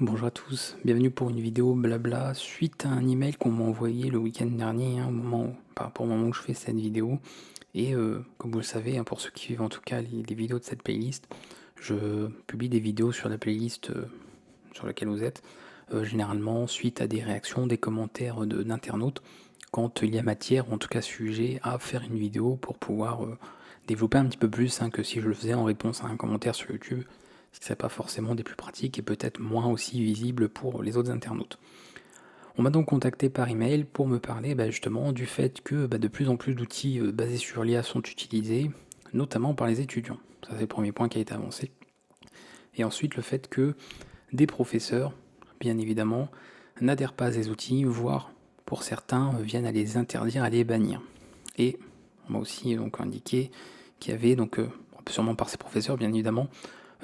Bonjour à tous, bienvenue pour une vidéo blabla suite à un email qu'on m'a envoyé le week-end dernier, par rapport au moment où je fais cette vidéo. Et comme vous le savez, pour ceux qui suivent en tout cas les vidéos de cette playlist, je publie des vidéos sur la playlist sur laquelle vous êtes, généralement suite à des réactions, des commentaires d'internautes, quand il y a matière, ou en tout cas sujet, à faire une vidéo pour pouvoir développer un petit peu plus que si je le faisais en réponse à un commentaire sur YouTube, ce qui ne serait pas forcément des plus pratiques et peut-être moins aussi visibles pour les autres internautes. On m'a donc contacté par email pour me parler justement du fait que de plus en plus d'outils basés sur l'IA sont utilisés, notamment par les étudiants. Ça c'est le premier point qui a été avancé. Et ensuite le fait que des professeurs, bien évidemment, n'adhèrent pas à ces outils, voire pour certains viennent à les interdire, à les bannir. Et on m'a aussi donc indiqué qu'il y avait donc sûrement par ces professeurs bien évidemment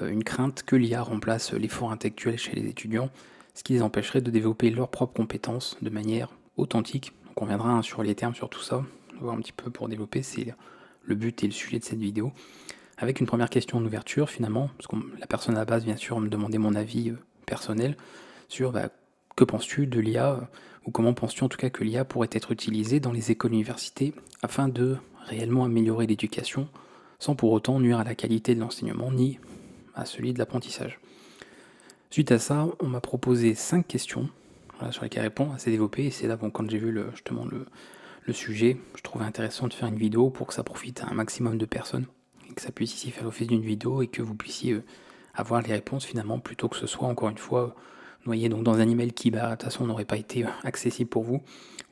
une crainte que l'IA remplace l'effort intellectuel chez les étudiants, ce qui les empêcherait de développer leurs propres compétences de manière authentique. Donc on reviendra sur les termes, sur tout ça, on va voir un petit peu pour développer, c'est le but et le sujet de cette vidéo. Avec une première question d'ouverture finalement, parce que la personne à la base bien sûr me demandait mon avis personnel sur que penses-tu de l'IA, ou comment penses-tu en tout cas que l'IA pourrait être utilisée dans les écoles et universités afin de réellement améliorer l'éducation sans pour autant nuire à la qualité de l'enseignement ni à celui de l'apprentissage. Suite à ça, on m'a proposé 5 questions sur lesquelles répondre, assez développées, et c'est là quand j'ai vu justement le sujet, je trouvais intéressant de faire une vidéo pour que ça profite à un maximum de personnes, et que ça puisse ici faire l'office d'une vidéo, et que vous puissiez avoir les réponses finalement, plutôt que ce soit encore une fois noyé donc dans un email qui de toute façon n'aurait pas été accessible pour vous,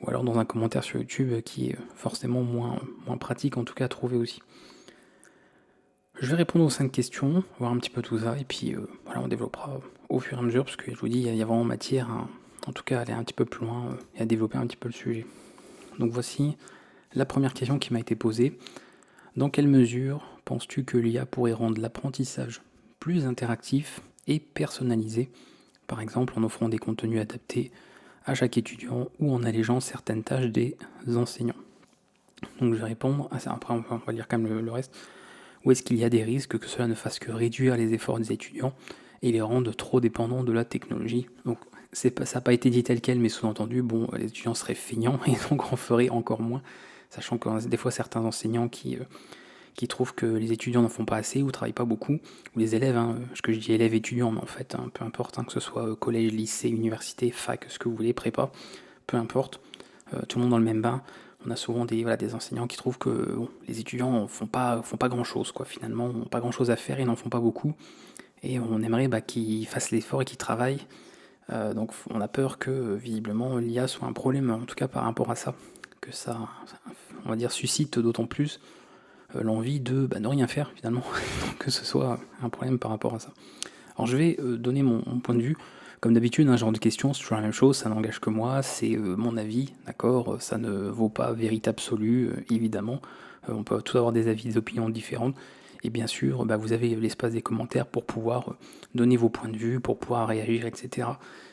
ou alors dans un commentaire sur YouTube qui est forcément moins pratique en tout cas à trouver aussi. Je vais répondre aux 5 questions, voir un petit peu tout ça, et puis voilà, on développera au fur et à mesure, parce que je vous dis, il y a vraiment matière en tout cas à aller un petit peu plus loin et à développer un petit peu le sujet. Donc voici la première question qui m'a été posée. Dans quelle mesure penses-tu que l'IA pourrait rendre l'apprentissage plus interactif et personnalisé, par exemple en offrant des contenus adaptés à chaque étudiant ou en allégeant certaines tâches des enseignants? Donc je vais répondre à ça, après on va lire quand même le reste. Ou est-ce qu'il y a des risques que cela ne fasse que réduire les efforts des étudiants et les rende trop dépendants de la technologie? Donc ça n'a pas été dit tel quel, mais sous-entendu, les étudiants seraient feignants et donc en feraient encore moins, sachant que des fois certains enseignants qui trouvent que les étudiants n'en font pas assez ou travaillent pas beaucoup, ou les élèves, ce que je dis élèves étudiants, mais en fait, peu importe, que ce soit collège, lycée, université, fac, ce que vous voulez, prépa, peu importe, tout le monde dans le même bain. On a souvent des enseignants qui trouvent que les étudiants font pas grand chose, quoi, finalement, n'ont pas grand chose à faire, ils n'en font pas beaucoup, et on aimerait qu'ils fassent l'effort et qu'ils travaillent. Donc on a peur que visiblement l'IA soit un problème, en tout cas par rapport à ça, que ça on va dire, suscite d'autant plus l'envie de ne rien faire finalement, que ce soit un problème par rapport à ça. Alors je vais donner mon point de vue. Comme d'habitude, un genre de question, c'est toujours la même chose, ça n'engage que moi, c'est mon avis, d'accord. Ça ne vaut pas vérité absolue, évidemment. On peut tous avoir des avis, des opinions différentes. Et bien sûr, vous avez l'espace des commentaires pour pouvoir donner vos points de vue, pour pouvoir réagir, etc.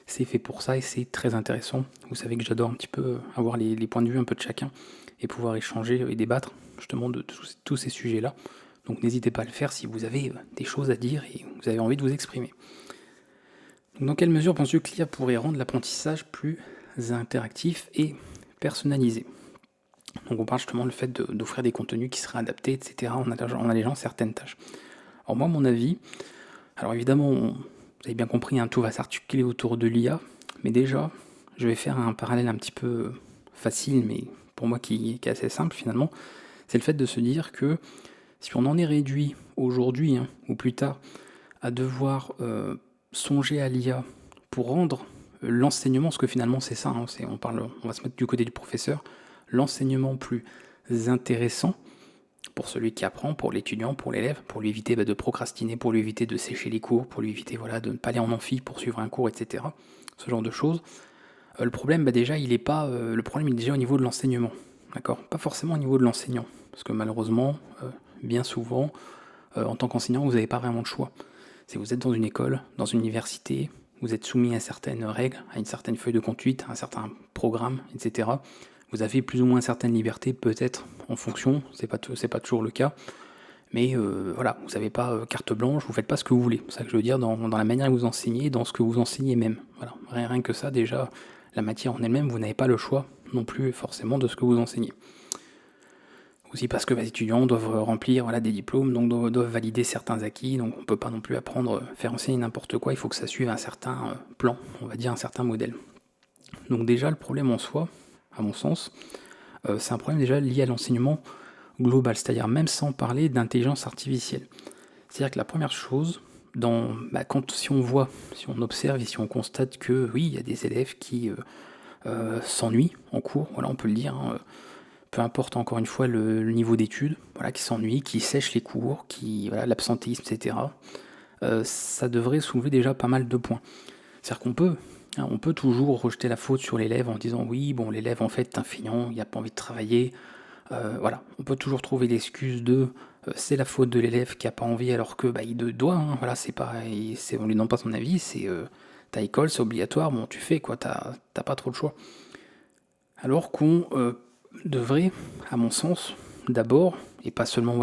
C'est fait pour ça et c'est très intéressant. Vous savez que j'adore un petit peu avoir les points de vue un peu de chacun et pouvoir échanger et débattre justement de tous ces sujets-là. Donc n'hésitez pas à le faire si vous avez des choses à dire et vous avez envie de vous exprimer. Donc dans quelle mesure penses-tu que l'IA pourrait rendre l'apprentissage plus interactif et personnalisé? Donc on parle justement du fait d'offrir des contenus qui seraient adaptés, etc., en allégeant certaines tâches. Alors moi, mon avis, alors évidemment, vous avez bien compris, tout va s'articuler autour de l'IA, mais déjà, je vais faire un parallèle un petit peu facile, mais pour moi qui est assez simple finalement, c'est le fait de se dire que si on en est réduit aujourd'hui, ou plus tard, à devoir songer à l'IA pour rendre l'enseignement, parce que finalement c'est ça, on va se mettre du côté du professeur, l'enseignement plus intéressant pour celui qui apprend, pour l'étudiant, pour l'élève, pour lui éviter de procrastiner, pour lui éviter de sécher les cours, pour lui éviter de ne pas aller en amphi pour suivre un cours, etc. Ce genre de choses. Le problème, déjà, il est pas. Le problème, il est déjà au niveau de l'enseignement, d'accord. Pas forcément au niveau de l'enseignant, parce que malheureusement, bien souvent, en tant qu'enseignant, vous n'avez pas vraiment de choix. Si vous êtes dans une école, dans une université, vous êtes soumis à certaines règles, à une certaine feuille de conduite, à un certain programme, etc. Vous avez plus ou moins certaines libertés, peut-être en fonction, c'est pas toujours le cas, Mais voilà, vous n'avez pas carte blanche, vous faites pas ce que vous voulez. C'est ça que je veux dire dans la manière que vous enseignez, dans ce que vous enseignez même. Voilà, rien que ça déjà, la matière en elle-même, vous n'avez pas le choix non plus forcément de ce que vous enseignez. Aussi parce que les étudiants doivent remplir des diplômes, donc doivent valider certains acquis, donc on ne peut pas non plus apprendre, faire enseigner n'importe quoi, il faut que ça suive un certain plan, on va dire un certain modèle. Donc déjà le problème en soi, à mon sens, c'est un problème déjà lié à l'enseignement global, c'est-à-dire même sans parler d'intelligence artificielle. C'est-à-dire que la première chose, si on observe et si on constate que oui, il y a des élèves qui s'ennuient en cours, voilà, on peut le dire, hein, peu importe encore une fois le niveau d'études, voilà, qui s'ennuient, qui sèchent les cours, l'absentéisme, etc. Ça devrait soulever déjà pas mal de points. C'est-à-dire on peut toujours rejeter la faute sur l'élève en disant oui, bon, l'élève en fait est un feignant, il n'a pas envie de travailler. Voilà, on peut toujours trouver l'excuse de c'est la faute de l'élève qui a pas envie alors que il doit, hein, voilà, on lui demande pas son avis, c'est ta école, c'est obligatoire, bon tu fais quoi, t'as pas trop de choix. Alors qu'on devrait, à mon sens, d'abord, et pas seulement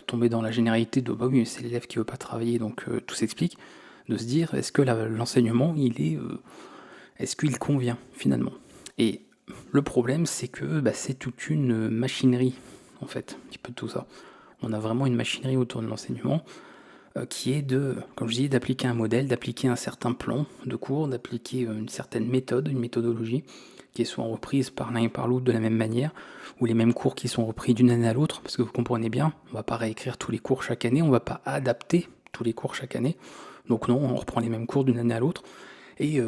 tomber dans la généralité de bah oui, mais c'est l'élève qui veut pas travailler donc tout s'explique, de se dire est-ce que l'enseignement est-ce qu'il convient finalement. Et le problème c'est que c'est toute une machinerie en fait, un petit peu de tout ça. On a vraiment une machinerie autour de l'enseignement qui est comme je dis, d'appliquer un modèle, d'appliquer un certain plan de cours, d'appliquer une certaine méthode, une méthodologie qui est soit reprise par l'un et par l'autre de la même manière, ou les mêmes cours qui sont repris d'une année à l'autre, parce que vous comprenez bien, on va pas réécrire tous les cours chaque année, on va pas adapter tous les cours chaque année, donc non, on reprend les mêmes cours d'une année à l'autre, et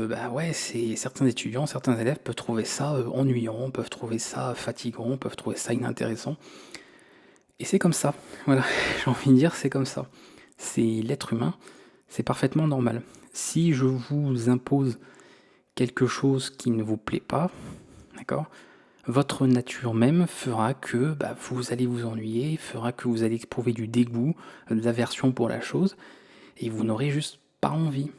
certains étudiants, certains élèves peuvent trouver ça ennuyant, peuvent trouver ça fatigant, peuvent trouver ça inintéressant, et c'est comme ça, voilà, j'ai envie de dire, c'est comme ça. C'est l'être humain, c'est parfaitement normal. Si je vous impose quelque chose qui ne vous plaît pas, d'accord, votre nature même fera que vous allez vous ennuyer, fera que vous allez éprouver du dégoût, de l'aversion pour la chose, et vous n'aurez juste pas envie.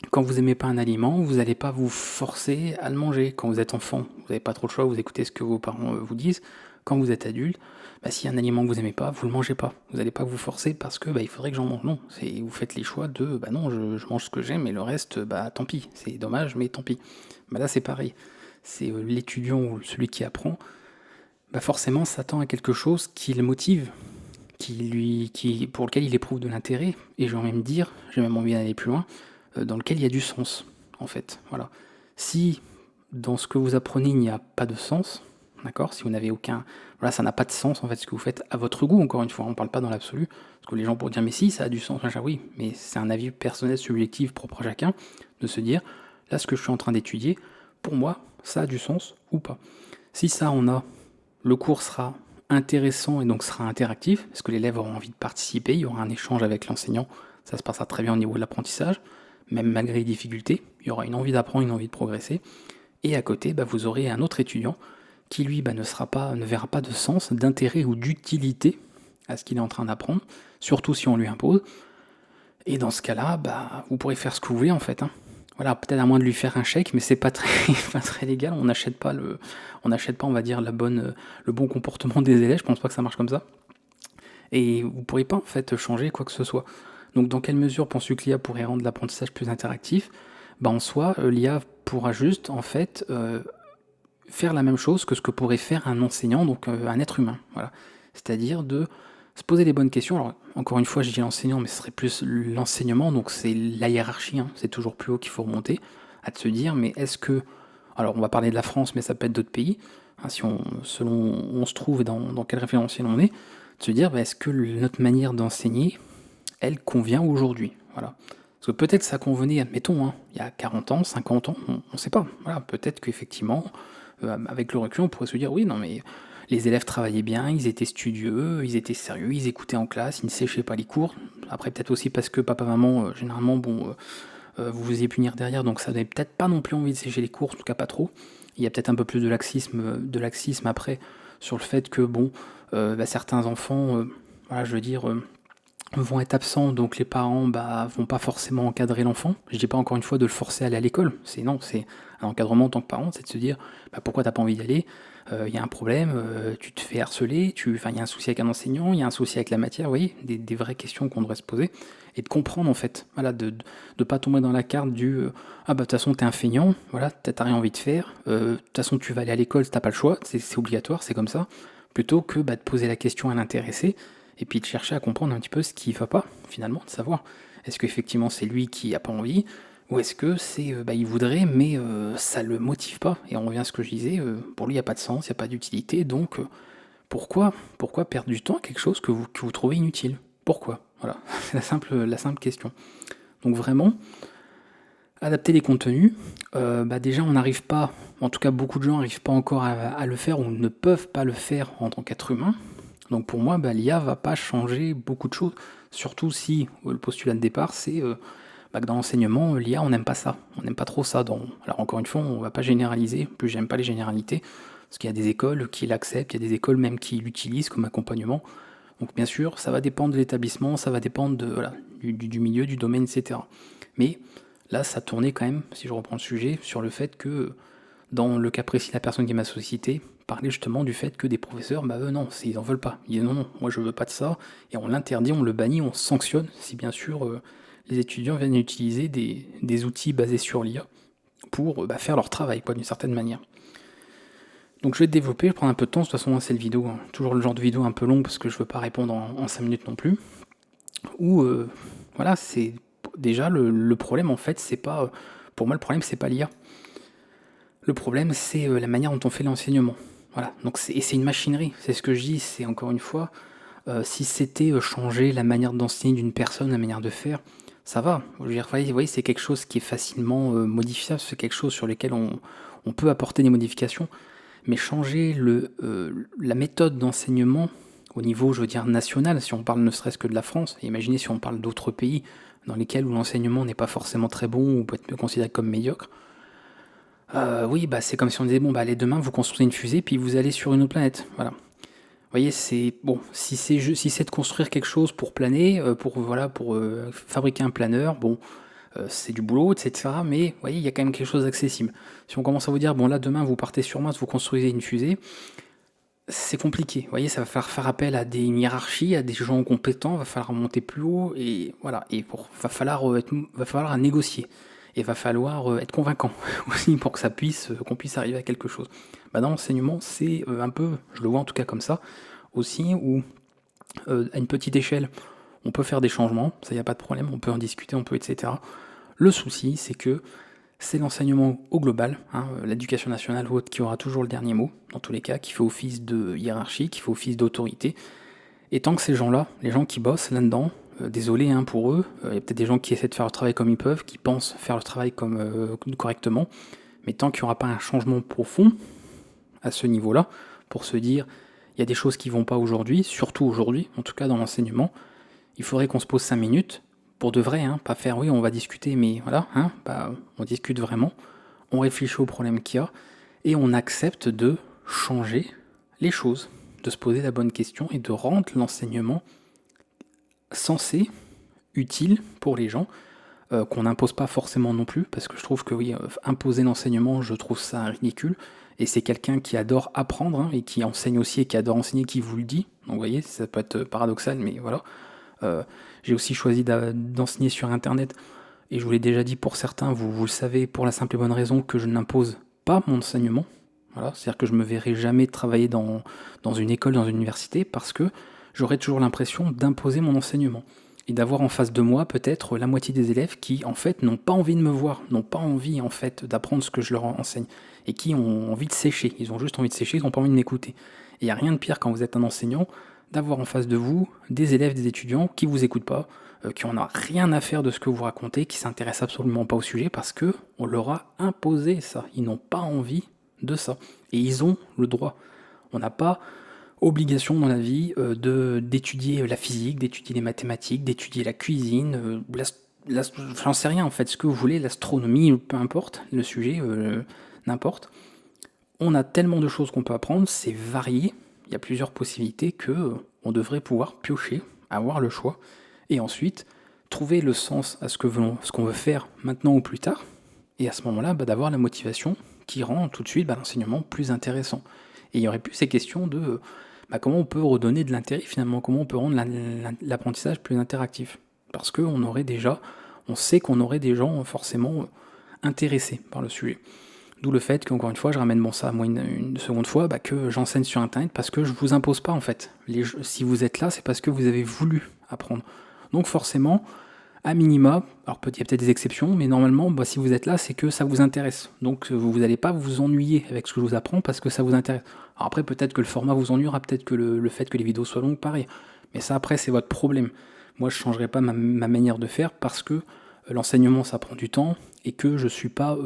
Quand vous n'aimez pas un aliment, vous n'allez pas vous forcer à le manger. Quand vous êtes enfant, vous n'avez pas trop le choix, vous écoutez ce que vos parents vous disent. Quand vous êtes adulte, s'il y a un aliment que vous n'aimez pas, vous ne le mangez pas. Vous n'allez pas vous forcer parce que il faudrait que j'en mange. Non, vous faites les choix de non, je mange ce que j'aime et le reste, tant pis. C'est dommage, mais tant pis. Là, c'est pareil. C'est l'étudiant ou celui qui apprend, forcément s'attend à quelque chose qui le motive, pour lequel il éprouve de l'intérêt. Et j'ai même envie d'aller plus loin, dans lequel il y a du sens, en fait. Voilà. Si dans ce que vous apprenez, il n'y a pas de sens, d'accord, si vous n'avez aucun... Voilà, ça n'a pas de sens, en fait, ce que vous faites à votre goût, encore une fois, on ne parle pas dans l'absolu, parce que les gens pourraient dire, mais si, ça a du sens, oui, mais c'est un avis personnel, subjectif, propre à chacun, de se dire, là, ce que je suis en train d'étudier, pour moi, ça a du sens ou pas. Si ça en a, le cours sera intéressant et donc sera interactif, parce que l'élève aura envie de participer, il y aura un échange avec l'enseignant, ça se passera très bien au niveau de l'apprentissage, même malgré les difficultés, il y aura une envie d'apprendre, une envie de progresser, et à côté, vous aurez un autre étudiant qui lui ne verra pas de sens, d'intérêt ou d'utilité à ce qu'il est en train d'apprendre, surtout si on lui impose, et dans ce cas-là, vous pourrez faire ce que vous voulez en fait, hein. Voilà, peut-être à moins de lui faire un chèque, mais c'est pas très, pas très légal, on n'achète pas, on va dire, le bon comportement des élèves, je pense pas que ça marche comme ça, et vous pourrez pas en fait changer quoi que ce soit. Donc dans quelle mesure penses-tu que l'IA pourrait rendre l'apprentissage plus interactif ? En soi, l'IA pourra juste en fait faire la même chose que ce que pourrait faire un enseignant, donc un être humain. Voilà. C'est-à-dire de se poser les bonnes questions. Alors encore une fois, je dis l'enseignant, mais ce serait plus l'enseignement, donc c'est la hiérarchie, hein, c'est toujours plus haut qu'il faut remonter, à se dire, mais est-ce que... Alors on va parler de la France, mais ça peut être d'autres pays, hein, selon où on se trouve et dans quel référentiel on est, de se dire, est-ce que notre manière d'enseigner, elle convient aujourd'hui, voilà. Parce que peut-être ça convenait, admettons, hein, il y a 40 ans, 50 ans, on ne sait pas. Voilà, peut-être qu'effectivement, avec le recul, on pourrait se dire, oui, non mais les élèves travaillaient bien, ils étaient studieux, ils étaient sérieux, ils écoutaient en classe, ils ne séchaient pas les cours. Après, peut-être aussi parce que papa, maman, généralement, vous faisiez punir derrière, donc ça n'avait peut-être pas non plus envie de sécher les cours, en tout cas pas trop. Il y a peut-être un peu plus de laxisme après, sur le fait que, certains enfants, voilà, je veux dire... vont être absents, donc les parents vont pas forcément encadrer l'enfant. Je dis pas encore une fois de le forcer à aller à l'école, c'est un encadrement en tant que parent, c'est de se dire pourquoi t'as pas envie d'y aller, il y a un problème, tu te fais harceler, il y a un souci avec un enseignant, il y a un souci avec la matière, vous voyez, des vraies questions qu'on devrait se poser, et de comprendre en fait, voilà, de pas tomber dans la carte du de toute façon t'es un feignant, voilà, t'as rien envie de faire, de toute façon tu vas aller à l'école, t'as pas le choix, c'est obligatoire, c'est comme ça, plutôt que de poser la question à l'intéressé, et puis de chercher à comprendre un petit peu ce qui va pas, finalement, de savoir est-ce qu'effectivement c'est lui qui a pas envie, ou est-ce que c'est il voudrait, mais ça le motive pas. Et on revient à ce que je disais, pour lui il n'y a pas de sens, il n'y a pas d'utilité, donc pourquoi perdre du temps à quelque chose que vous trouvez inutile? Pourquoi? Voilà, c'est la simple question. Donc vraiment, adapter les contenus, déjà on n'arrive pas, en tout cas beaucoup de gens n'arrivent pas encore à le faire ou ne peuvent pas le faire en tant qu'être humain. Donc pour moi, l'IA va pas changer beaucoup de choses, surtout si le postulat de départ c'est que dans l'enseignement, l'IA on n'aime pas ça, on n'aime pas trop ça. Alors encore une fois, on va pas généraliser, plus j'aime pas les généralités, parce qu'il y a des écoles qui l'acceptent, il y a des écoles même qui l'utilisent comme accompagnement. Donc bien sûr, ça va dépendre de l'établissement, ça va dépendre du milieu, du domaine, etc. Mais là, ça tournait quand même, si je reprends le sujet, sur le fait que, dans le cas précis de la personne qui m'a sollicité, parlait justement du fait que des professeurs, eux non, ils en veulent pas. Ils disent non, moi je veux pas de ça, et on l'interdit, on le bannit, on sanctionne, si bien sûr les étudiants viennent utiliser des outils basés sur l'IA pour faire leur travail, d'une certaine manière. Donc je vais développer, je vais prendre un peu de temps, de toute façon c'est le vidéo, toujours le genre de vidéo un peu long parce que je veux pas répondre en 5 minutes non plus. Où voilà, c'est déjà le problème en fait, c'est pas pour moi le problème c'est pas l'IA. Le problème c'est la manière dont on fait l'enseignement. Voilà, donc c'est une machinerie, c'est ce que je dis, c'est encore une fois, si c'était changer la manière d'enseigner d'une personne, la manière de faire, ça va. Je veux dire, vous voyez, c'est quelque chose qui est facilement modifiable, c'est quelque chose sur lequel on peut apporter des modifications. Mais changer la méthode d'enseignement au niveau, je veux dire, national, si on parle ne serait-ce que de la France, et imaginez si on parle d'autres pays dans lesquels où l'enseignement n'est pas forcément très bon ou peut être considéré comme médiocre, oui, c'est comme si on disait, allez, demain, vous construisez une fusée, puis vous allez sur une autre planète. Voilà. Vous voyez, c'est bon, si c'est de construire quelque chose pour planer, pour fabriquer un planeur, c'est du boulot, etc. Mais vous voyez, il y a quand même quelque chose d'accessible. Si on commence à vous dire, là demain vous partez sur Mars, vous construisez une fusée, c'est compliqué. Vous voyez, ça va falloir faire appel à des hiérarchies, à des gens compétents, va falloir monter plus haut, et voilà. Et va falloir négocier. Et va falloir être convaincant aussi pour que qu'on puisse arriver à quelque chose. Dans l'enseignement, c'est un peu, je le vois en tout cas comme ça, aussi, où à une petite échelle, on peut faire des changements, ça y a pas de problème, on peut en discuter, etc. Le souci, c'est que c'est l'enseignement au global, l'éducation nationale ou autre, qui aura toujours le dernier mot, dans tous les cas, qui fait office de hiérarchie, qui fait office d'autorité. Et tant que ces gens-là, les gens qui bossent là-dedans, désolé pour eux, il y a peut-être des gens qui essaient de faire leur travail comme ils peuvent, qui pensent faire leur travail correctement, mais tant qu'il n'y aura pas un changement profond à ce niveau-là, pour se dire, il y a des choses qui vont pas aujourd'hui, surtout aujourd'hui, en tout cas dans l'enseignement, il faudrait qu'on se pose 5 minutes, pour de vrai, pas faire oui on va discuter, mais voilà, on discute vraiment, on réfléchit aux problèmes qu'il y a, et on accepte de changer les choses, de se poser la bonne question et de rendre l'enseignement sensé, utile pour les gens, qu'on n'impose pas forcément non plus, parce que je trouve que oui, imposer l'enseignement, je trouve ça ridicule, et c'est quelqu'un qui adore apprendre, et qui enseigne aussi, et qui adore enseigner, qui vous le dit, donc vous voyez, ça peut être paradoxal, mais voilà. J'ai aussi choisi d'enseigner sur internet, et je vous l'ai déjà dit pour certains, vous le savez, pour la simple et bonne raison que je n'impose pas mon enseignement. Voilà, c'est-à-dire que je me verrai jamais travailler dans une école, dans une université, parce que j'aurai toujours l'impression d'imposer mon enseignement. Et d'avoir en face de moi peut-être la moitié des élèves qui en fait n'ont pas envie de me voir, n'ont pas envie en fait d'apprendre ce que je leur enseigne, et qui ont envie de sécher, ils ont juste envie de sécher, ils n'ont pas envie de m'écouter. Et il n'y a rien de pire quand vous êtes un enseignant, d'avoir en face de vous des élèves, des étudiants qui vous écoutent pas, qui en ont rien à faire de ce que vous racontez, qui s'intéressent absolument pas au sujet parce que on leur a imposé ça. Ils n'ont pas envie de ça. Et ils ont le droit. On n'a pas obligation dans la vie d'étudier la physique, d'étudier les mathématiques, d'étudier la cuisine, j'en sais rien en fait, ce que vous voulez, l'astronomie, peu importe, le sujet, n'importe. On a tellement de choses qu'on peut apprendre, c'est varié, il y a plusieurs possibilités que on devrait pouvoir piocher, avoir le choix, et ensuite trouver le sens à ce qu'on veut faire maintenant ou plus tard, et à ce moment-là, d'avoir la motivation qui rend tout de suite l'enseignement plus intéressant. Et il n'y aurait plus ces questions de comment on peut redonner de l'intérêt finalement, comment on peut rendre l'apprentissage plus interactif. Parce on sait qu'on aurait des gens forcément intéressés par le sujet. D'où le fait qu'encore une fois, je ramène ça à moi une seconde fois, que j'enseigne sur Internet parce que je vous impose pas en fait. Si vous êtes là, c'est parce que vous avez voulu apprendre. Donc forcément, à minima, alors il y a peut-être des exceptions, mais normalement, si vous êtes là, c'est que ça vous intéresse. Donc vous n'allez pas vous ennuyer avec ce que je vous apprends parce que ça vous intéresse. Alors après, peut-être que le format vous ennuiera, peut-être que le fait que les vidéos soient longues, pareil. Mais ça, après, c'est votre problème. Moi, je ne changerai pas ma manière de faire parce que l'enseignement, ça prend du temps et que je ne suis pas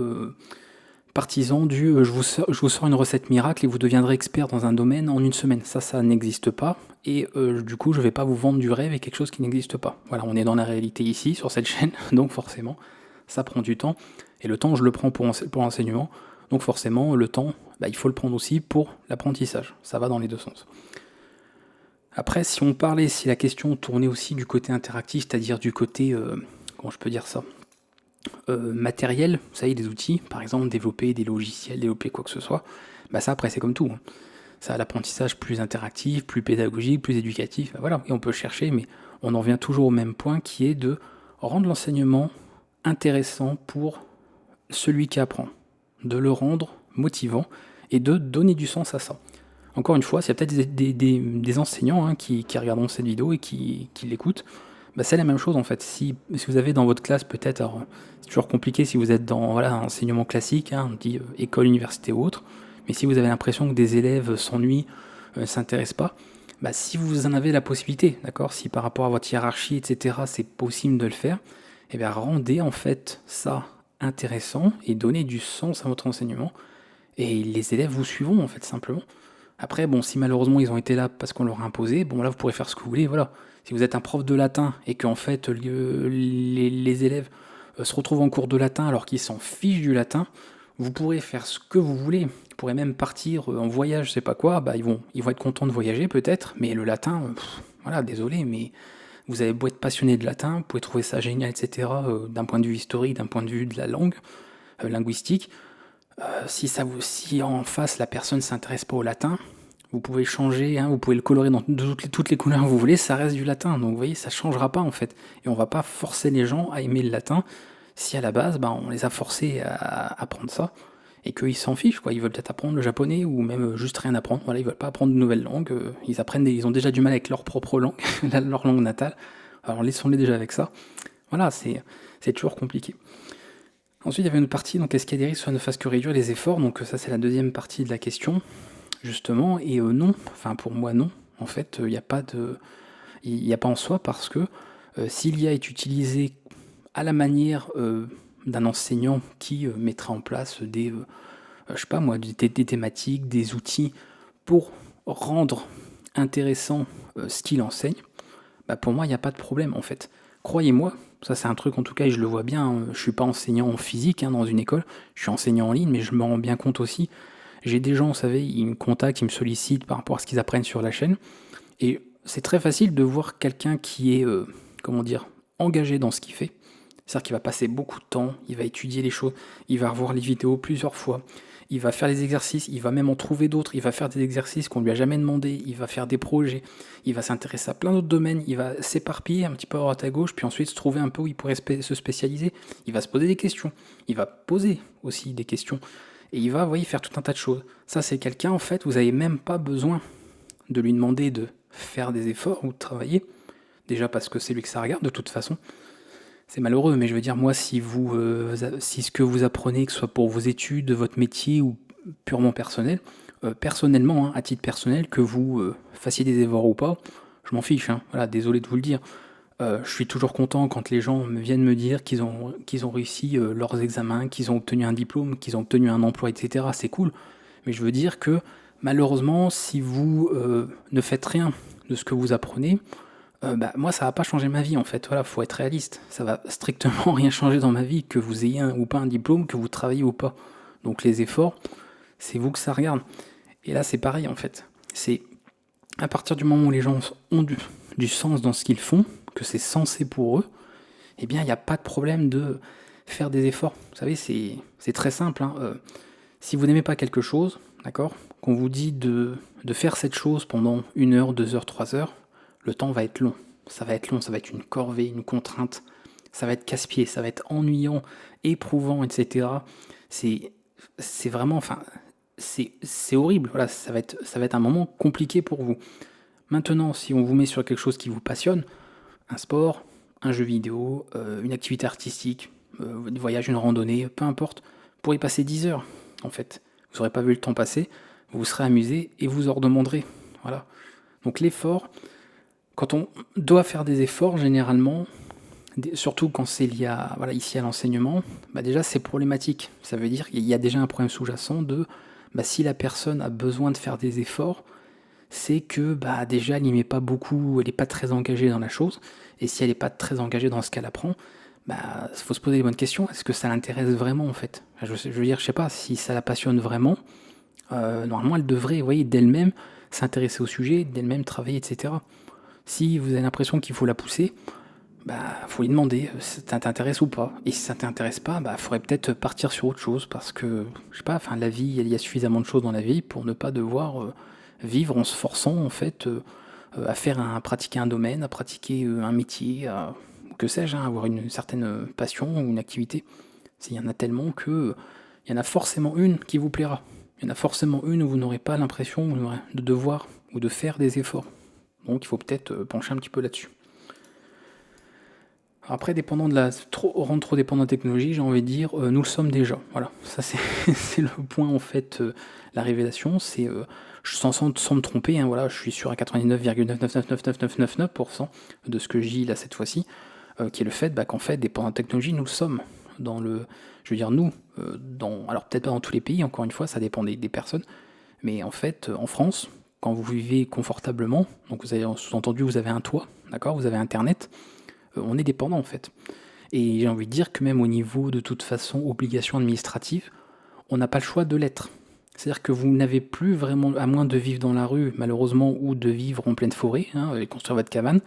partisan du je vous sors une recette miracle et vous deviendrez expert dans un domaine en une semaine. Ça n'existe pas. Et du coup, je vais pas vous vendre du rêve et quelque chose qui n'existe pas. Voilà, on est dans la réalité ici, sur cette chaîne, donc forcément, ça prend du temps. Et le temps, je le prends pour l'enseignement. Donc forcément, le temps, il faut le prendre aussi pour l'apprentissage. Ça va dans les deux sens. Après, si la question tournait aussi du côté interactif, c'est-à-dire du côté, comment je peux dire ça, matériel, vous savez, des outils, par exemple, développer des logiciels, développer quoi que ce soit, ça après c'est comme tout. Ça a l'apprentissage plus interactif, plus pédagogique, plus éducatif, voilà, et on peut chercher, mais on en revient toujours au même point qui est de rendre l'enseignement intéressant pour celui qui apprend, de le rendre motivant et de donner du sens à ça. Encore une fois, s'il y a peut-être des enseignants qui regarderont cette vidéo et qui l'écoutent, c'est la même chose en fait. Si vous avez dans votre classe peut-être, alors c'est toujours compliqué si vous êtes dans un enseignement classique, on dit école, université ou autre, mais si vous avez l'impression que des élèves s'ennuient, ne s'intéressent pas, si vous en avez la possibilité, d'accord, si par rapport à votre hiérarchie, etc., c'est possible de le faire, rendez en fait ça intéressant et donnez du sens à votre enseignement, et les élèves vous suivront en fait simplement. Après, si malheureusement ils ont été là parce qu'on leur a imposé, là vous pourrez faire ce que vous voulez, voilà. Si vous êtes un prof de latin et qu'en fait les élèves se retrouvent en cours de latin alors qu'ils s'en fichent du latin, vous pourrez faire ce que vous voulez. Vous pourrez même partir en voyage, je sais pas quoi, ils vont être contents de voyager peut-être, mais le latin, voilà, désolé, mais vous avez beau être passionné de latin, vous pouvez trouver ça génial, etc., d'un point de vue historique, d'un point de vue de la langue, linguistique. Si en face la personne ne s'intéresse pas au latin, vous pouvez changer, vous pouvez le colorer dans toutes les couleurs que vous voulez, ça reste du latin. Donc vous voyez, ça ne changera pas en fait. Et on ne va pas forcer les gens à aimer le latin si à la base, on les a forcés à apprendre ça et qu'ils s'en fichent, quoi. Ils veulent peut-être apprendre le japonais ou même juste rien apprendre. Voilà, ils veulent pas apprendre de nouvelles langues. Ils ont déjà du mal avec leur propre langue, leur langue natale. Alors laissons-les déjà avec ça. Voilà, c'est toujours compliqué. Ensuite, il y avait une partie, donc est-ce qu'il y a des risques que ça ne fasse que réduire les efforts? Donc ça, c'est la deuxième partie de la question, justement, et non, enfin pour moi non, en fait, il n'y a pas en soi, parce que si l'IA est utilisée à la manière d'un enseignant qui mettra en place des thématiques, des outils pour rendre intéressant ce qu'il enseigne, pour moi, il n'y a pas de problème, en fait. Croyez-moi, ça c'est un truc en tout cas, et je le vois bien, je suis pas enseignant en physique dans une école, je suis enseignant en ligne, mais je me rends bien compte aussi, j'ai des gens, vous savez, ils me contactent, ils me sollicitent par rapport à ce qu'ils apprennent sur la chaîne, et c'est très facile de voir quelqu'un qui est, engagé dans ce qu'il fait, c'est-à-dire qu'il va passer beaucoup de temps, il va étudier les choses, il va revoir les vidéos plusieurs fois, il va faire les exercices, il va même en trouver d'autres, il va faire des exercices qu'on lui a jamais demandé, il va faire des projets, il va s'intéresser à plein d'autres domaines, il va s'éparpiller un petit peu à droite à gauche, puis ensuite se trouver un peu où il pourrait se spécialiser, il va se poser des questions, il va poser aussi des questions, et il va, faire tout un tas de choses. Ça, c'est quelqu'un, en fait, vous n'avez même pas besoin de lui demander de faire des efforts ou de travailler, déjà parce que c'est lui que ça regarde de toute façon. C'est malheureux, mais je veux dire, moi, si ce que vous apprenez, que ce soit pour vos études, votre métier ou purement personnel, personnellement, à titre personnel, que vous fassiez des efforts ou pas, je m'en fiche, voilà, désolé de vous le dire. Je suis toujours content quand les gens viennent me dire qu'ils ont réussi leurs examens, qu'ils ont obtenu un diplôme, qu'ils ont obtenu un emploi, etc. C'est cool, mais je veux dire que malheureusement, si vous ne faites rien de ce que vous apprenez, moi ça va pas changer ma vie en fait, voilà, faut être réaliste, ça va strictement rien changer dans ma vie, que vous ayez un ou pas un diplôme, que vous travaillez ou pas. Donc les efforts, c'est vous que ça regarde. Et là c'est pareil en fait, c'est à partir du moment où les gens ont du sens dans ce qu'ils font, que c'est censé pour eux, eh bien, il n'y a pas de problème de faire des efforts. Vous savez, c'est très simple, hein. Si vous n'aimez pas quelque chose, d'accord, qu'on vous dit de faire cette chose pendant 1 heure, 2 heures, 3 heures, le temps va être long. Ça va être long, ça va être une corvée, une contrainte, ça va être casse-pied, ça va être ennuyant, éprouvant, etc. C'est vraiment, enfin, c'est horrible. Voilà, ça va être un moment compliqué pour vous. Maintenant, si on vous met sur quelque chose qui vous passionne, un sport, un jeu vidéo, une activité artistique, des voyages, une randonnée, peu importe, vous pourrez y passer 10 heures, en fait. Vous n'aurez pas vu le temps passer, vous vous serez amusé et vous en redemanderez. Voilà. Donc l'effort, quand on doit faire des efforts, généralement, surtout quand c'est lié à, voilà, ici à l'enseignement, bah déjà c'est problématique. Ça veut dire qu'il y a déjà un problème sous-jacent de bah, si la personne a besoin de faire des efforts, c'est que bah, déjà elle n'y met pas beaucoup, elle n'est pas très engagée dans la chose, et si elle n'est pas très engagée dans ce qu'elle apprend, bah faut se poser les bonnes questions. Est-ce que ça l'intéresse vraiment en fait? Je veux dire, je sais pas, si ça la passionne vraiment, normalement elle devrait, vous voyez, d'elle-même s'intéresser au sujet, d'elle-même travailler, etc. Si vous avez l'impression qu'il faut la pousser, bah faut lui demander ça t'intéresse ou pas. Et si ça t'intéresse pas, bah faudrait peut-être partir sur autre chose parce que je sais pas, enfin la vie, il y a suffisamment de choses dans la vie pour ne pas devoir vivre en se forçant en fait à pratiquer un domaine, à pratiquer un métier, que sais-je, hein, avoir une certaine passion ou une activité. Il y en a tellement que il y en a forcément une qui vous plaira. Il y en a forcément une où vous n'aurez pas l'impression de devoir ou de faire des efforts. Donc il faut peut-être pencher un petit peu là-dessus. Après, rendre trop dépendant de la technologie, j'ai envie de dire, nous le sommes déjà. Voilà, ça c'est c'est le point en fait, la révélation, c'est, sans me tromper, hein, voilà, je suis sûr à 99,9999999% de ce que je dis là cette fois-ci, qui est le fait, bah, qu'en fait, dépendant de la technologie, nous le sommes. Je veux dire nous, alors peut-être pas dans tous les pays, encore une fois, ça dépend des personnes, mais en fait, en France, quand vous vivez confortablement, donc vous avez sous-entendu, vous avez un toit, d'accord, vous avez internet, on est dépendant en fait. Et j'ai envie de dire que même au niveau de toute façon obligation administrative, on n'a pas le choix de l'être. C'est-à-dire que vous n'avez plus vraiment, à moins de vivre dans la rue malheureusement ou de vivre en pleine forêt, hein, et construire votre cabane,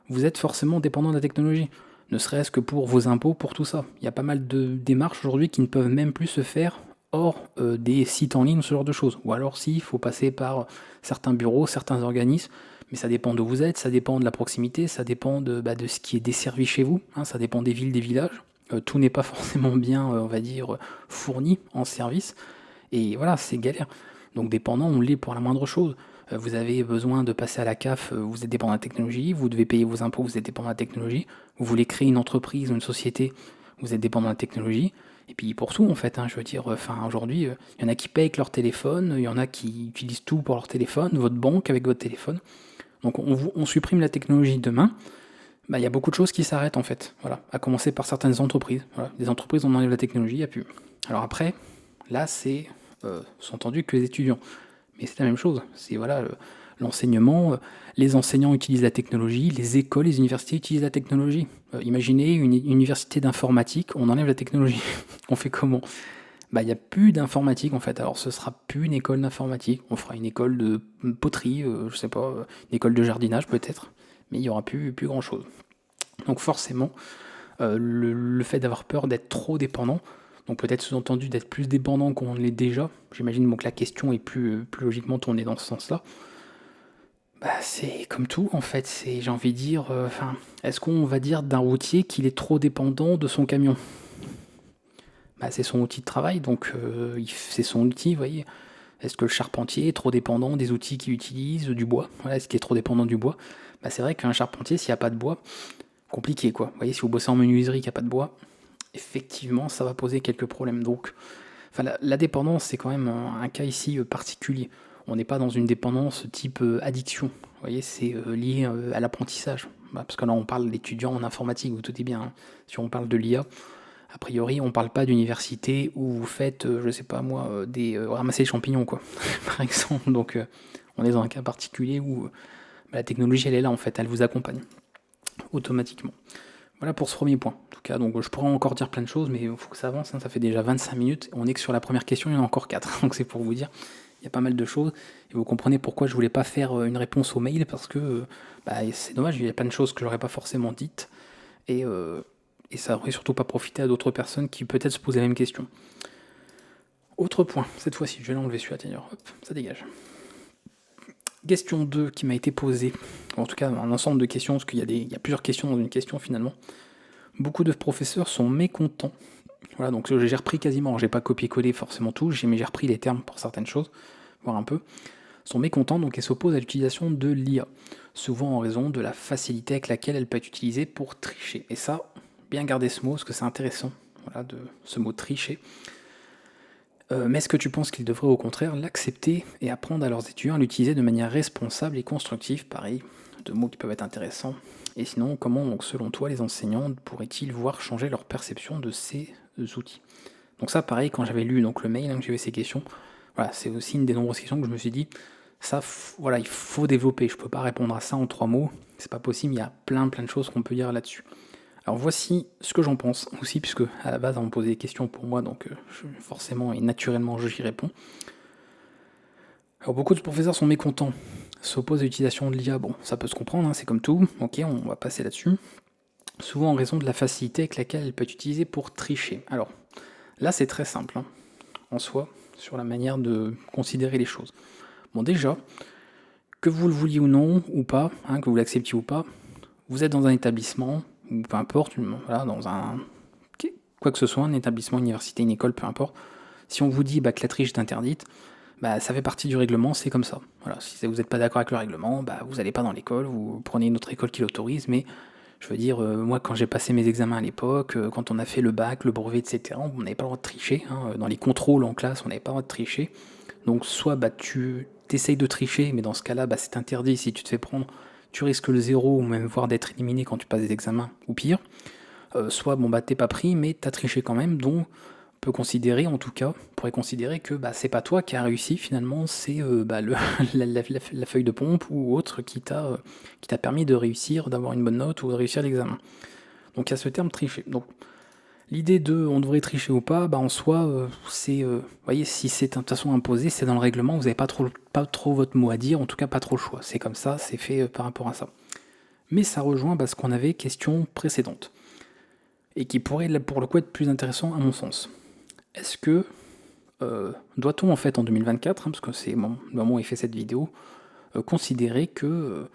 vous êtes forcément dépendant de la technologie. Ne serait-ce que pour vos impôts, pour tout ça. Il y a pas mal de démarches aujourd'hui qui ne peuvent même plus se faire hors des sites en ligne, ce genre de choses. Ou alors si, il faut passer par certains bureaux, certains organismes, mais ça dépend d'où vous êtes, ça dépend de la proximité, ça dépend de ce qui est desservi chez vous, hein, ça dépend des villes, des villages. Tout n'est pas forcément bien, on va dire, fourni en service. Et voilà, c'est galère. Donc dépendant, on l'est pour la moindre chose. Vous avez besoin de passer à la CAF, vous êtes dépendant de la technologie, vous devez payer vos impôts, vous êtes dépendant de la technologie. Vous voulez créer une entreprise ou une société, vous êtes dépendant de la technologie. Et puis pour tout en fait, hein, je veux dire, aujourd'hui, il y en a qui payent avec leur téléphone, il y en a qui utilisent tout pour leur téléphone, votre banque avec votre téléphone. Donc on supprime la technologie demain, bah, il y a beaucoup de choses qui s'arrêtent en fait. Voilà, à commencer par certaines entreprises. Voilà, des entreprises, on enlève la technologie, il n'y a plus. Alors après, là c'est entendu que les étudiants. Mais c'est la même chose. C'est voilà, l'enseignement, les enseignants utilisent la technologie, les écoles, les universités utilisent la technologie. Imaginez une université d'informatique, on enlève la technologie. On fait comment? Bah, il n'y a plus d'informatique en fait. Alors ce sera plus une école d'informatique. On fera une école de poterie, je sais pas, une école de jardinage peut-être. Mais il n'y aura plus grand chose. Donc forcément, le fait d'avoir peur d'être trop dépendant, donc peut-être sous-entendu d'être plus dépendant qu'on l'est déjà, j'imagine que la question est plus logiquement tournée dans ce sens-là, bah, c'est comme tout en fait, j'ai envie de dire, est-ce qu'on va dire d'un routier qu'il est trop dépendant de son camion? Bah, c'est son outil de travail, donc c'est son outil, vous voyez. Est-ce que le charpentier est trop dépendant des outils qu'il utilise, du bois? Voilà, est-ce qu'il est trop dépendant du bois? Bah, c'est vrai qu'un charpentier, s'il n'y a pas de bois, compliqué quoi. Vous voyez, si vous bossez en menuiserie qu'il n'y a pas de bois, effectivement, ça va poser quelques problèmes. Donc, la dépendance, c'est quand même un cas ici particulier. On n'est pas dans une dépendance type addiction. Vous voyez, c'est lié à l'apprentissage. Bah, parce que là, on parle d'étudiants en informatique, vous tout est bien. Hein. Si on parle de l'IA, a priori, on ne parle pas d'université où vous faites, je sais pas moi, ramasser les champignons, quoi, par exemple. Donc, on est dans un cas particulier où la technologie, elle est là, en fait, elle vous accompagne automatiquement. Voilà pour ce premier point. En tout cas, donc je pourrais encore dire plein de choses, mais il faut que ça avance. Hein, ça fait déjà 25 minutes. On est que sur la première question, il y en a encore 4. Donc c'est pour vous dire. il y a pas mal de choses, et vous comprenez pourquoi je voulais pas faire une réponse au mail, parce que c'est dommage, il y a plein de choses que j'aurais pas forcément dites, et, et ça aurait surtout pas profité à d'autres personnes qui peut-être se posent la même question. Autre point, cette fois-ci, je vais l'enlever celui-là, tiens, hop, ça dégage. Question 2 qui m'a été posée, en tout cas un ensemble de questions, parce qu'il y a plusieurs questions dans une question finalement. Beaucoup de professeurs sont mécontents. Voilà, donc j'ai repris quasiment, j'ai pas copié-collé forcément tout, mais j'ai repris les termes pour certaines choses, voire un peu, sont mécontents donc et s'opposent à l'utilisation de l'IA, souvent en raison de la facilité avec laquelle elle peut être utilisée pour tricher. Et ça, bien garder ce mot, parce que c'est intéressant, voilà, de ce mot tricher. Mais est-ce que tu penses qu'ils devraient au contraire l'accepter et apprendre à leurs étudiants à l'utiliser de manière responsable et constructive? Pareil, deux mots qui peuvent être intéressants. Et sinon, comment, donc, selon toi, les enseignants pourraient-ils voir changer leur perception de ces outils? Donc ça, pareil, quand j'avais lu donc, le mail, que j'ai eu ces questions, voilà, c'est aussi une des nombreuses questions que je me suis dit, ça, voilà, il faut développer. Je peux pas répondre à ça en 3 mots, c'est pas possible, il y a plein de choses qu'on peut dire là-dessus. Alors voici ce que j'en pense aussi, puisque à la base on me posait des questions pour moi, donc forcément et naturellement j'y réponds. Alors beaucoup de professeurs sont mécontents, s'opposent à l'utilisation de l'IA, bon ça peut se comprendre, c'est comme tout, ok on va passer là-dessus. Souvent en raison de la facilité avec laquelle elle peut être utilisée pour tricher. Alors là c'est très simple, en soi, sur la manière de considérer les choses. Bon déjà, que vous le vouliez ou non, ou pas, que vous l'acceptiez ou pas, vous êtes dans un établissement, ou peu importe, voilà, dans un quoi que ce soit, un établissement, une université, une école, peu importe, si on vous dit que la triche est interdite, ça fait partie du règlement, c'est comme ça. Voilà, si vous n'êtes pas d'accord avec le règlement, vous n'allez pas dans l'école, vous prenez une autre école qui l'autorise, mais je veux dire, moi quand j'ai passé mes examens à l'époque, quand on a fait le bac, le brevet, etc., on n'avait pas le droit de tricher, dans les contrôles en classe, on n'avait pas le droit de tricher, donc soit tu essayes de tricher, mais dans ce cas-là, c'est interdit, si tu te fais prendre, tu risques le 0 ou même voire d'être éliminé quand tu passes des examens, ou pire. Soit t'es pas pris, mais t'as triché quand même, donc on peut considérer, en tout cas, on pourrait considérer que c'est pas toi qui as réussi finalement, c'est la feuille de pompe ou autre qui t'a permis de réussir, d'avoir une bonne note ou de réussir l'examen. Donc il y a ce terme tricher. Donc l'idée de on devrait tricher ou pas, en soi, c'est, voyez, si c'est de toute façon imposé, c'est dans le règlement, vous n'avez pas trop votre mot à dire, en tout cas pas trop le choix. C'est comme ça, c'est fait par rapport à ça. Mais ça rejoint ce qu'on avait question précédente et qui pourrait pour le coup être plus intéressant à mon sens. Est-ce que doit-on en fait en 2024, parce que c'est le moment où il fait cette vidéo, considérer que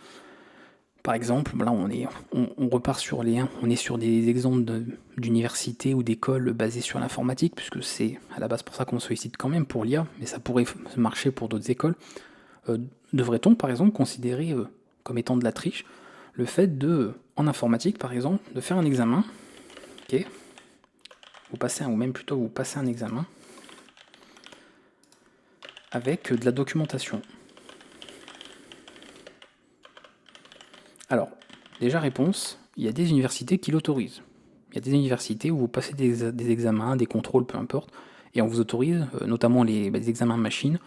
par exemple, là on repart sur on est sur des exemples d'universités ou d'écoles basées sur l'informatique, puisque c'est à la base pour ça qu'on sollicite quand même pour l'IA, mais ça pourrait marcher pour d'autres écoles. Devrait-on par exemple considérer comme étant de la triche le fait en informatique par exemple, de faire un examen, ok, vous passez vous passez un examen avec de la documentation. Alors, déjà réponse, il y a des universités qui l'autorisent. Il y a des universités où vous passez des examens, des contrôles, peu importe, et on vous autorise, notamment les examens machines,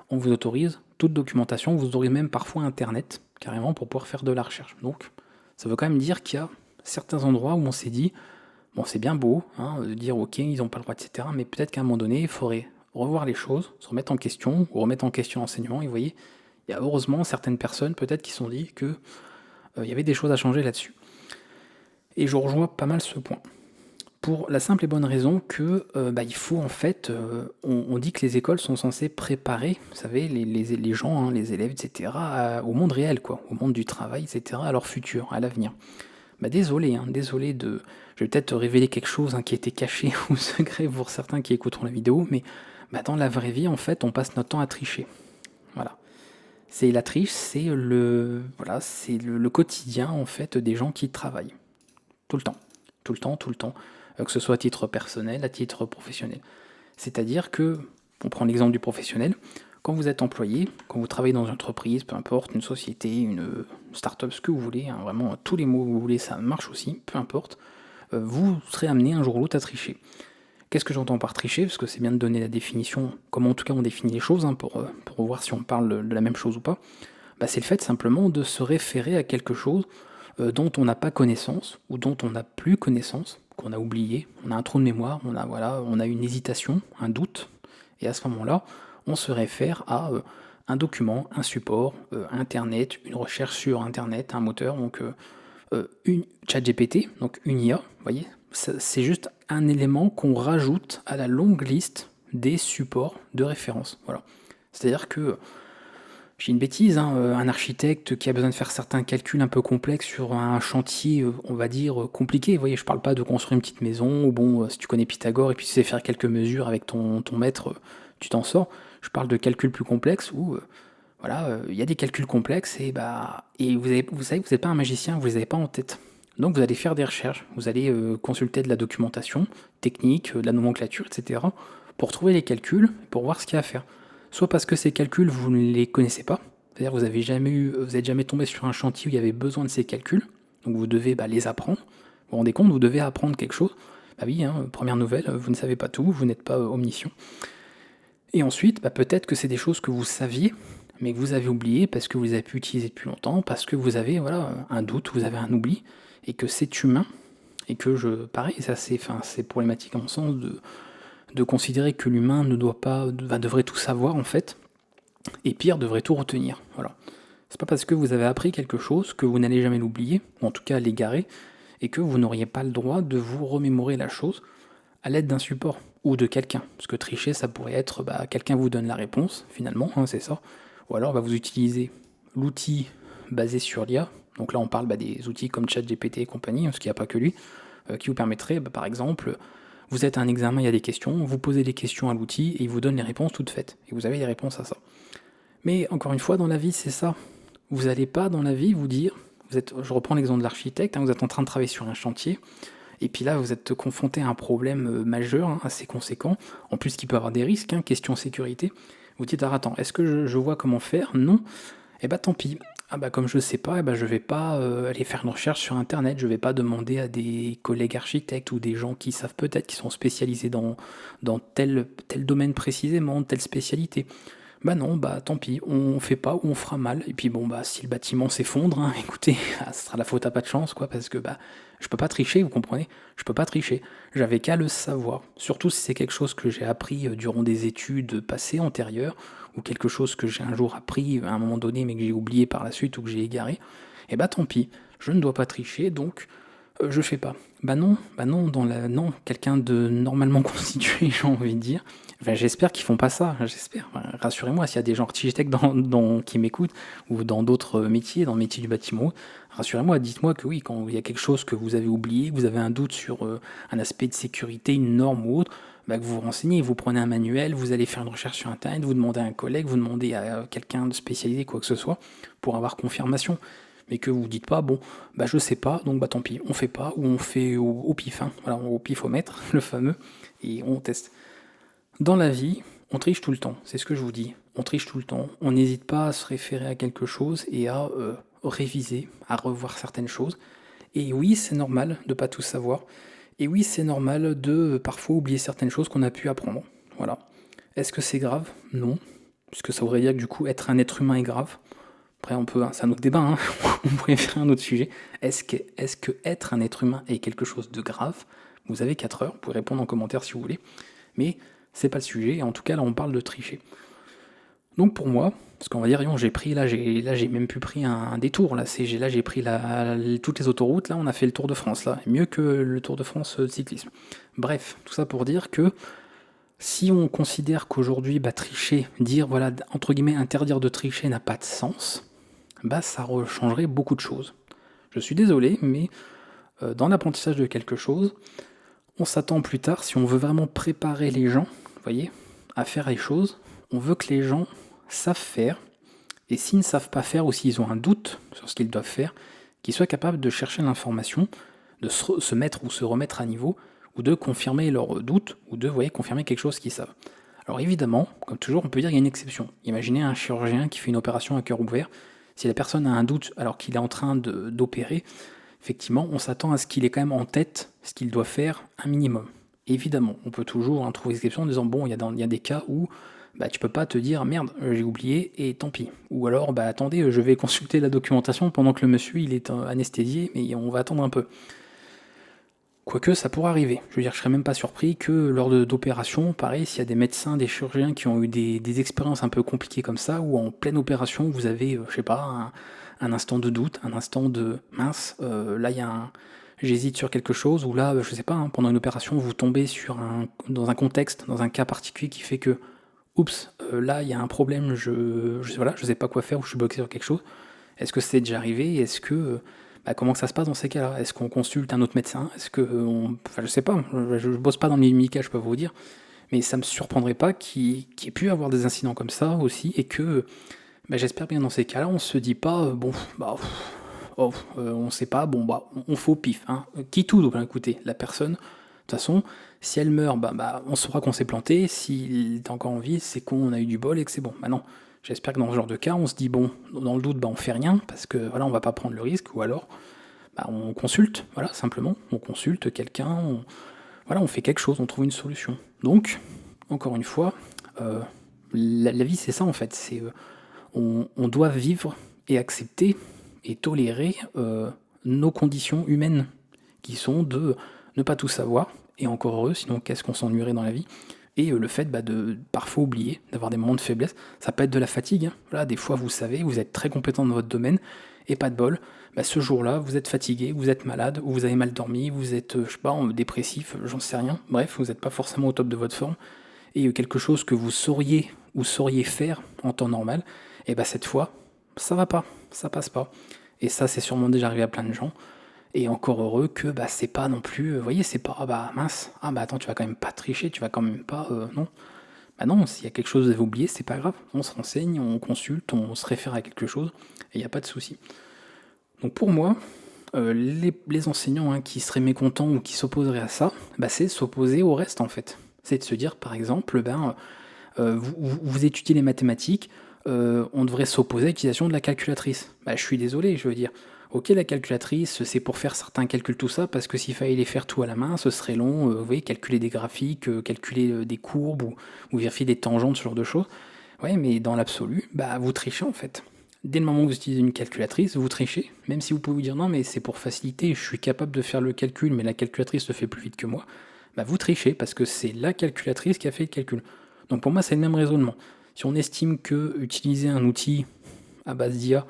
on vous autorise toute documentation, on vous autorise même parfois Internet, carrément, pour pouvoir faire de la recherche. Donc, ça veut quand même dire qu'il y a certains endroits où on s'est dit, bon, c'est bien beau, de dire, ok, ils n'ont pas le droit, etc., mais peut-être qu'à un moment donné, il faudrait revoir les choses, se remettre en question, ou remettre en question l'enseignement, et vous voyez, il y a heureusement certaines personnes, peut-être, qui se sont dit que il y avait des choses à changer là-dessus. Et je rejoins pas mal ce point. Pour la simple et bonne raison que il faut en fait, on dit que les écoles sont censées préparer, vous savez, les gens, les élèves, etc., au monde réel, quoi, au monde du travail, etc., à leur futur, à l'avenir. Désolé, désolé de... Je vais peut-être te révéler quelque chose qui était caché ou secret pour certains qui écouteront la vidéo, mais dans la vraie vie, en fait, on passe notre temps à tricher. Voilà. C'est la triche, c'est le quotidien en fait des gens qui travaillent. Tout le temps. Tout le temps, tout le temps. Que ce soit à titre personnel, à titre professionnel. C'est-à-dire que, on prend l'exemple du professionnel, quand vous êtes employé, quand vous travaillez dans une entreprise, peu importe, une société, une start-up, ce que vous voulez, vraiment tous les mots que vous voulez, ça marche aussi, peu importe, vous serez amené un jour ou l'autre à tricher. Qu'est-ce que j'entends par tricher? Parce que c'est bien de donner la définition, comment en tout cas on définit les choses, pour voir si on parle de la même chose ou pas. C'est le fait simplement de se référer à quelque chose dont on n'a pas connaissance, ou dont on n'a plus connaissance, qu'on a oublié, on a un trou de mémoire, on a une hésitation, un doute, et à ce moment-là, on se réfère à un document, un support, Internet, une recherche sur Internet, un moteur, donc une ChatGPT, donc une IA, vous voyez, c'est juste un élément qu'on rajoute à la longue liste des supports de référence. Voilà. C'est-à-dire que j'ai une bêtise, hein, un architecte qui a besoin de faire certains calculs un peu complexes sur un chantier, on va dire, compliqué. Vous voyez, je parle pas de construire une petite maison, ou bon, si tu connais Pythagore et puis tu sais faire quelques mesures avec ton maître, tu t'en sors. Je parle de calculs plus complexes où, voilà, il y a des calculs complexes et vous savez que vous n'êtes pas un magicien, vous les avez pas en tête. Donc vous allez faire des recherches, vous allez consulter de la documentation technique, de la nomenclature, etc. pour trouver les calculs, pour voir ce qu'il y a à faire. Soit parce que ces calculs, vous ne les connaissez pas, c'est-à-dire vous n'êtes jamais tombé sur un chantier où il y avait besoin de ces calculs, donc vous devez les apprendre. Vous vous rendez compte, vous devez apprendre quelque chose. Bah oui, hein, première nouvelle, vous ne savez pas tout, vous n'êtes pas omniscient. Et ensuite, peut-être que c'est des choses que vous saviez, mais que vous avez oublié parce que vous les avez pu utiliser depuis longtemps, parce que vous avez un doute, vous avez un oubli, et que c'est humain, et que pareil, ça c'est problématique en mon sens de considérer que l'humain ne devrait tout savoir en fait, et pire, devrait tout retenir. Voilà. C'est pas parce que vous avez appris quelque chose que vous n'allez jamais l'oublier, ou en tout cas l'égarer, et que vous n'auriez pas le droit de vous remémorer la chose à l'aide d'un support ou de quelqu'un. Parce que tricher, ça pourrait être quelqu'un vous donne la réponse, finalement, hein, c'est ça. Ou alors vous utilisez l'outil basé sur l'IA. Donc là, on parle des outils comme ChatGPT et compagnie, parce qu'il n'y a pas que lui, qui vous permettraient, par exemple, vous êtes à un examen, il y a des questions, vous posez des questions à l'outil et il vous donne les réponses toutes faites. Et vous avez les réponses à ça. Mais encore une fois, dans la vie, c'est ça. Vous n'allez pas dans la vie vous dire, je reprends l'exemple de l'architecte, hein, vous êtes en train de travailler sur un chantier, et puis là, vous êtes confronté à un problème majeur, hein, assez conséquent, en plus qui peut avoir des risques, hein, question sécurité. Vous dites, ah, attends, est-ce que je vois comment faire? Non. Eh tant pis. Comme je sais pas, je vais pas aller faire une recherche sur internet, je vais pas demander à des collègues architectes ou des gens qui savent peut-être, qui sont spécialisés dans tel domaine précisément, telle spécialité. Non, tant pis, on fait pas ou on fera mal. Et puis si le bâtiment s'effondre, hein, écoutez, ce sera la faute à pas de chance, quoi, parce que je peux pas tricher, vous comprenez? Je peux pas tricher. J'avais qu'à le savoir. Surtout si c'est quelque chose que j'ai appris durant des études passées, antérieures, ou quelque chose que j'ai un jour appris à un moment donné, mais que j'ai oublié par la suite ou que j'ai égaré. Et tant pis, je ne dois pas tricher, donc je fais pas. Non, non, quelqu'un de normalement constitué, j'ai envie de dire. J'espère qu'ils font pas ça, j'espère. Rassurez-moi, s'il y a des gens architectes qui m'écoutent, ou dans d'autres métiers, dans le métier du bâtiment, rassurez-moi, dites-moi que oui, quand il y a quelque chose que vous avez oublié, que vous avez un doute sur un aspect de sécurité, une norme ou autre, que vous vous renseignez, vous prenez un manuel, vous allez faire une recherche sur Internet, vous demandez à un collègue, vous demandez à quelqu'un de spécialisé, quoi que ce soit, pour avoir confirmation. Mais que vous dites pas, je sais pas, donc tant pis, on fait pas, ou on fait au pif, hein, voilà, au pifomètre, le fameux, et on teste. Dans la vie, on triche tout le temps, c'est ce que je vous dis, on triche tout le temps, on n'hésite pas à se référer à quelque chose et à réviser, à revoir certaines choses. Et oui, c'est normal de pas tout savoir, et oui, c'est normal de parfois oublier certaines choses qu'on a pu apprendre. Voilà. Est-ce que c'est grave? Non, puisque ça voudrait dire que du coup, être un être humain est grave. Après, c'est un autre débat, hein. On pourrait faire un autre sujet. Est-ce que être un être humain est quelque chose de grave? Vous avez 4 heures, vous pouvez répondre en commentaire si vous voulez. Mais c'est pas le sujet, et en tout cas, là, on parle de tricher. Donc pour moi, parce qu'on va dire, j'ai même plus pris un détour, là j'ai pris toutes les autoroutes, là on a fait le Tour de France, là, mieux que le Tour de France de cyclisme. Bref, tout ça pour dire que si on considère qu'aujourd'hui, tricher, dire, voilà, entre guillemets, interdire de tricher n'a pas de sens, ça rechangerait beaucoup de choses. Je suis désolé, mais dans l'apprentissage de quelque chose, on s'attend plus tard, si on veut vraiment préparer les gens, vous voyez, à faire les choses, on veut que les gens savent faire, et s'ils ne savent pas faire ou s'ils ont un doute sur ce qu'ils doivent faire, qu'ils soient capables de chercher l'information, de se mettre ou se remettre à niveau, ou de confirmer leurs doutes, ou de confirmer quelque chose qu'ils savent. Alors évidemment, comme toujours, on peut dire qu'il y a une exception. Imaginez un chirurgien qui fait une opération à cœur ouvert. Si la personne a un doute alors qu'il est en train d'opérer, effectivement, on s'attend à ce qu'il ait quand même en tête ce qu'il doit faire un minimum. Évidemment, on peut toujours trouver des exceptions en disant, il y a des cas où tu peux pas te dire, merde, j'ai oublié et tant pis. Ou alors, attendez, je vais consulter la documentation pendant que le monsieur il est anesthésié, mais on va attendre un peu. Quoique ça pourrait arriver. Je veux dire, je serais même pas surpris que lors d'opérations, pareil, s'il y a des médecins, des chirurgiens qui ont eu des expériences un peu compliquées comme ça, où en pleine opération, vous avez, je sais pas, un instant de doute, un instant de mince, là il y a un. J'hésite sur quelque chose, ou là, je sais pas, hein, pendant une opération, vous tombez dans un contexte, dans un cas particulier qui fait que, oups, là il y a un problème, voilà, je sais pas quoi faire, ou je suis bloqué sur quelque chose. Est-ce que c'est déjà arrivé? Est-ce que comment que ça se passe dans ces cas-là? Est-ce qu'on consulte un autre médecin? Est-ce que enfin, je sais pas, je bosse pas dans le milieu médical, je peux vous dire, mais ça me surprendrait pas qu'il y ait pu avoir des incidents comme ça aussi, et que j'espère bien dans ces cas-là, on se dit pas bon on sait pas, bon on fait au pif, hein. Qui tout, donc écoutez, la personne, de toute façon, si elle meurt, on saura qu'on s'est planté, s'il est encore en vie, c'est qu'on a eu du bol et que c'est bon. Non. J'espère que dans ce genre de cas, on se dit bon, dans le doute, on fait rien, parce que voilà, on va pas prendre le risque, ou alors on consulte, voilà, simplement, on consulte quelqu'un, voilà, on fait quelque chose, on trouve une solution. Donc, encore une fois, la vie c'est ça en fait, c'est on doit vivre et accepter et tolérer nos conditions humaines, qui sont de ne pas tout savoir, et encore heureux, sinon qu'est-ce qu'on s'ennuierait dans la vie, et le fait de parfois oublier, d'avoir des moments de faiblesse. Ça peut être de la fatigue, hein. Voilà, des fois vous savez, vous êtes très compétent dans votre domaine, et pas de bol, ce jour-là, vous êtes fatigué, vous êtes malade, ou vous avez mal dormi, vous êtes, je sais pas, dépressif, j'en sais rien, bref, vous n'êtes pas forcément au top de votre forme, et quelque chose que vous sauriez ou sauriez faire en temps normal, et cette fois, ça va pas, ça passe pas. Et ça, c'est sûrement déjà arrivé à plein de gens. Et encore heureux que c'est pas non plus, vous voyez, c'est pas, mince, attends, tu vas quand même pas tricher, tu vas quand même pas, non. Non, s'il y a quelque chose que vous avez oublié, c'est pas grave, on se renseigne, on consulte, on se réfère à quelque chose, et il n'y a pas de souci. Donc pour moi, les enseignants, hein, qui seraient mécontents ou qui s'opposeraient à ça, c'est s'opposer au reste en fait. C'est de se dire, par exemple, vous étudiez les mathématiques, on devrait s'opposer à l'utilisation de la calculatrice. Je suis désolé, je veux dire. Ok, la calculatrice, c'est pour faire certains calculs, tout ça, parce que s'il fallait les faire tout à la main, ce serait long, vous voyez, calculer des graphiques, calculer des courbes, ou vérifier des tangentes, ce genre de choses. Ouais, mais dans l'absolu, vous trichez en fait. Dès le moment où vous utilisez une calculatrice, vous trichez, même si vous pouvez vous dire non, mais c'est pour faciliter, je suis capable de faire le calcul, mais la calculatrice le fait plus vite que moi. Vous trichez, parce que c'est la calculatrice qui a fait le calcul. Donc pour moi, c'est le même raisonnement. Si on estime que utiliser un outil à base d'IA,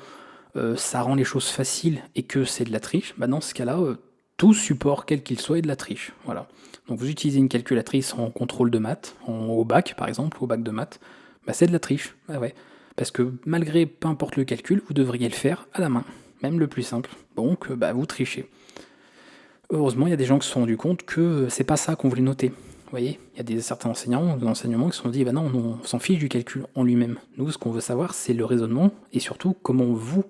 ça rend les choses faciles et que c'est de la triche, dans ce cas-là, tout support, quel qu'il soit, est de la triche. Voilà. Donc vous utilisez une calculatrice en contrôle de maths, au bac par exemple, au bac de maths, c'est de la triche. Ouais. Parce que malgré peu importe le calcul, vous devriez le faire à la main, même le plus simple. Donc vous trichez. Heureusement, il y a des gens qui se sont rendus compte que c'est pas ça qu'on voulait noter. Vous voyez, il y a certains enseignants d'enseignement qui se sont dit, non, on s'en fiche du calcul en lui-même. Nous, ce qu'on veut savoir, c'est le raisonnement, et surtout comment vous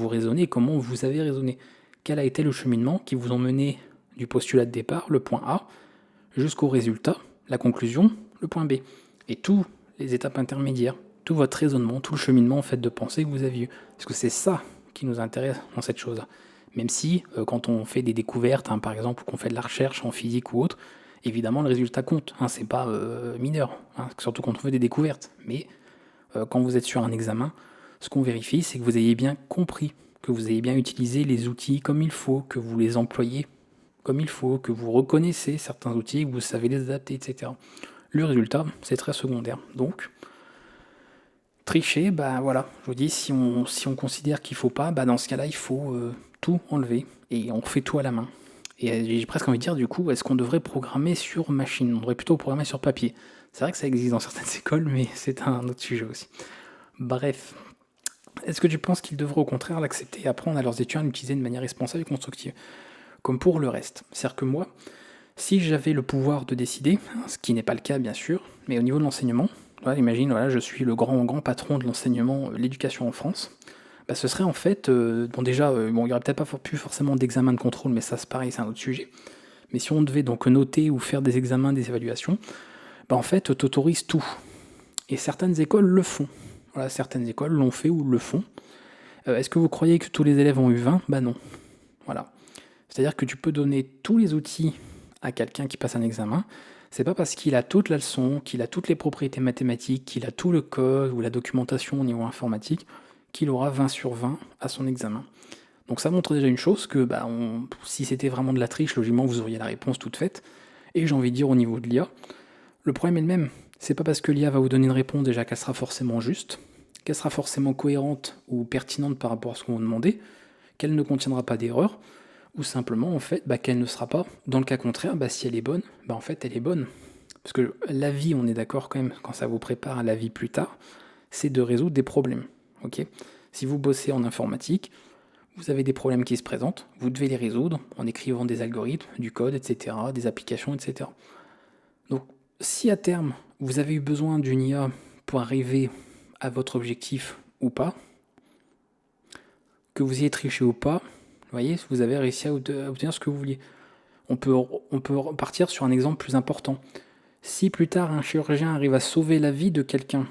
raisonnez, comment vous avez raisonné. Quel a été le cheminement qui vous ont mené du postulat de départ, le point A, jusqu'au résultat, la conclusion, le point B. Et toutes les étapes intermédiaires, tout votre raisonnement, tout le cheminement en fait de pensée que vous aviez eu. Parce que c'est ça qui nous intéresse dans cette chose-là. Même si, quand on fait des découvertes, par exemple, ou qu'on fait de la recherche en physique ou autre, évidemment le résultat compte, c'est pas mineur, surtout quand on fait des découvertes. Mais quand vous êtes sur un examen, ce qu'on vérifie, c'est que vous ayez bien compris, que vous ayez bien utilisé les outils comme il faut, que vous les employez comme il faut, que vous reconnaissez certains outils, que vous savez les adapter, etc. Le résultat, c'est très secondaire. Donc, tricher, voilà, je vous dis, si on considère qu'il faut pas, dans ce cas-là, il faut tout enlever, et on refait tout à la main. Et j'ai presque envie de dire, du coup, est-ce qu'on devrait programmer sur machine? On devrait plutôt programmer sur papier. C'est vrai que ça existe dans certaines écoles, mais c'est un autre sujet aussi. Bref. Est-ce que tu penses qu'ils devraient au contraire l'accepter et apprendre à leurs étudiants à l'utiliser de manière responsable et constructive? Comme pour le reste. C'est-à-dire que moi, si j'avais le pouvoir de décider, ce qui n'est pas le cas bien sûr, mais au niveau de l'enseignement, imagine, je suis le grand patron de l'enseignement, l'éducation en France, ce serait en fait, déjà, il n'y aurait peut-être pas plus forcément d'examen de contrôle, mais ça c'est pareil, c'est un autre sujet. Mais si on devait donc noter ou faire des examens, des évaluations, en fait, t'autorises tout. Et certaines écoles le font. Voilà, certaines écoles l'ont fait ou le font. Est-ce que vous croyez que tous les élèves ont eu 20 ? Non. Voilà. C'est-à-dire que tu peux donner tous les outils à quelqu'un qui passe un examen. C'est pas parce qu'il a toute la leçon, qu'il a toutes les propriétés mathématiques, qu'il a tout le code ou la documentation au niveau informatique, qu'il aura 20 sur 20 à son examen. Donc ça montre déjà une chose, que si c'était vraiment de la triche, logiquement vous auriez la réponse toute faite. Et j'ai envie de dire au niveau de l'IA, le problème est le même. C'est pas parce que l'IA va vous donner une réponse déjà qu'elle sera forcément juste, qu'elle sera forcément cohérente ou pertinente par rapport à ce qu'on vous demandait, qu'elle ne contiendra pas d'erreur, ou simplement en fait qu'elle ne sera pas. Dans le cas contraire, si elle est bonne, en fait elle est bonne. Parce que la vie, on est d'accord quand même, quand ça vous prépare à la vie plus tard, c'est de résoudre des problèmes. Ok. Si vous bossez en informatique, vous avez des problèmes qui se présentent, vous devez les résoudre en écrivant des algorithmes, du code, etc., des applications, etc. Donc, si à terme, vous avez eu besoin d'une IA pour arriver à votre objectif ou pas, que vous ayez triché ou pas, vous voyez, vous avez réussi à obtenir ce que vous vouliez. On peut partir sur un exemple plus important. Si plus tard un chirurgien arrive à sauver la vie de quelqu'un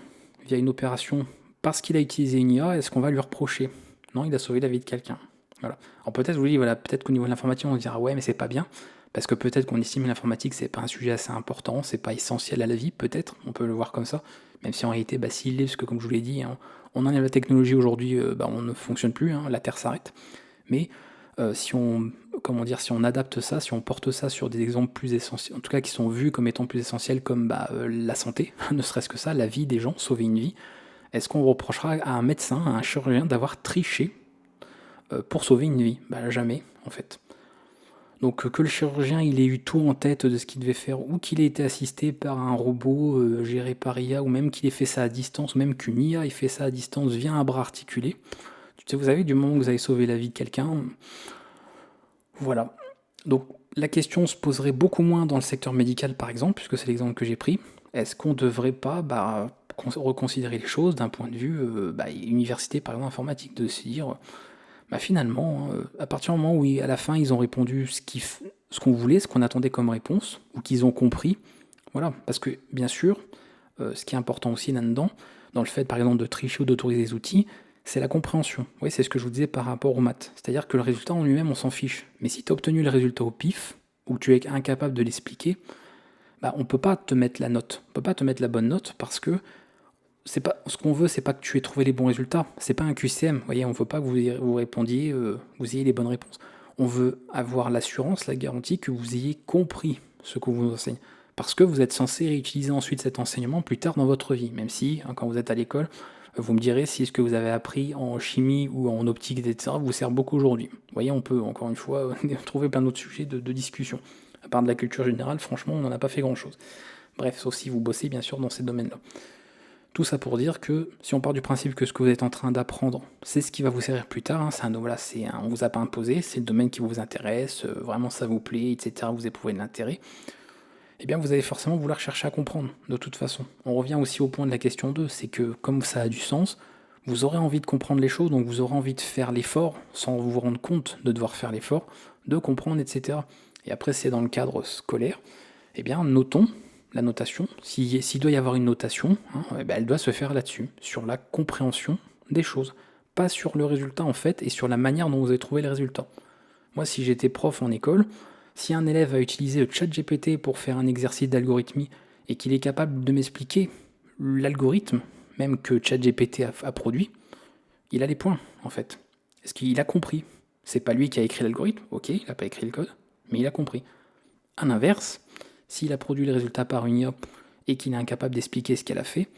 via une opération parce qu'il a utilisé une IA, est-ce qu'on va lui reprocher? Non, il a sauvé la vie de quelqu'un. Voilà. Alors peut-être, vous dites, voilà, peut-être qu'au niveau de l'informatique, on se dira ouais, mais c'est pas bien, parce que peut-être qu'on estime l'informatique, c'est pas un sujet assez important, c'est pas essentiel à la vie, peut-être, on peut le voir comme ça, même si en réalité, s'il l'est, parce que comme je vous l'ai dit, on en est à la technologie aujourd'hui, on ne fonctionne plus, la Terre s'arrête, mais si on adapte ça, si on porte ça sur des exemples plus essentiels, en tout cas qui sont vus comme étant plus essentiels, comme la santé, ne serait-ce que ça, la vie des gens, sauver une vie, est-ce qu'on reprochera à un médecin, à un chirurgien d'avoir triché pour sauver une vie? Jamais, en fait. Donc que le chirurgien il ait eu tout en tête de ce qu'il devait faire, ou qu'il ait été assisté par un robot géré par IA, ou même qu'il ait fait ça à distance, ou même qu'une IA ait fait ça à distance via un bras articulé, vous savez, du moment que vous avez sauvé la vie de quelqu'un, voilà. Donc la question se poserait beaucoup moins dans le secteur médical par exemple, puisque c'est l'exemple que j'ai pris. Est-ce qu'on ne devrait pas reconsidérer les choses d'un point de vue université par exemple informatique, de se dire finalement, à partir du moment où à la fin ils ont répondu ce qu'on voulait, ce qu'on attendait comme réponse, ou qu'ils ont compris, voilà. Parce que bien sûr, ce qui est important aussi là-dedans, dans le fait par exemple de tricher ou d'autoriser des outils, c'est la compréhension. Oui, c'est ce que je vous disais par rapport aux maths. C'est-à-dire que le résultat en lui-même, on s'en fiche. Mais si tu as obtenu le résultat au pif, ou tu es incapable de l'expliquer, on ne peut pas te mettre la note. On ne peut pas te mettre la bonne note parce que c'est pas ce qu'on veut, c'est pas que tu aies trouvé les bons résultats. C'est pas un QCM. Vous voyez, on ne veut pas que vous répondiez, vous ayez les bonnes réponses. On veut avoir l'assurance, la garantie que vous ayez compris ce que vous enseigne. Parce que vous êtes censé réutiliser ensuite cet enseignement plus tard dans votre vie. Même si, quand vous êtes à l'école, vous me direz si ce que vous avez appris en chimie ou en optique, etc., vous sert beaucoup aujourd'hui. Vous voyez, on peut, encore une fois, trouver plein d'autres sujets de discussion. À part de la culture générale, franchement, on n'en a pas fait grand-chose. Bref, sauf si vous bossez, bien sûr, dans ces domaines-là. Tout ça pour dire que, si on part du principe que ce que vous êtes en train d'apprendre, c'est ce qui va vous servir plus tard, on vous a pas imposé, c'est le domaine qui vous intéresse, vraiment ça vous plaît, etc., vous éprouvez de l'intérêt, eh bien vous allez forcément vouloir chercher à comprendre, de toute façon. On revient aussi au point de la question 2, c'est que comme ça a du sens, vous aurez envie de comprendre les choses, donc vous aurez envie de faire l'effort, sans vous rendre compte de devoir faire l'effort, de comprendre, etc. Et après, c'est dans le cadre scolaire, eh bien notons la notation. S'il doit y avoir une notation, elle doit se faire là-dessus, sur la compréhension des choses, pas sur le résultat en fait, et sur la manière dont vous avez trouvé les résultats. Moi, si j'étais prof en école, si un élève a utilisé le chat GPT pour faire un exercice d'algorithmie et qu'il est capable de m'expliquer l'algorithme, même que ChatGPT a produit, il a les points, en fait. Est-ce qu'il a compris? C'est pas lui qui a écrit l'algorithme, ok, il n'a pas écrit le code, mais il a compris. À l'inverse, s'il a produit le résultat par une IA et qu'il est incapable d'expliquer ce qu'elle a fait,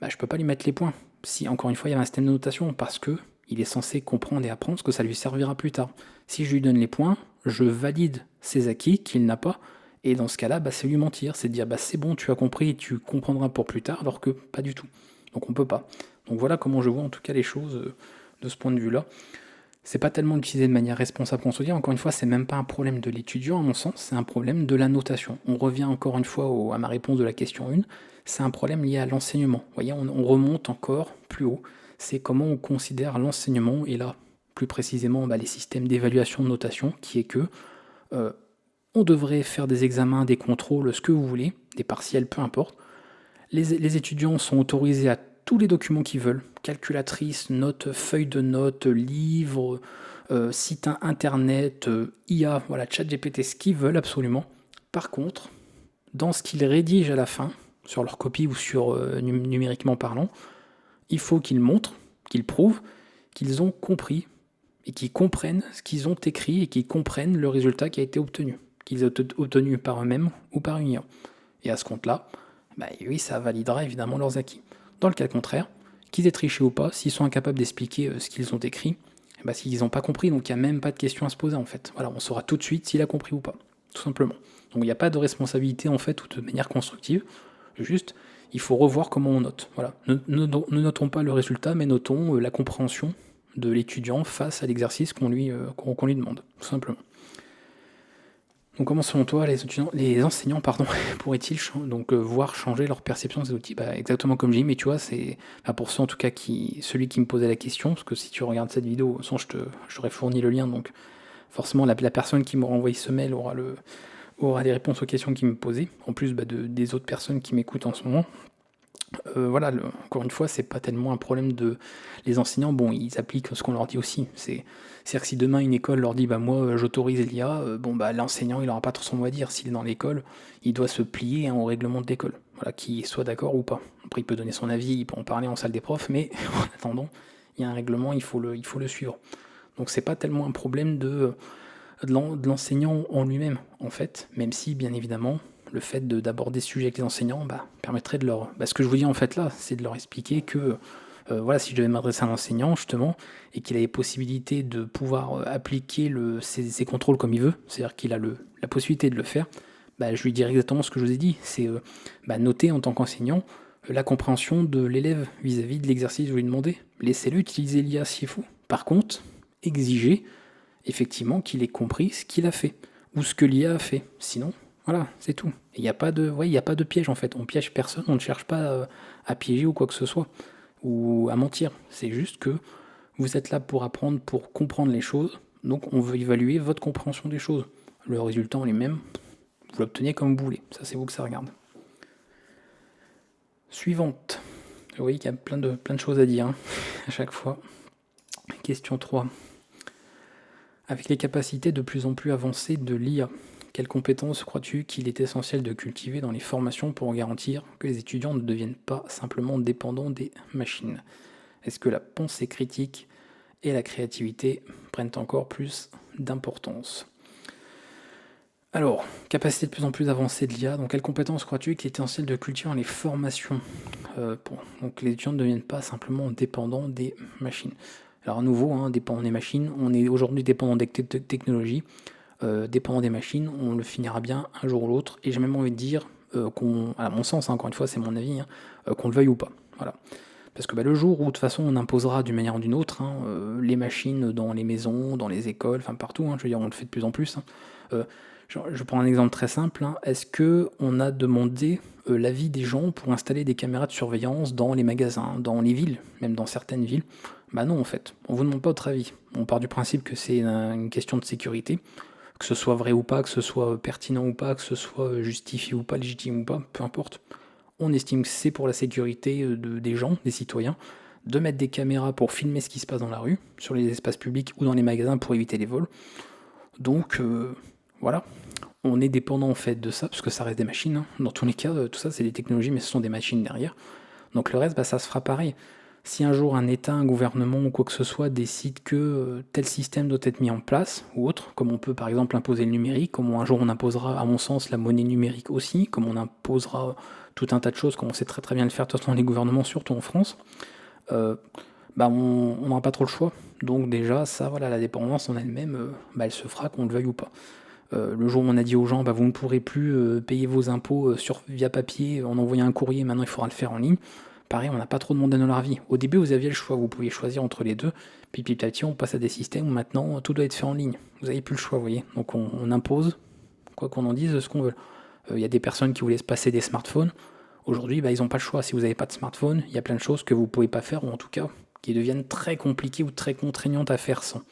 je peux pas lui mettre les points. Si, encore une fois, il y a un système de notation, parce que il est censé comprendre et apprendre ce que ça lui servira plus tard. Si je lui donne les points, je valide ses acquis qu'il n'a pas, et dans ce cas-là, c'est lui mentir, c'est dire c'est bon, tu as compris et tu comprendras pour plus tard, alors que pas du tout. Donc on peut pas. Donc voilà comment je vois en tout cas les choses de ce point de vue-là. C'est pas tellement utilisé de manière responsable qu'on se dit, encore une fois, c'est même pas un problème de l'étudiant à mon sens, c'est un problème de la notation. On revient encore une fois à ma réponse de la question 1, c'est un problème lié à l'enseignement. Vous voyez, on remonte encore plus haut, c'est comment on considère l'enseignement, et là, plus précisément, les systèmes d'évaluation de notation, qui est que on devrait faire des examens, des contrôles, ce que vous voulez, des partiels, peu importe. Les étudiants sont autorisés à tous les documents qu'ils veulent, calculatrice, notes, feuilles de notes, livres, site internet, IA, voilà, ChatGPT, ce qu'ils veulent absolument. Par contre, dans ce qu'ils rédigent à la fin, sur leur copie ou sur numériquement parlant, il faut qu'ils montrent, qu'ils prouvent qu'ils ont compris et qui comprennent ce qu'ils ont écrit et qui comprennent le résultat qui a été obtenu, qu'ils ont obtenu par eux-mêmes ou par une IA. Et à ce compte-là, oui, ça validera évidemment leurs acquis. Dans le cas contraire, qu'ils aient triché ou pas, s'ils sont incapables d'expliquer ce qu'ils ont écrit, s'ils n'ont pas compris, donc il n'y a même pas de question à se poser en fait. Voilà, on saura tout de suite s'il a compris ou pas, tout simplement. Donc il n'y a pas de responsabilité en fait, ou de manière constructive, juste il faut revoir comment on note. Voilà. Ne notons pas le résultat, mais notons la compréhension de l'étudiant face à l'exercice qu'on lui demande, tout simplement. Donc comment selon toi les enseignants pourraient-ils voir changer leur perception de ces outils? Exactement comme j'ai dit, mais tu vois, c'est pour ceux en tout cas celui qui me posait la question, parce que si tu regardes cette vidéo, je t'aurais fourni le lien, donc forcément la personne qui m'aura envoyé ce mail aura les réponses aux questions qu'il me posait, en plus des autres personnes qui m'écoutent en ce moment. Encore une fois, c'est pas tellement un problème de les enseignants, ils appliquent ce qu'on leur dit aussi. C'est-à-dire que si demain une école leur dit moi j'autorise l'IA, l'enseignant il aura pas trop son mot à dire. S'il est dans l'école, il doit se plier au règlement de l'école, qu'il soit d'accord ou pas. Après il peut donner son avis, il peut en parler en salle des profs, mais en attendant, il y a un règlement, il faut le suivre. Donc c'est pas tellement un problème de l'enseignant en lui-même, en fait, même si bien évidemment le fait d'aborder ce sujet avec les enseignants permettrait de leur... ce que je vous dis en fait là, c'est de leur expliquer que si je devais m'adresser à un enseignant justement, et qu'il a les possibilités de pouvoir appliquer ses contrôles comme il veut, c'est-à-dire qu'il a la possibilité de le faire, je lui dirais exactement ce que je vous ai dit, c'est noter en tant qu'enseignant la compréhension de l'élève vis-à-vis de l'exercice que vous lui demandez. Laissez-le utiliser l'IA s'il faut. Par contre, exigez effectivement qu'il ait compris ce qu'il a fait, ou ce que l'IA a fait. Sinon, voilà, c'est tout. Il n'y a pas de piège en fait. On piège personne, on ne cherche pas à piéger ou quoi que ce soit, ou à mentir. C'est juste que vous êtes là pour apprendre, pour comprendre les choses, donc on veut évaluer votre compréhension des choses. Le résultat en lui-même, vous l'obtenez comme vous voulez. Ça, c'est vous que ça regarde. Suivante. Vous voyez qu'il y a plein de choses à dire à chaque fois. Question 3. Avec les capacités de plus en plus avancées de l'IA, quelles compétences crois-tu qu'il est essentiel de cultiver dans les formations pour garantir que les étudiants ne deviennent pas simplement dépendants des machines? Est-ce que la pensée critique et la créativité prennent encore plus d'importance? Alors, capacité de plus en plus avancée de l'IA, donc quelles compétences crois-tu qu'il est essentiel de cultiver dans les formations donc les étudiants ne deviennent pas simplement dépendants des machines? Alors à nouveau, dépendant des machines, on est aujourd'hui dépendant des technologies, dépendant des machines, on le finira bien un jour ou l'autre, et j'ai même envie de dire à mon sens, encore une fois c'est mon avis, qu'on le veuille ou pas. Voilà. Parce que le jour où de toute façon on imposera d'une manière ou d'une autre les machines dans les maisons, dans les écoles, enfin partout, je veux dire on le fait de plus en plus. Je prends un exemple très simple, est-ce qu'on a demandé l'avis des gens pour installer des caméras de surveillance dans les magasins, dans les villes, même dans certaines villes? Non en fait, on vous demande pas votre avis. On part du principe que c'est une question de sécurité, que ce soit vrai ou pas, que ce soit pertinent ou pas, que ce soit justifié ou pas, légitime ou pas, peu importe. On estime que c'est pour la sécurité des gens, des citoyens, de mettre des caméras pour filmer ce qui se passe dans la rue, sur les espaces publics ou dans les magasins pour éviter les vols. Donc voilà, on est dépendant en fait de ça, parce que ça reste des machines. Dans tous les cas, tout ça c'est des technologies, mais ce sont des machines derrière. Donc le reste, ça se fera pareil. Si un jour un État, un gouvernement ou quoi que ce soit décide que tel système doit être mis en place, ou autre, comme on peut par exemple imposer le numérique, comme un jour on imposera à mon sens la monnaie numérique aussi, comme on imposera tout un tas de choses, comme on sait très très bien le faire de toute façon les gouvernements, surtout en France, on n'aura pas trop le choix. Donc déjà, ça, voilà, la dépendance en elle-même, elle se fera qu'on le veuille ou pas. Le jour où on a dit aux gens, vous ne pourrez plus payer vos impôts via papier en envoyant un courrier, maintenant il faudra le faire en ligne. Pareil, on n'a pas trop demandé dans leur vie. Au début, vous aviez le choix, vous pouviez choisir entre les deux. Puis petit à petit, on passe à des systèmes où maintenant tout doit être fait en ligne. Vous n'avez plus le choix, vous voyez. Donc on impose, quoi qu'on en dise, ce qu'on veut. Il y a des personnes qui voulaient se passer des smartphones. Aujourd'hui, ils n'ont pas le choix. Si vous n'avez pas de smartphone, il y a plein de choses que vous ne pouvez pas faire, ou en tout cas, qui deviennent très compliquées ou très contraignantes à faire sans.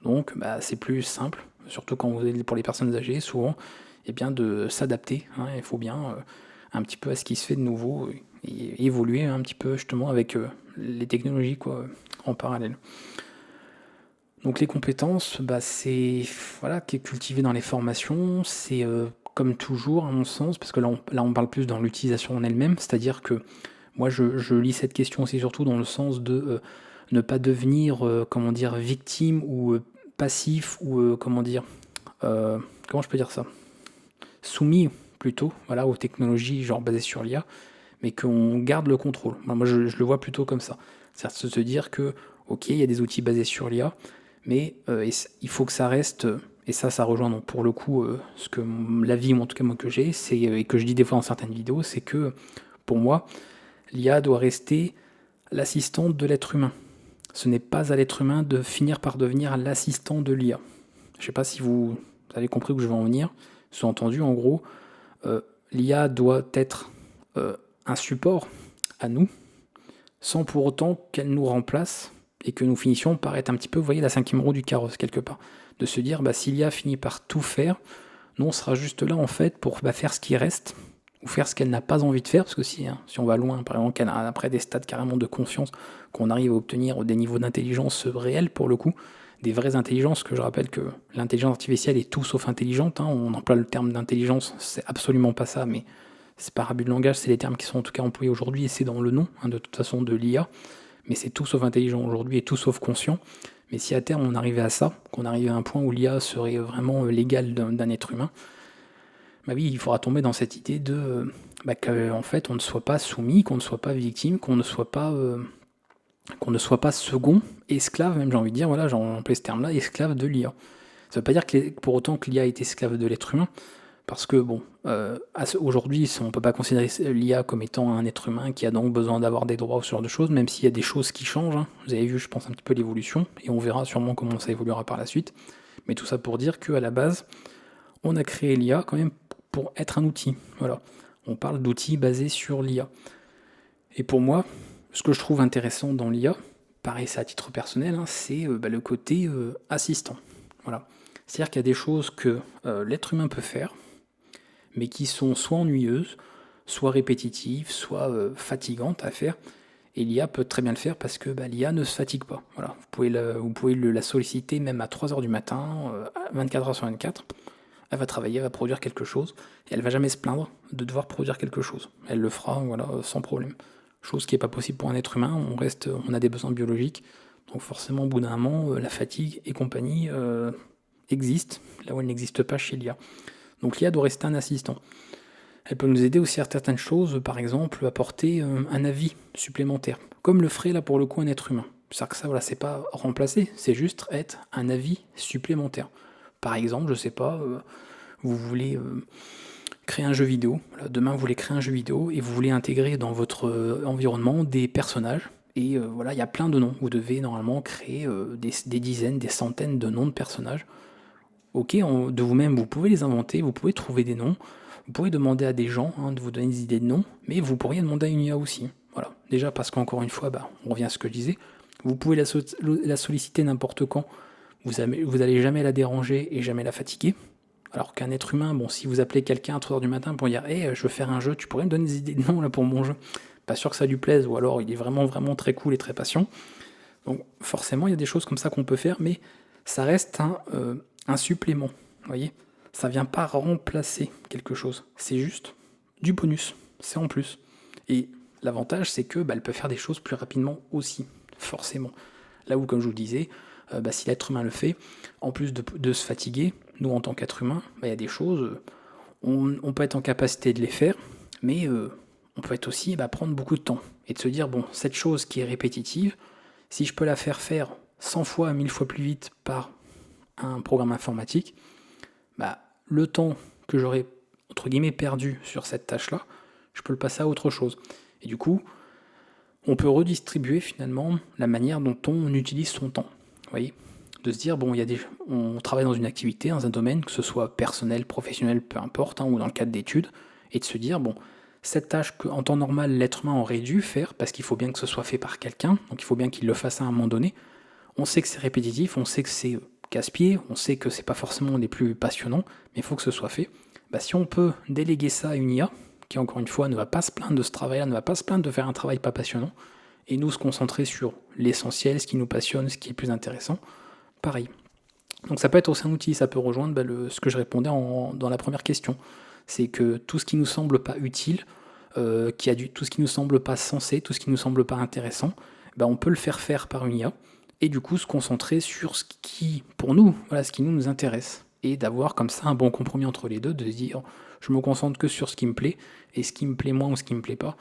Donc, c'est plus simple, surtout quand vous êtes pour les personnes âgées, souvent, de s'adapter. Il faut bien un petit peu à ce qui se fait de nouveau et évoluer un petit peu justement avec les technologies en parallèle. Donc les compétences, c'est qui est cultivé dans les formations, c'est comme toujours à mon sens, parce que là on parle plus dans l'utilisation en elle-même, c'est-à-dire que moi je lis cette question aussi surtout dans le sens de ne pas devenir, comment dire, victime ou passif ou comment je peux dire ça? Soumis plutôt, voilà, aux technologies genre basées sur l'IA, mais qu'on garde le contrôle. Moi, je le vois plutôt comme ça. C'est-à-dire se dire que, ok, il y a des outils basés sur l'IA, mais il faut que ça reste, et ça rejoint donc pour le coup ce que l'avis, en tout cas moi que j'ai, et que je dis des fois dans certaines vidéos, c'est que pour moi, l'IA doit rester l'assistante de l'être humain. Ce n'est pas à l'être humain de finir par devenir l'assistant de l'IA. Je ne sais pas si vous avez compris où je veux en venir. Sous-entendu, en gros, l'IA doit être un support à nous, sans pour autant qu'elle nous remplace et que nous finissions par être un petit peu, vous voyez, la cinquième roue du carrosse quelque part. De se dire, si l'IA finit par tout faire, nous on sera juste là en fait pour faire ce qui reste, ou faire ce qu'elle n'a pas envie de faire, parce que si on va loin, par exemple, après des stades carrément de confiance, qu'on arrive à obtenir des niveaux d'intelligence réels pour le coup, des vraies intelligences, que je rappelle que l'intelligence artificielle est tout sauf intelligente, on emploie le terme d'intelligence, c'est absolument pas ça, mais c'est par abus de langage, c'est les termes qui sont en tout cas employés aujourd'hui, et c'est dans le nom, de toute façon, de l'IA, mais c'est tout sauf intelligent aujourd'hui et tout sauf conscient. Mais si à terme on arrivait à ça, qu'on arrivait à un point où l'IA serait vraiment l'égale d'un être humain, oui, il faudra tomber dans cette idée de qu'en fait on ne soit pas soumis, qu'on ne soit pas victime, qu'on ne soit pas second, esclave, même j'ai envie de dire, voilà, j'ai employé ce terme-là, esclave de l'IA. Ça ne veut pas dire pour autant que l'IA est esclave de l'être humain, parce que aujourd'hui, on ne peut pas considérer l'IA comme étant un être humain qui a donc besoin d'avoir des droits ou ce genre de choses, même s'il y a des choses qui changent. Vous avez vu, je pense, un petit peu l'évolution, et on verra sûrement comment ça évoluera par la suite. Mais tout ça pour dire qu'à la base, on a créé l'IA quand même pour être un outil. Voilà. On parle d'outils basés sur l'IA. Et pour moi, ce que je trouve intéressant dans l'IA, pareil, c'est à titre personnel, c'est le côté assistant. Voilà. C'est-à-dire qu'il y a des choses que l'être humain peut faire, mais qui sont soit ennuyeuses, soit répétitives, soit fatigantes à faire. Et l'IA peut très bien le faire parce que l'IA ne se fatigue pas. Voilà. Vous pouvez la solliciter même à 3h du matin, 24h sur 24. Elle va travailler, elle va produire quelque chose, et elle va jamais se plaindre de devoir produire quelque chose. Elle le fera, voilà, sans problème. Chose qui n'est pas possible pour un être humain, on a des besoins biologiques, donc forcément au bout d'un moment, la fatigue et compagnie existent, là où elle n'existe pas chez l'IA. Donc l'IA doit rester un assistant. Elle peut nous aider aussi à certaines choses, par exemple apporter un avis supplémentaire, comme le ferait là pour le coup un être humain. C'est-à-dire que ça, voilà, c'est pas remplacer, c'est juste être un avis supplémentaire. Par exemple, je sais pas, vous voulez créer un jeu vidéo. Voilà, demain, vous voulez créer un jeu vidéo et vous voulez intégrer dans votre environnement des personnages. Et voilà, il y a plein de noms. Vous devez normalement créer des dizaines, des centaines de noms de personnages. Ok, de vous-même, vous pouvez les inventer, vous pouvez trouver des noms. Vous pouvez demander à des gens de vous donner des idées de noms, mais vous pourriez demander à une IA aussi. Voilà. Déjà parce qu'encore une fois, on revient à ce que je disais, vous pouvez la solliciter n'importe quand. Vous n'allez jamais la déranger et jamais la fatiguer. Alors qu'un être humain, si vous appelez quelqu'un à 3h du matin pour dire hey, je veux faire un jeu, tu pourrais me donner des idées de noms là pour mon jeu. Pas sûr que ça lui plaise, ou alors il est vraiment vraiment très cool et très patient. Donc forcément, il y a des choses comme ça qu'on peut faire, mais ça reste un supplément. Vous voyez, ça vient pas remplacer quelque chose. C'est juste du bonus. C'est en plus. Et l'avantage, c'est que elle peut faire des choses plus rapidement aussi, forcément. Là où, comme je vous le disais, si l'être humain le fait, en plus de se fatiguer, nous en tant qu'être humain, il y a des choses, on peut être en capacité de les faire, mais on peut être aussi prendre beaucoup de temps. Et de se dire, cette chose qui est répétitive, si je peux la faire 100 fois, 1000 fois plus vite par un programme informatique, le temps que j'aurais, entre guillemets, perdu sur cette tâche-là, je peux le passer à autre chose. Et du coup, on peut redistribuer finalement la manière dont on utilise son temps. Vous voyez, de se dire, on travaille dans une activité, dans un domaine, que ce soit personnel, professionnel, peu importe, ou dans le cadre d'études, et de se dire, cette tâche qu'en temps normal, l'être humain aurait dû faire, parce qu'il faut bien que ce soit fait par quelqu'un, donc il faut bien qu'il le fasse à un moment donné, on sait que c'est répétitif, on sait que c'est casse-pied, on sait que c'est pas forcément les plus passionnants, mais il faut que ce soit fait. Si on peut déléguer ça à une IA, qui encore une fois ne va pas se plaindre de ce travail-là, ne va pas se plaindre de faire un travail pas passionnant, et nous se concentrer sur l'essentiel, ce qui nous passionne, ce qui est plus intéressant, pareil. Donc ça peut être aussi un outil, ça peut rejoindre ce que je répondais dans la première question. C'est que tout ce qui nous semble pas utile, tout ce qui nous semble pas sensé, tout ce qui nous semble pas intéressant, bah, on peut le faire faire par une IA, et du coup se concentrer sur ce qui, pour nous, voilà, ce qui nous intéresse. Et d'avoir comme ça un bon compromis entre les deux, de se dire je me concentre que sur ce qui me plaît, et ce qui me plaît moins ou ce qui me plaît pas,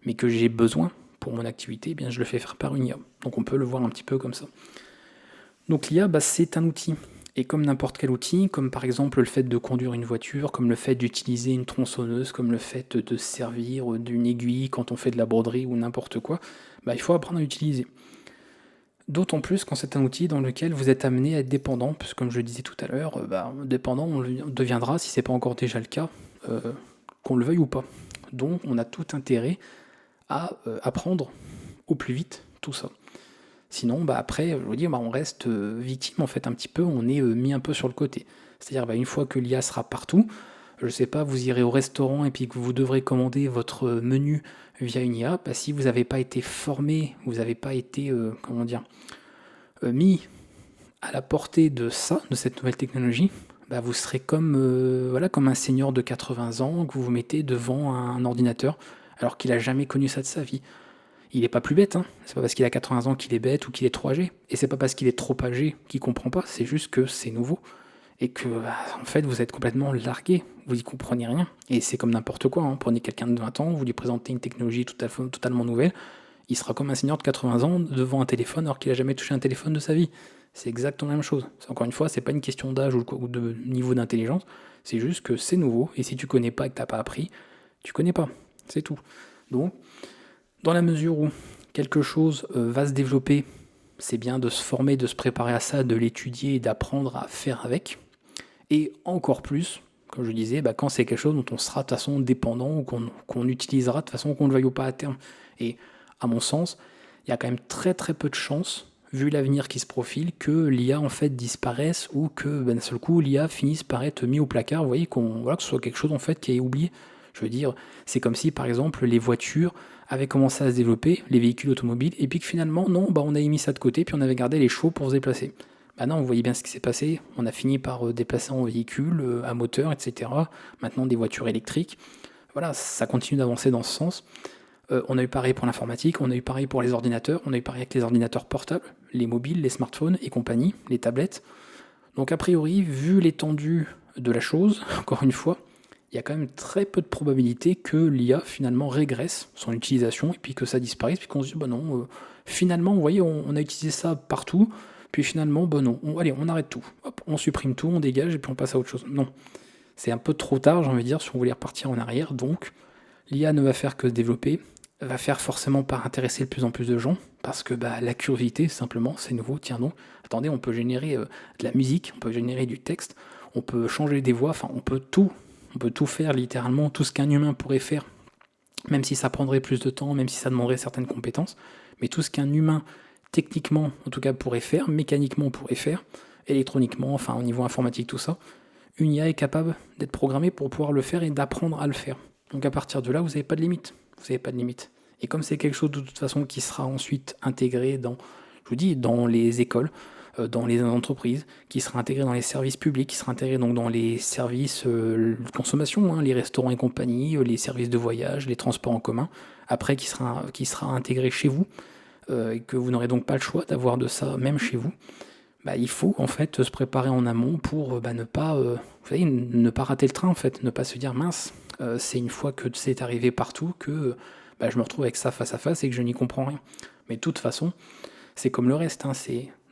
mais que j'ai besoin pour mon activité, eh bien je le fais faire par une IA. Donc on peut le voir un petit peu comme ça. Donc l'IA, bah, c'est un outil. Et comme n'importe quel outil, comme par exemple le fait de conduire une voiture, comme le fait d'utiliser une tronçonneuse, comme le fait de se servir d'une aiguille quand on fait de la broderie ou n'importe quoi, bah, il faut apprendre à l'utiliser. D'autant plus quand c'est un outil dans lequel vous êtes amené à être dépendant, puisque comme je le disais tout à l'heure, bah, dépendant on deviendra, si ce n'est pas encore déjà le cas, qu'on le veuille ou pas. Donc on a tout intérêt à apprendre au plus vite tout ça. Sinon, bah après, je vous dis, bah on reste victime en fait un petit peu, on est mis un peu sur le côté. C'est-à-dire, bah, une fois que l'IA sera partout, je sais pas, vous irez au restaurant et puis que vous devrez commander votre menu via une IA, bah, si vous n'avez pas été formé, vous n'avez pas été, comment dire, mis à la portée de ça, de cette nouvelle technologie, bah, vous serez comme, voilà, comme un senior de 80 ans que vous vous mettez devant un ordinateur alors qu'il n'a jamais connu ça de sa vie. Il n'est pas plus bête, hein. C'est pas parce qu'il a 80 ans qu'il est bête ou qu'il est trop âgé. Et c'est pas parce qu'il est trop âgé qu'il comprend pas, c'est juste que c'est nouveau. Et que, bah, en fait, vous êtes complètement largué, vous y comprenez rien. Et c'est comme n'importe quoi, hein. Prenez quelqu'un de 20 ans, vous lui présentez une technologie totalement nouvelle, il sera comme un senior de 80 ans devant un téléphone alors qu'il a jamais touché un téléphone de sa vie. C'est exactement la même chose. Encore une fois, c'est pas une question d'âge ou de niveau d'intelligence, c'est juste que c'est nouveau, et si tu connais pas et que t'as pas appris, tu connais pas. C'est tout. Donc, dans la mesure où quelque chose va se développer, c'est bien de se former, de se préparer à ça, de l'étudier et d'apprendre à faire avec. Et encore plus, comme je disais, bah, quand c'est quelque chose dont on sera de toute façon dépendant ou qu'on utilisera de façon qu'on ne le veuille ou pas à terme. Et à mon sens, il y a quand même très très peu de chances, vu l'avenir qui se profile, que l'IA en fait disparaisse ou que d'un seul coup l'IA finisse par être mis au placard. Vous voyez, voilà, que ce soit quelque chose en fait qui est oublié. Je veux dire, c'est comme si par exemple les voitures avaient commencé à se développer, les véhicules automobiles, et puis que finalement, non, bah, on avait mis ça de côté, puis on avait gardé les chevaux pour se déplacer. Bah non, vous voyez bien ce qui s'est passé, on a fini par déplacer en véhicule, à moteur, etc. Maintenant des voitures électriques. Voilà, ça continue d'avancer dans ce sens. On a eu pareil pour l'informatique, on a eu pareil pour les ordinateurs, on a eu pareil avec les ordinateurs portables, les mobiles, les smartphones et compagnie, les tablettes. Donc a priori, vu l'étendue de la chose, encore une fois, il y a quand même très peu de probabilité que l'IA finalement régresse son utilisation et puis que ça disparaisse, puis qu'on se dise, bah non, finalement, vous voyez, on a utilisé ça partout, puis finalement, bah non, allez, on arrête tout, hop, on supprime tout, on dégage et puis on passe à autre chose. Non, c'est un peu trop tard, j'ai envie de dire, si on voulait repartir en arrière, donc l'IA ne va faire que se développer, va faire forcément par intéresser de plus en plus de gens, parce que bah, la curiosité, simplement, c'est nouveau, tiens donc, attendez, on peut générer de la musique, on peut générer du texte, on peut changer des voix, enfin on peut tout faire littéralement, tout ce qu'un humain pourrait faire, même si ça prendrait plus de temps, même si ça demanderait certaines compétences, mais tout ce qu'un humain, techniquement en tout cas, pourrait faire, mécaniquement pourrait faire, électroniquement, enfin au niveau informatique, tout ça, une IA est capable d'être programmée pour pouvoir le faire et d'apprendre à le faire. Donc à partir de là, vous n'avez pas de limite. Vous n'avez pas de limite. Et comme c'est quelque chose de toute façon qui sera ensuite intégré dans, je vous dis, dans les écoles, dans les entreprises, qui sera intégré dans les services publics, qui sera intégré donc dans les services de consommation, hein, les restaurants et compagnie, les services de voyage, les transports en commun, après qui sera intégré chez vous, et que vous n'aurez donc pas le choix d'avoir de ça même chez vous. Bah, il faut en fait se préparer en amont pour bah, ne pas, vous savez, ne pas rater le train en fait, ne pas se dire mince, c'est une fois que c'est arrivé partout que bah, je me retrouve avec ça face à face et que je n'y comprends rien. Mais de toute façon, c'est comme le reste, hein,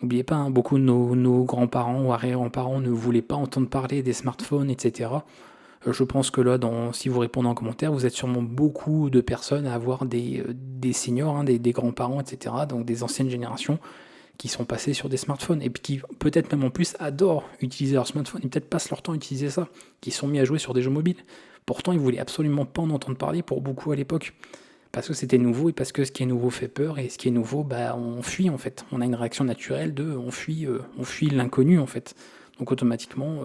n'oubliez pas, hein, beaucoup de nos grands-parents ou arrière-grands-parents ne voulaient pas entendre parler des smartphones, etc. Je pense que là, si vous répondez en commentaire, vous êtes sûrement beaucoup de personnes à avoir des seniors, hein, des grands-parents, etc., donc des anciennes générations, qui sont passés sur des smartphones et puis qui peut-être même en plus adorent utiliser leur smartphone et peut-être passent leur temps à utiliser ça, qui sont mis à jouer sur des jeux mobiles. Pourtant, ils voulaient absolument pas en entendre parler pour beaucoup à l'époque, parce que c'était nouveau et parce que ce qui est nouveau fait peur et ce qui est nouveau, bah on fuit en fait. On a une réaction naturelle on fuit l'inconnu en fait. Donc automatiquement,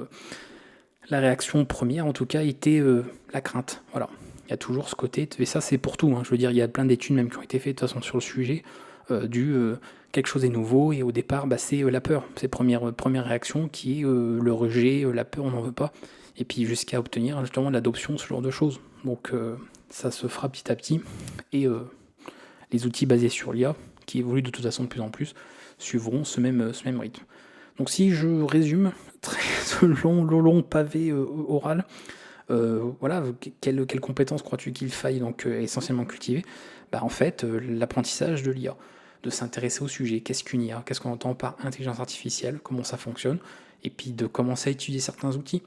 la réaction première en tout cas était la crainte. Voilà. Il y a toujours ce côté, et ça c'est pour tout, hein. Je veux dire, il y a plein d'études même qui ont été faites de toute façon sur le sujet, quelque chose est nouveau et au départ bah, c'est la peur, c'est première réaction qui est le rejet, la peur, on n'en veut pas, et puis jusqu'à obtenir justement l'adoption, ce genre de choses. Donc ça se fera petit à petit, et les outils basés sur l'IA, qui évoluent de toute façon de plus en plus, suivront ce même rythme. Donc si je résume ce long pavé oral, voilà, quelles compétences crois-tu qu'il faille donc essentiellement cultiver? En fait, l'apprentissage de l'IA, de s'intéresser au sujet, qu'est-ce qu'une IA, qu'est-ce qu'on entend par intelligence artificielle, comment ça fonctionne, et puis de commencer à utiliser certains outils.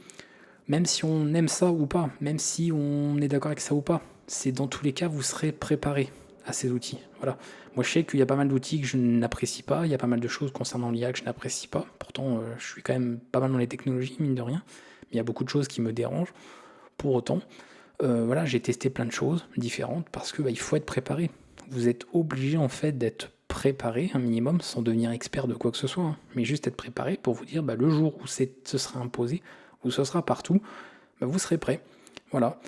Même si on aime ça ou pas, même si on est d'accord avec ça ou pas, c'est dans tous les cas, vous serez préparé à ces outils. Voilà. Moi, je sais qu'il y a pas mal d'outils que je n'apprécie pas, il y a pas mal de choses concernant l'IA que je n'apprécie pas. Pourtant, je suis quand même pas mal dans les technologies, mine de rien. Mais il y a beaucoup de choses qui me dérangent. Pour autant, voilà, j'ai testé plein de choses différentes parce que il faut être préparé. Vous êtes obligé en fait d'être préparé un minimum, sans devenir expert de quoi que ce soit, hein, mais juste être préparé pour vous dire le jour où ce sera imposé, où ce sera partout, vous serez prêt. Voilà.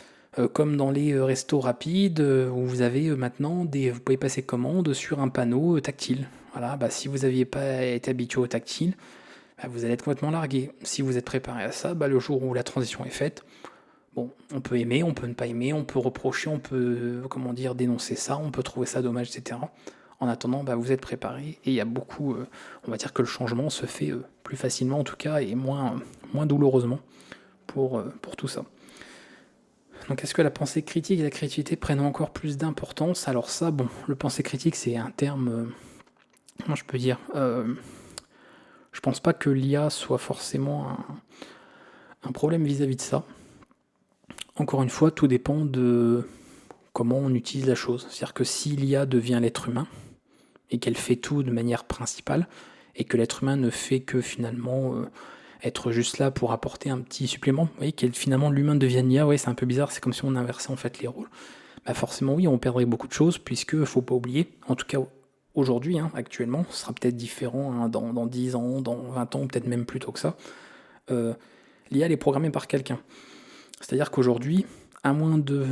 Comme dans les restos rapides, où vous avez maintenant vous pouvez passer commande sur un panneau tactile. Voilà, si vous n'aviez pas été habitué au tactile, vous allez être complètement largué. Si vous êtes préparé à ça, le jour où la transition est faite, bon, on peut aimer, on peut ne pas aimer, on peut reprocher, on peut dénoncer ça, on peut trouver ça dommage, etc. En attendant, vous êtes préparé et il y a beaucoup, on va dire que le changement se fait plus facilement en tout cas et moins douloureusement pour tout ça. Donc est-ce que la pensée critique et la créativité prennent encore plus d'importance? Alors ça, bon, le pensée critique c'est un terme, comment je peux dire, je pense pas que l'IA soit forcément un problème vis-à-vis de ça. Encore une fois, tout dépend de comment on utilise la chose. C'est-à-dire que si l'IA devient l'être humain, et qu'elle fait tout de manière principale, et que l'être humain ne fait que finalement être juste là pour apporter un petit supplément, vous voyez, finalement l'humain devienne l'IA, ouais, c'est un peu bizarre, c'est comme si on inversait en fait les rôles. Forcément oui, on perdrait beaucoup de choses, puisque faut pas oublier, en tout cas aujourd'hui, actuellement, ce sera peut-être différent dans 10 ans, dans 20 ans, peut-être même plus tôt que ça, l'IA elle est programmée par quelqu'un. C'est-à-dire qu'aujourd'hui, à moins de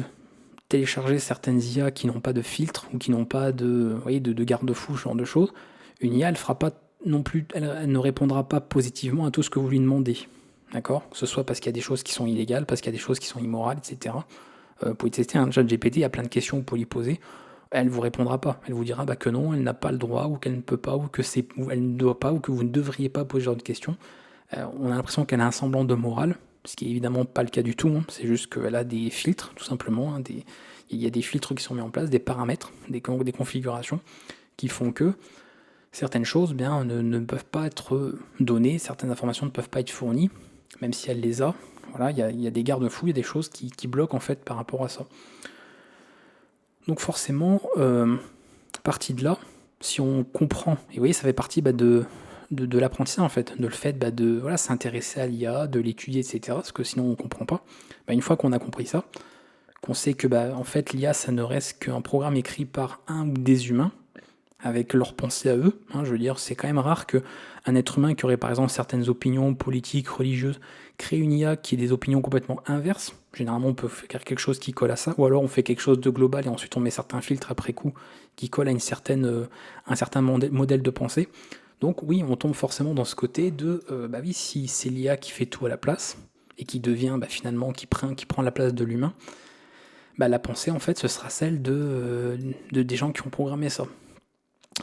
télécharger certaines IA qui n'ont pas de filtre ou qui n'ont pas de garde-fou, ce genre de choses, une IA, elle fera pas non plus, elle ne répondra pas positivement à tout ce que vous lui demandez. D'accord? Que ce soit parce qu'il y a des choses qui sont illégales, parce qu'il y a des choses qui sont immorales, etc. Vous pouvez tester un ChatGPT, il y a plein de questions que vous pouvez lui poser. Elle ne vous répondra pas. Elle vous dira que non, elle n'a pas le droit, ou qu'elle ne peut pas, ou elle ne doit pas, ou que vous ne devriez pas poser ce genre de questions. On a l'impression qu'elle a un semblant de morale, ce qui est évidemment pas le cas du tout, hein. C'est juste qu'elle a des filtres, tout simplement, hein, il y a des filtres qui sont mis en place, des paramètres, des configurations, qui font que certaines choses ne peuvent pas être données, certaines informations ne peuvent pas être fournies, même si elle les a. Voilà, il y a des garde-fous, il y a des choses qui bloquent en fait par rapport à ça. Donc forcément, partie de là, si on comprend, et vous voyez, ça fait partie de l'apprentissage en fait, de le fait de s'intéresser à l'IA, de l'étudier, etc. Parce que sinon on ne comprend pas. Une fois qu'on a compris ça, qu'on sait que en fait l'IA ça ne reste qu'un programme écrit par un ou des humains, avec leurs pensées à eux, je veux dire, c'est quand même rare qu'un être humain qui aurait par exemple certaines opinions politiques, religieuses, crée une IA qui ait des opinions complètement inverses. Généralement on peut faire quelque chose qui colle à ça, ou alors on fait quelque chose de global et ensuite on met certains filtres après coup qui collent à un certain modèle de pensée. Donc oui, on tombe forcément dans ce côté de, oui, si c'est l'IA qui fait tout à la place, et qui devient finalement, qui prend la place de l'humain, la pensée en fait ce sera celle des gens qui ont programmé ça.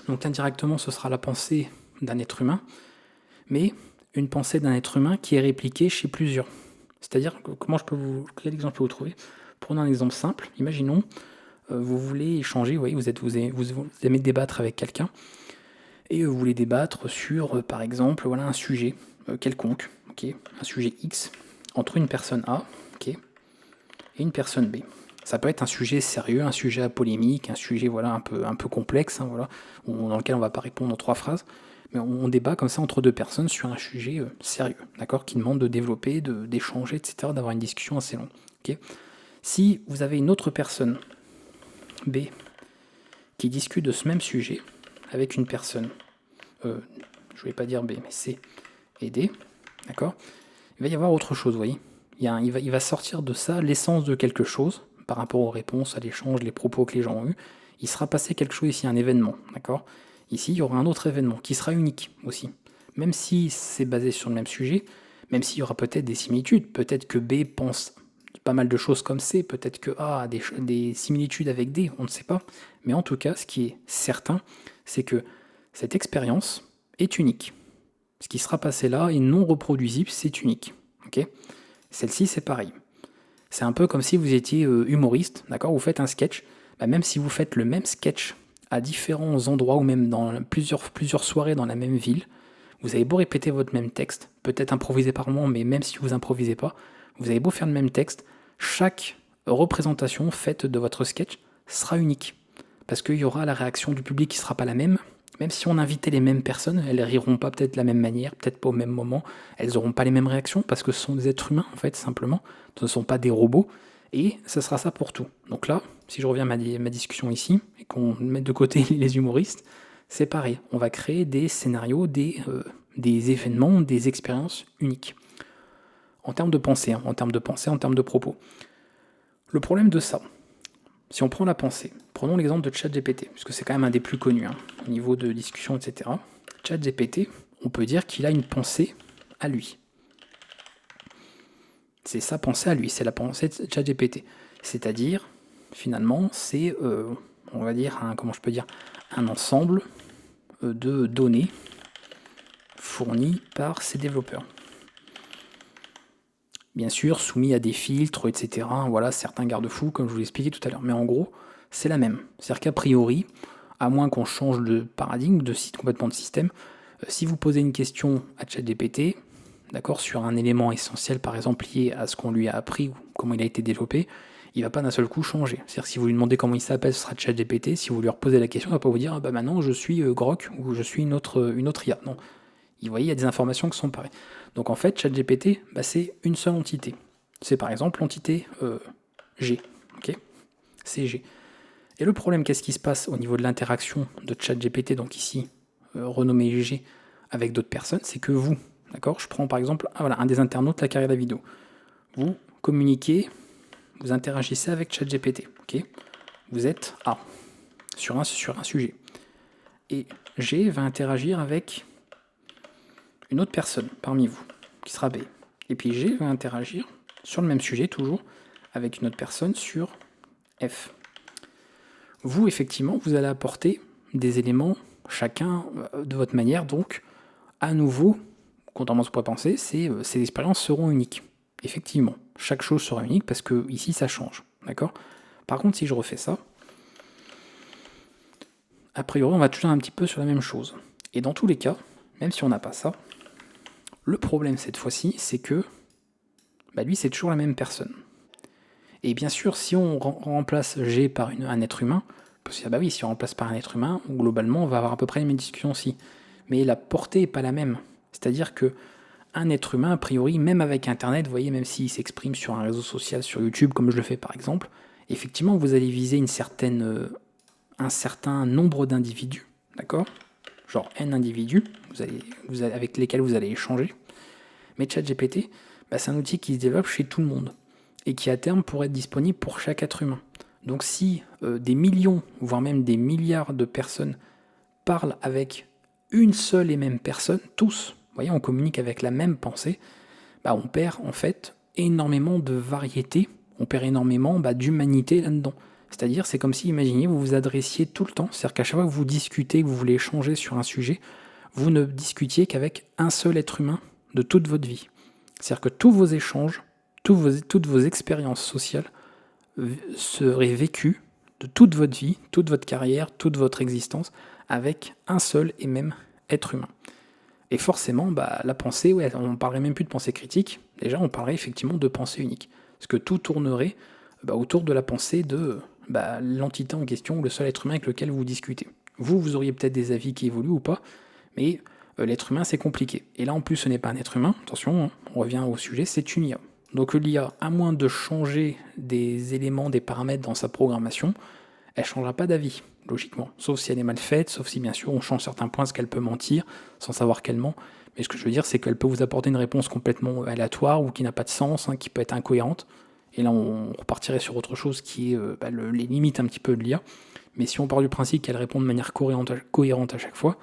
Donc indirectement ce sera la pensée d'un être humain, mais une pensée d'un être humain qui est répliquée chez plusieurs. C'est-à-dire, quel exemple je peux vous trouver? Prenons un exemple simple, imaginons, vous voulez échanger, vous aimez débattre avec quelqu'un, et vous voulez débattre sur, par exemple, un sujet quelconque, un sujet X, entre une personne A et une personne B. Ça peut être un sujet sérieux, un sujet à polémique, un sujet un peu complexe, dans lequel on ne va pas répondre en 3 phrases, mais on débat comme ça entre 2 personnes sur un sujet sérieux, d'accord, qui demande de développer, d'échanger, etc., d'avoir une discussion assez longue. Si vous avez une autre personne, B, qui discute de ce même sujet avec une personne, je ne vais pas dire B, mais C et D, d'accord, il va y avoir autre chose, vous voyez. Il va sortir de ça l'essence de quelque chose, par rapport aux réponses, à l'échange, les propos que les gens ont eus. Il sera passé quelque chose ici, un événement, d'accord. Ici, il y aura un autre événement qui sera unique aussi. Même si c'est basé sur le même sujet, même s'il y aura peut-être des similitudes, peut-être que B pense pas mal de choses comme C, peut-être que A a des similitudes avec D, on ne sait pas. Mais en tout cas, ce qui est certain, c'est que cette expérience est unique. Ce qui sera passé là est non reproduisible, c'est unique. Okay, celle-ci, c'est pareil. C'est un peu comme si vous étiez humoriste, d'accord? Vous faites un sketch, même si vous faites le même sketch à différents endroits ou même dans plusieurs soirées dans la même ville, vous avez beau répéter votre même texte, peut-être improviser par moment, mais même si vous improvisez pas, vous avez beau faire le même texte, chaque représentation faite de votre sketch sera unique. Parce qu'il y aura la réaction du public qui ne sera pas la même. Même si on invitait les mêmes personnes, elles riront pas peut-être de la même manière, peut-être pas au même moment, elles n'auront pas les mêmes réactions parce que ce sont des êtres humains en fait, simplement. Ce ne sont pas des robots. Et ce sera ça pour tout. Donc là, si je reviens à ma discussion ici, et qu'on met de côté les humoristes, c'est pareil. On va créer des scénarios, des événements, des expériences uniques. En termes de pensée, en termes de propos. Le problème de ça, si on prend la pensée, prenons l'exemple de ChatGPT, puisque c'est quand même un des plus connus, au niveau de discussion, etc. ChatGPT, on peut dire qu'il a une pensée à lui. C'est sa pensée à lui, c'est la pensée de ChatGPT. C'est-à-dire, finalement, c'est, on va dire, un ensemble de données fournies par ses développeurs. Bien sûr, soumis à des filtres, etc. Voilà, certains garde-fous, comme je vous l'expliquais tout à l'heure. Mais en gros, c'est la même. C'est-à-dire qu'a priori, à moins qu'on change de paradigme, complètement de système, si vous posez une question à ChatGPT, d'accord, sur un élément essentiel, par exemple lié à ce qu'on lui a appris ou comment il a été développé, il ne va pas d'un seul coup changer. C'est-à-dire que si vous lui demandez comment il s'appelle, ce sera ChatGPT. Si vous lui reposez la question, il ne va pas vous dire maintenant je suis Grok ou je suis une autre IA. Non. Vous voyez, il y a des informations qui sont pareilles. Donc en fait, ChatGPT, c'est une seule entité. C'est par exemple l'entité G. Okay, c'est G. Et le problème, qu'est-ce qui se passe au niveau de l'interaction de ChatGPT, donc ici renommé G, avec d'autres personnes, c'est que vous, d'accord, je prends par exemple un des internautes de la carrière de la vidéo. Vous communiquez, vous interagissez avec ChatGPT. Okay, vous êtes A sur un sujet. Et G va interagir avec une autre personne parmi vous, qui sera B. Et puis G va interagir sur le même sujet, toujours, avec une autre personne sur F. Vous, effectivement, vous allez apporter des éléments, chacun de votre manière, donc, à nouveau, contrairement à ce qu'on pourrait penser, ces expériences seront uniques. Effectivement, chaque chose sera unique parce que ici, ça change. D'accord ? Par contre, si je refais ça, a priori, on va toujours un petit peu sur la même chose. Et dans tous les cas, même si on n'a pas ça, le problème cette fois-ci, c'est que lui, c'est toujours la même personne. Et bien sûr, si on remplace G par un être humain, parce que oui, si on remplace par un être humain, globalement, on va avoir à peu près les mêmes discussions aussi. Mais la portée n'est pas la même. C'est-à-dire que un être humain, a priori, même avec Internet, vous voyez, même s'il s'exprime sur un réseau social, sur YouTube, comme je le fais par exemple, effectivement, vous allez viser un certain nombre d'individus, d'accord ? Genre N individus avec lesquels vous allez échanger. Mais ChatGPT, c'est un outil qui se développe chez tout le monde et qui à terme pourrait être disponible pour chaque être humain. Donc si des millions, voire même des milliards de personnes parlent avec une seule et même personne, tous, vous voyez, on communique avec la même pensée, on perd en fait énormément de variété, on perd énormément d'humanité là-dedans. C'est-à-dire, c'est comme si, imaginez, vous vous adressiez tout le temps, c'est-à-dire qu'à chaque fois que vous discutez, que vous voulez échanger sur un sujet, vous ne discutiez qu'avec un seul être humain de toute votre vie. C'est-à-dire que tous vos échanges, toutes vos expériences sociales seraient vécues de toute votre vie, toute votre carrière, toute votre existence, avec un seul et même être humain. Et forcément, la pensée, on ne parlerait même plus de pensée critique, déjà on parlerait effectivement de pensée unique. Parce que tout tournerait autour de la pensée de l'entité en question, ou le seul être humain avec lequel vous discutez. Vous auriez peut-être des avis qui évoluent ou pas, mais l'être humain c'est compliqué. Et là en plus ce n'est pas un être humain, attention, on revient au sujet, c'est une IA. Donc l'IA, à moins de changer des éléments, des paramètres dans sa programmation, elle ne changera pas d'avis, logiquement. Sauf si elle est mal faite, sauf si bien sûr on change certains points, parce qu'elle peut mentir, sans savoir qu'elle ment. Mais ce que je veux dire, c'est qu'elle peut vous apporter une réponse complètement aléatoire, ou qui n'a pas de sens, qui peut être incohérente. Et là on repartirait sur autre chose qui est les limites un petit peu de l'IA. Mais si on part du principe qu'elle répond de manière cohérente à chaque fois,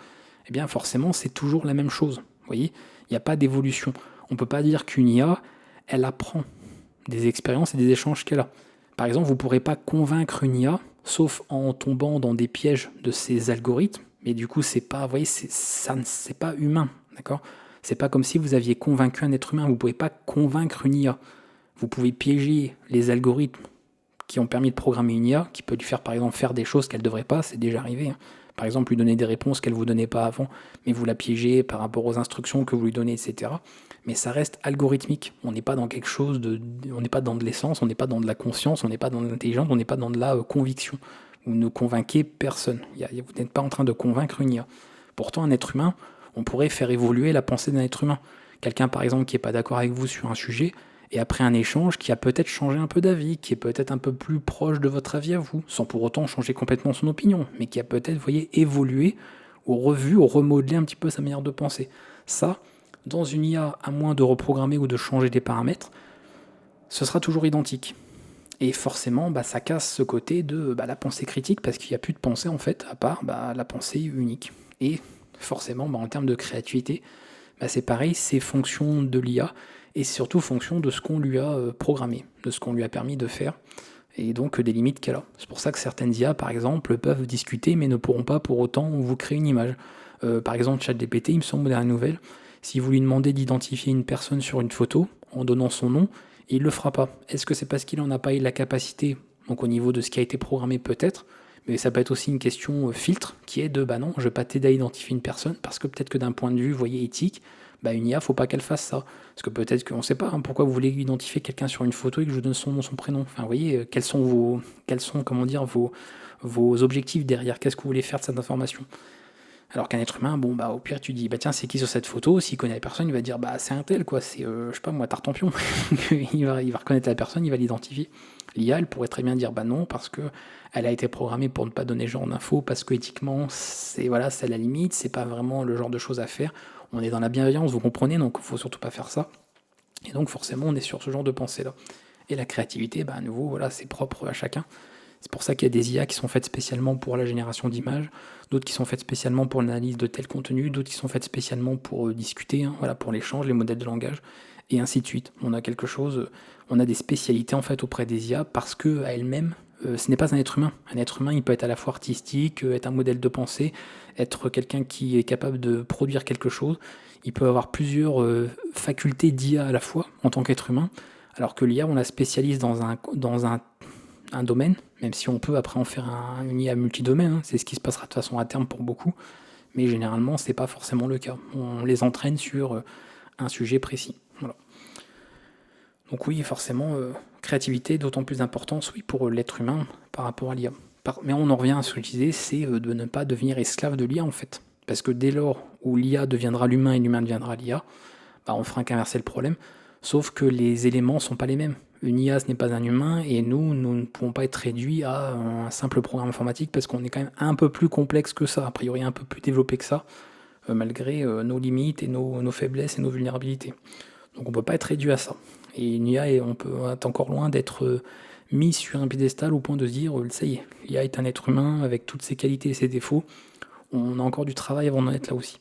eh bien forcément c'est toujours la même chose. Vous voyez, il n'y a pas d'évolution. On ne peut pas dire qu'une IA, elle apprend des expériences et des échanges qu'elle a. Par exemple, vous ne pourrez pas convaincre une IA, sauf en tombant dans des pièges de ces algorithmes, mais du coup, c'est pas, vous voyez, c'est pas humain, d'accord? C'est pas comme si vous aviez convaincu un être humain, vous ne pouvez pas convaincre une IA. Vous pouvez piéger les algorithmes qui ont permis de programmer une IA, qui peut lui faire par exemple faire des choses qu'elle ne devrait pas, c'est déjà arrivé. Par exemple, lui donner des réponses qu'elle ne vous donnait pas avant, mais vous la piégez par rapport aux instructions que vous lui donnez, etc. Mais ça reste algorithmique. On n'est pas dans quelque chose on n'est pas dans de l'essence, on n'est pas dans de la conscience, on n'est pas dans de l'intelligence, on n'est pas dans de la conviction. Vous ne convainquez personne. Vous n'êtes pas en train de convaincre une IA. Pourtant, un être humain, on pourrait faire évoluer la pensée d'un être humain. Quelqu'un, par exemple, qui n'est pas d'accord avec vous sur un sujet, et après un échange qui a peut-être changé un peu d'avis, qui est peut-être un peu plus proche de votre avis à vous, sans pour autant changer complètement son opinion, mais qui a peut-être, vous voyez, évolué, ou revu, ou remodelé un petit peu sa manière de penser. Ça, dans une IA, à moins de reprogrammer ou de changer des paramètres, ce sera toujours identique. Et forcément, ça casse ce côté de la pensée critique, parce qu'il n'y a plus de pensée, en fait, à part la pensée unique. Et forcément, en termes de créativité, c'est pareil, c'est fonction de l'IA, et c'est surtout fonction de ce qu'on lui a programmé, de ce qu'on lui a permis de faire, et donc des limites qu'elle a. C'est pour ça que certaines IA, par exemple, peuvent discuter, mais ne pourront pas pour autant vous créer une image. Par exemple, ChatGPT, il me semble, dernière nouvelle, si vous lui demandez d'identifier une personne sur une photo, en donnant son nom, il ne le fera pas. Est-ce que c'est parce qu'il n'en a pas eu la capacité, donc au niveau de ce qui a été programmé peut-être, mais ça peut être aussi une question filtre, qui est de, non, je ne vais pas t'aider à identifier une personne, parce que peut-être que d'un point de vue, vous voyez, éthique, une IA, faut pas qu'elle fasse ça. Parce que peut-être qu'on ne sait pas pourquoi vous voulez identifier quelqu'un sur une photo et que je vous donne son nom, son prénom. Enfin, vous voyez, quels sont vos objectifs derrière, qu'est-ce que vous voulez faire de cette information. Alors qu'un être humain, au pire, tu dis, tiens, c'est qui sur cette photo? S'il connaît la personne, il va dire, c'est un tel, quoi, c'est, je sais pas moi, Tartampion. il va reconnaître la personne, il va l'identifier. L'IA, elle pourrait très bien dire, non, parce que elle a été programmée pour ne pas donner ce genre d'infos, parce que éthiquement, c'est la limite, c'est pas vraiment le genre de choses à faire. On est dans la bienveillance, vous comprenez, donc il faut surtout pas faire ça. Et donc forcément, on est sur ce genre de pensée-là. Et la créativité, à nouveau, c'est propre à chacun. C'est pour ça qu'il y a des IA qui sont faites spécialement pour la génération d'images, d'autres qui sont faites spécialement pour l'analyse de tel contenu, d'autres qui sont faites spécialement pour discuter, pour l'échange, les modèles de langage, et ainsi de suite. On a quelque chose, on a des spécialités en fait auprès des IA parce que à elles-mêmes, ce n'est pas un être humain. Un être humain, il peut être à la fois artistique, être un modèle de pensée, être quelqu'un qui est capable de produire quelque chose. Il peut avoir plusieurs facultés d'IA à la fois en tant qu'être humain, alors que l'IA, on la spécialise dans un domaine, même si on peut après en faire une IA multidomaine, c'est ce qui se passera de toute façon à terme pour beaucoup, mais généralement c'est pas forcément le cas. On les entraîne sur un sujet précis. Voilà. Donc oui, forcément, créativité, d'autant plus d'importance, oui, pour l'être humain par rapport à l'IA. Mais on en revient à ce que je disais, c'est de ne pas devenir esclave de l'IA en fait. Parce que dès lors où l'IA deviendra l'humain et l'humain deviendra l'IA, on fera qu'inverser le problème, sauf que les éléments ne sont pas les mêmes. Une IA, ce n'est pas un humain, et nous ne pouvons pas être réduits à un simple programme informatique, parce qu'on est quand même un peu plus complexe que ça, a priori un peu plus développé que ça, malgré nos limites et nos faiblesses et nos vulnérabilités. Donc on ne peut pas être réduit à ça. Et une IA, on peut être encore loin d'être mis sur un piédestal au point de se dire, ça y est, l'IA est un être humain avec toutes ses qualités et ses défauts. On a encore du travail avant d'en être là aussi.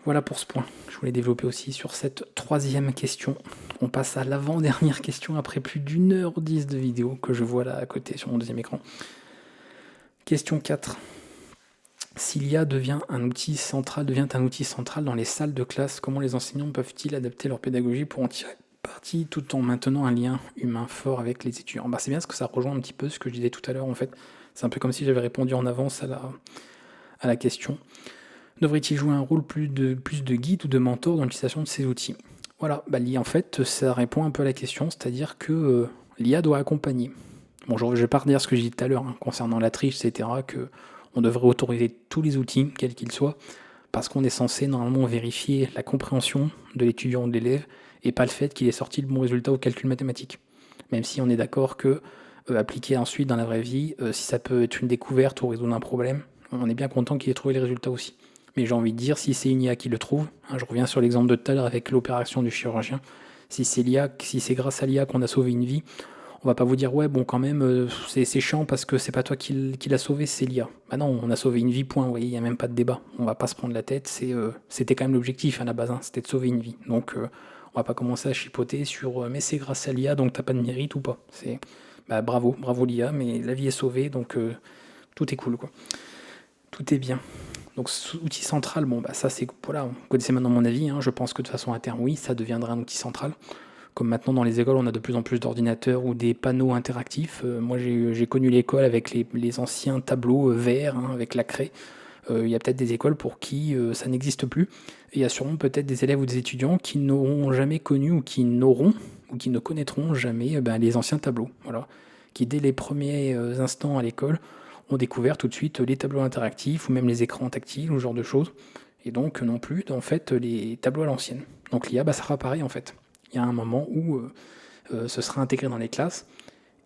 Voilà pour ce point. Je voulais développer aussi sur cette troisième question. On passe à l'avant-dernière question après plus d'1h10 de vidéo que je vois là à côté sur mon deuxième écran. Question 4. Si l'IA devient un outil central dans les salles de classe, comment les enseignants peuvent-ils adapter leur pédagogie pour en tirer parti tout en maintenant un lien humain fort avec les étudiants? C'est bien parce que ça rejoint un petit peu ce que je disais tout à l'heure en fait. C'est un peu comme si j'avais répondu en avance à la question. Devrait-il jouer un rôle plus de guide ou de mentor dans l'utilisation de ces outils? Voilà, l'IA en fait, ça répond un peu à la question, c'est-à-dire que l'IA doit accompagner. Bon, je vais pas redire ce que j'ai dit tout à l'heure concernant la triche, etc., qu'on devrait autoriser tous les outils, quels qu'ils soient, parce qu'on est censé normalement vérifier la compréhension de l'étudiant ou de l'élève, et pas le fait qu'il ait sorti le bon résultat au calcul mathématique. Même si on est d'accord que appliquer ensuite dans la vraie vie, si ça peut être une découverte ou résoudre un problème, on est bien content qu'il ait trouvé les résultats aussi. Mais j'ai envie de dire, si c'est une IA qui le trouve, je reviens sur l'exemple de tout à l'heure avec l'opération du chirurgien, si c'est grâce à l'IA qu'on a sauvé une vie, on va pas vous dire, ouais, bon, quand même, c'est chiant parce que c'est pas toi qui l'a sauvé, c'est l'IA. Non, on a sauvé une vie, point, vous voyez, il n'y a même pas de débat. On va pas se prendre la tête, c'était quand même l'objectif à la base, c'était de sauver une vie. Donc, On va pas commencer à chipoter sur mais c'est grâce à l'IA donc t'as pas de mérite ou pas. C'est bravo l'IA, mais la vie est sauvée donc tout est cool quoi. Tout est bien. Donc outil central, ça c'est voilà, vous connaissez maintenant mon avis, hein, je pense que de façon à terme, oui, ça deviendra un outil central. Comme maintenant dans les écoles, on a de plus en plus d'ordinateurs ou des panneaux interactifs. Moi j'ai connu l'école avec les anciens tableaux verts, hein, avec la craie. Il y a peut-être des écoles pour qui ça n'existe plus. Et il y a sûrement peut-être des élèves ou des étudiants qui n'auront jamais connu ou qui n'auront ou qui ne connaîtront jamais les anciens tableaux. Voilà. Qui dès les premiers instants à l'école ont découvert tout de suite les tableaux interactifs ou même les écrans tactiles ou ce genre de choses. Et donc non plus en fait les tableaux à l'ancienne. Donc l'IA ça sera pareil en fait. Il y a un moment où ce sera intégré dans les classes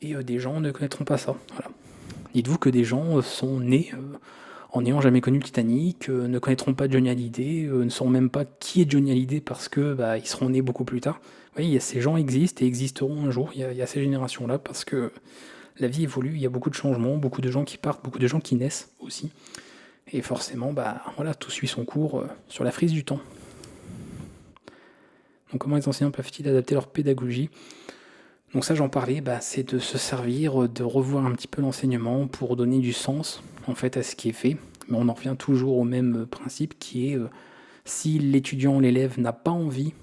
et des gens ne connaîtront pas ça. Voilà. Dites-vous que des gens sont nés en n'ayant jamais connu le Titanic, ne connaîtront pas Johnny Hallyday, ne sauront même pas qui est Johnny Hallyday parce que ils seront nés beaucoup plus tard. Vous voyez, ces gens existent et existeront un jour. Il y a ces générations-là parce que la vie évolue, il y a beaucoup de changements, beaucoup de gens qui partent, beaucoup de gens qui naissent aussi. Et forcément, voilà, tout suit son cours sur la frise du temps. Donc comment les enseignants peuvent-ils adapter leur pédagogie ? Donc ça j'en parlais, c'est de se servir, de revoir un petit peu l'enseignement pour donner du sens en fait à ce qui est fait. Mais on en revient toujours au même principe qui est si l'étudiant ou l'élève n'a pas envie,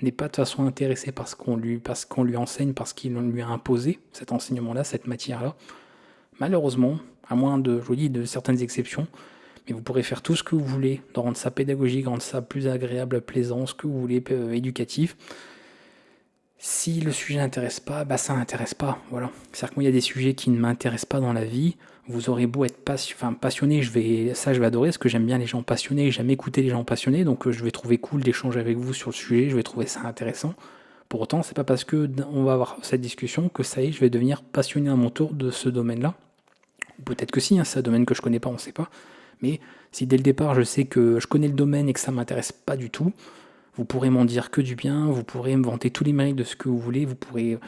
n'est pas de toute façon intéressé par ce qu'on lui enseigne, parce qu'il lui a imposé cet enseignement-là, cette matière-là, malheureusement, à moins de, je vous dis, de certaines exceptions, mais vous pourrez faire tout ce que vous voulez, de rendre ça pédagogique, rendre ça plus agréable, plaisant, ce que vous voulez, éducatif. Si le sujet n'intéresse pas, ça n'intéresse pas, voilà. C'est-à-dire que moi, il y a des sujets qui ne m'intéressent pas dans la vie, vous aurez beau être passionné, je vais adorer, parce que j'aime bien les gens passionnés, j'aime écouter les gens passionnés, donc je vais trouver cool d'échanger avec vous sur le sujet, je vais trouver ça intéressant. Pour autant, c'est pas parce que on va avoir cette discussion que ça y est, je vais devenir passionné à mon tour de ce domaine-là. Peut-être que si, hein, c'est un domaine que je connais pas, on sait pas. Mais si dès le départ je sais que je connais le domaine et que ça m'intéresse pas du tout, vous pourrez m'en dire que du bien, vous pourrez me vanter tous les mérites de ce que vous voulez, vous pourrez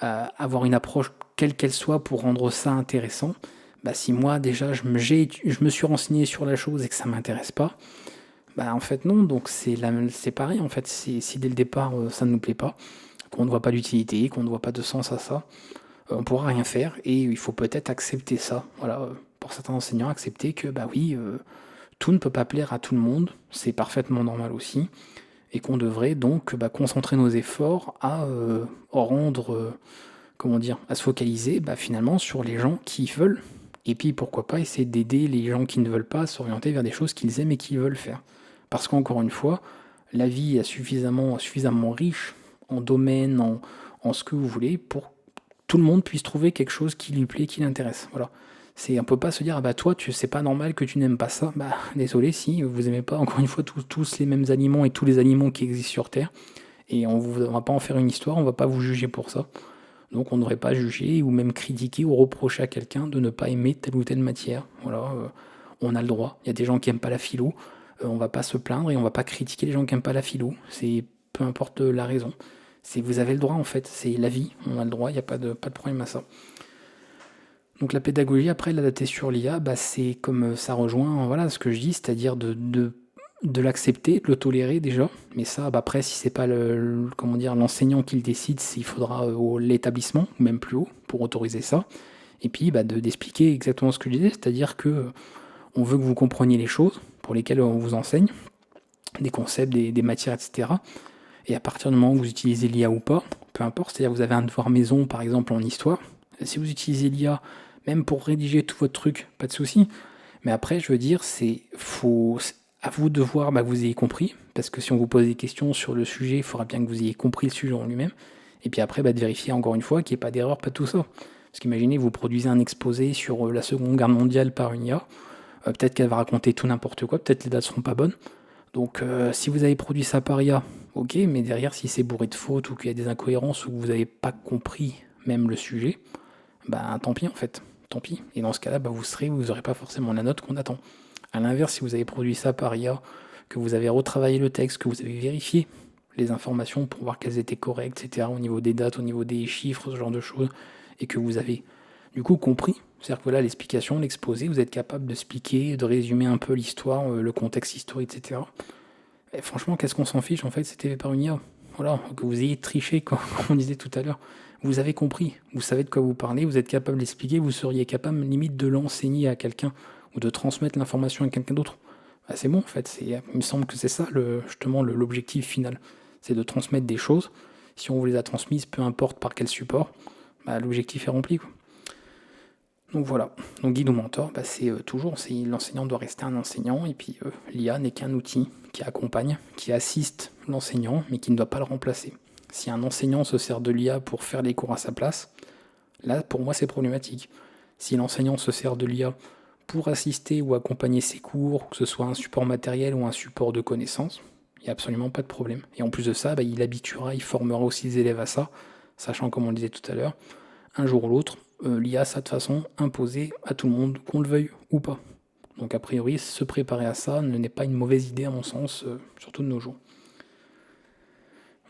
avoir une approche quelle qu'elle soit pour rendre ça intéressant. Si moi déjà je me suis renseigné sur la chose et que ça m'intéresse pas, en fait non, donc c'est pareil en fait, si dès le départ ça ne nous plaît pas, qu'on ne voit pas d'utilité, qu'on ne voit pas de sens à ça, on pourra rien faire et il faut peut-être accepter ça. Voilà, pour certains enseignants, accepter que oui, tout ne peut pas plaire à tout le monde, c'est parfaitement normal aussi, et qu'on devrait donc concentrer nos efforts à rendre, à se focaliser finalement sur les gens qui veulent, et puis pourquoi pas essayer d'aider les gens qui ne veulent pas à s'orienter vers des choses qu'ils aiment et qu'ils veulent faire. Parce qu'encore une fois, la vie est suffisamment riche en domaines, en ce que vous voulez, pour tout le monde puisse trouver quelque chose qui lui plaît, qui l'intéresse. Voilà. On peut pas se dire, toi, c'est pas normal que tu n'aimes pas ça. Désolé, si vous aimez pas, encore une fois, tous les mêmes aliments et tous les aliments qui existent sur Terre, et on va pas en faire une histoire, on va pas vous juger pour ça. Donc on ne devrait pas juger ou même critiquer ou reprocher à quelqu'un de ne pas aimer telle ou telle matière. Voilà, on a le droit. Il y a des gens qui aiment pas la philo, on va pas se plaindre et on va pas critiquer les gens qui aiment pas la philo. C'est peu importe la raison. Vous avez le droit en fait, c'est la vie, on a le droit, il n'y a pas de problème à ça. Donc la pédagogie, après l'adapter sur l'IA, c'est comme ça rejoint ce que je dis, c'est-à-dire de l'accepter, de le tolérer déjà. Mais ça, après, si c'est pas l'enseignant qui le décide, il faudra l'établissement, ou même plus haut, pour autoriser ça. Et puis d'expliquer exactement ce que je disais, c'est-à-dire que on veut que vous compreniez les choses pour lesquelles on vous enseigne, des concepts, des matières, etc. Et à partir du moment où vous utilisez l'IA ou pas, peu importe, c'est-à-dire que vous avez un devoir maison, par exemple en histoire, si vous utilisez l'IA, même pour rédiger tout votre truc, pas de souci. Mais après, je veux dire, faut à vous de voir que vous ayez compris, parce que si on vous pose des questions sur le sujet, il faudra bien que vous ayez compris le sujet en lui-même. Et puis après, de vérifier encore une fois qu'il n'y ait pas d'erreur, pas de tout ça. Parce qu'imaginez, vous produisez un exposé sur la Seconde Guerre mondiale par une IA, peut-être qu'elle va raconter tout n'importe quoi, peut-être les dates seront pas bonnes. Donc si vous avez produit ça par IA, ok, mais derrière, si c'est bourré de fautes ou qu'il y a des incohérences ou que vous n'avez pas compris même le sujet, tant pis en fait, tant pis. Et dans ce cas-là, vous n'aurez pas forcément la note qu'on attend. A l'inverse, si vous avez produit ça par IA, que vous avez retravaillé le texte, que vous avez vérifié les informations pour voir qu'elles étaient correctes, etc., au niveau des dates, au niveau des chiffres, ce genre de choses, et que vous avez du coup compris, c'est-à-dire que l'explication, l'exposé, vous êtes capable de expliquer, de résumer un peu l'histoire, le contexte historique, etc. Et franchement, qu'est-ce qu'on s'en fiche en fait, c'était fait par une IA. voilà, que vous ayez triché, comme on disait tout à l'heure. Vous avez compris, vous savez de quoi vous parlez, vous êtes capable d'expliquer, vous seriez capable limite de l'enseigner à quelqu'un ou de transmettre l'information à quelqu'un d'autre. Bah, c'est bon en fait, il me semble que c'est ça justement l'objectif final, c'est de transmettre des choses. Si on vous les a transmises, peu importe par quel support, bah, l'objectif est rempli, quoi. Donc voilà, donc guide ou mentor, bah, c'est l'enseignant doit rester un enseignant, et puis l'IA n'est qu'un outil qui accompagne, qui assiste l'enseignant, mais qui ne doit pas le remplacer. Si un enseignant se sert de l'IA pour faire les cours à sa place, là pour moi c'est problématique. Si l'enseignant se sert de l'IA pour assister ou accompagner ses cours, que ce soit un support matériel ou un support de connaissances, il n'y a absolument pas de problème. Et en plus de ça, bah, il habituera, il formera aussi les élèves à ça, sachant, comme on le disait tout à l'heure, un jour ou l'autre, l'IA ça de façon imposée à tout le monde, qu'on le veuille ou pas. Donc a priori, se préparer à ça n'est pas une mauvaise idée à mon sens, surtout de nos jours.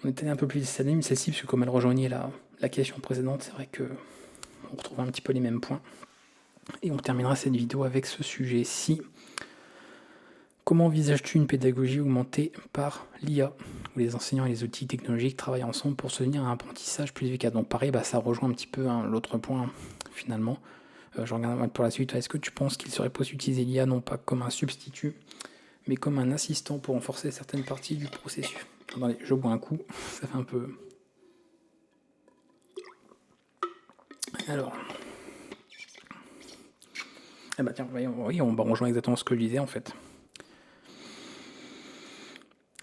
On est allé un peu plus détaillé, mais celle-ci, parce que comme elle rejoignait la question précédente, c'est vrai que on retrouve un petit peu les mêmes points. Et on terminera cette vidéo avec ce sujet-ci. Comment envisages-tu une pédagogie augmentée par l'IA, où les enseignants et les outils technologiques travaillent ensemble pour soutenir un apprentissage plus efficace? Donc pareil, bah, ça rejoint un petit peu l'autre point, finalement. Je regarde pour la suite. Est-ce que tu penses qu'il serait possible d'utiliser l'IA non pas comme un substitut, mais comme un assistant pour renforcer certaines parties du processus? Attendez, je bois un coup, ça fait un peu... Alors... Eh bah tiens, oui, on rejoint exactement ce que je disais en fait.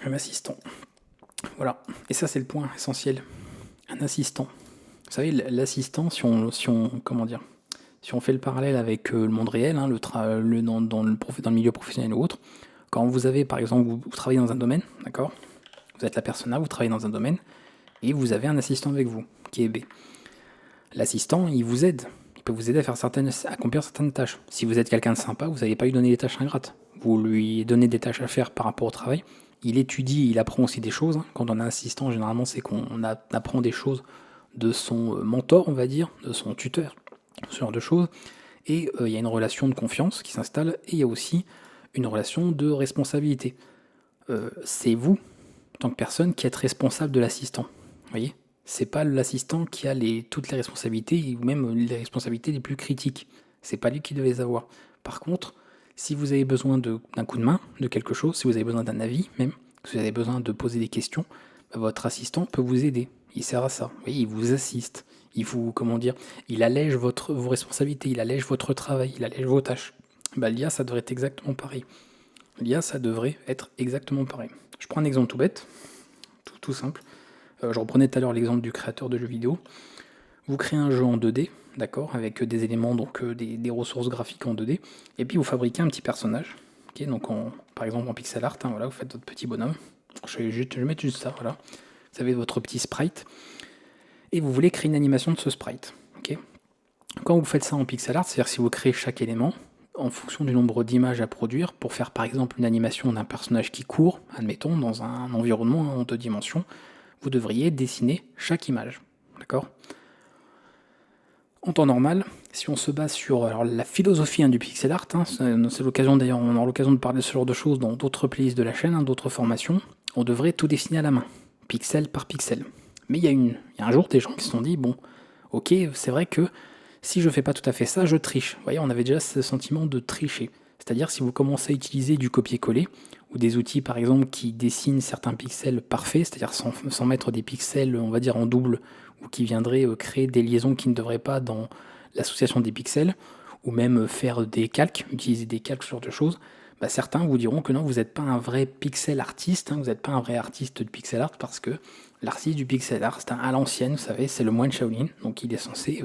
Un assistant. Voilà, et ça c'est le point essentiel. Un assistant. Vous savez, l'assistant, si on fait le parallèle avec le monde réel, hein, dans le milieu professionnel ou autre, quand vous avez, par exemple, vous travaillez dans un domaine, d'accord? Vous êtes la persona, vous travaillez dans un domaine, et vous avez un assistant avec vous, qui est B. L'assistant, il vous aide. Il peut vous aider à accomplir certaines tâches. Si vous êtes quelqu'un de sympa, vous n'allez pas lui donner des tâches ingrates. Vous lui donnez des tâches à faire par rapport au travail. Il étudie, il apprend aussi des choses. Quand on a un assistant, généralement, c'est qu'on apprend des choses de son mentor, on va dire, de son tuteur, ce genre de choses. Et il y a une relation de confiance qui s'installe, et il y a aussi une relation de responsabilité. C'est vous, en tant que personne, qui êtes responsable de l'assistant. Vous voyez ? C'est pas l'assistant qui a toutes les responsabilités, ou même les responsabilités les plus critiques. C'est pas lui qui devait les avoir. Par contre, si vous avez besoin d'un coup de main, de quelque chose, si vous avez besoin d'un avis même, si vous avez besoin de poser des questions, bah, votre assistant peut vous aider. Il sert à ça. Vous voyez, il vous assiste. Il allège vos responsabilités, il allège votre travail, il allège vos tâches. Bah, l'IA, ça devrait être exactement pareil. L'IA, ça devrait être exactement pareil. Je prends un exemple tout bête, tout simple. Je reprenais tout à l'heure l'exemple du créateur de jeux vidéo. Vous créez un jeu en 2D, d'accord, avec des éléments, donc des ressources graphiques en 2D, et puis vous fabriquez un petit personnage, okay, donc par exemple en pixel art, hein, voilà, vous faites votre petit bonhomme. Je vais mettre juste ça, voilà. Vous avez votre petit sprite, et vous voulez créer une animation de ce sprite. Okay. Quand vous faites ça en pixel art, c'est-à-dire si vous créez chaque élément, en fonction du nombre d'images à produire, pour faire par exemple une animation d'un personnage qui court, admettons, dans un environnement en 2 dimensions, vous devriez dessiner chaque image, d'accord? En temps normal, si on se base sur la philosophie du pixel art, hein, c'est l'occasion d'ailleurs, on aura l'occasion de parler de ce genre de choses dans d'autres playlists de la chaîne, hein, d'autres formations, on devrait tout dessiner à la main, pixel par pixel. Mais il y a un jour des gens qui se sont dit, bon, ok, c'est vrai que si je fais pas tout à fait ça, je triche. Vous voyez, on avait déjà ce sentiment de tricher. C'est-à-dire si vous commencez à utiliser du copier-coller, ou des outils par exemple qui dessinent certains pixels parfaits, c'est-à-dire sans mettre des pixels, on va dire en double, ou qui viendraient créer des liaisons qui ne devraient pas dans l'association des pixels, ou même faire des calques, utiliser des calques, ce genre de choses, bah certains vous diront que non, vous n'êtes pas un vrai pixel artiste, hein, vous n'êtes pas un vrai artiste de pixel art, parce que l'artiste du pixel art, c'est à l'ancienne, vous savez, c'est le moine Shaolin, donc il est censé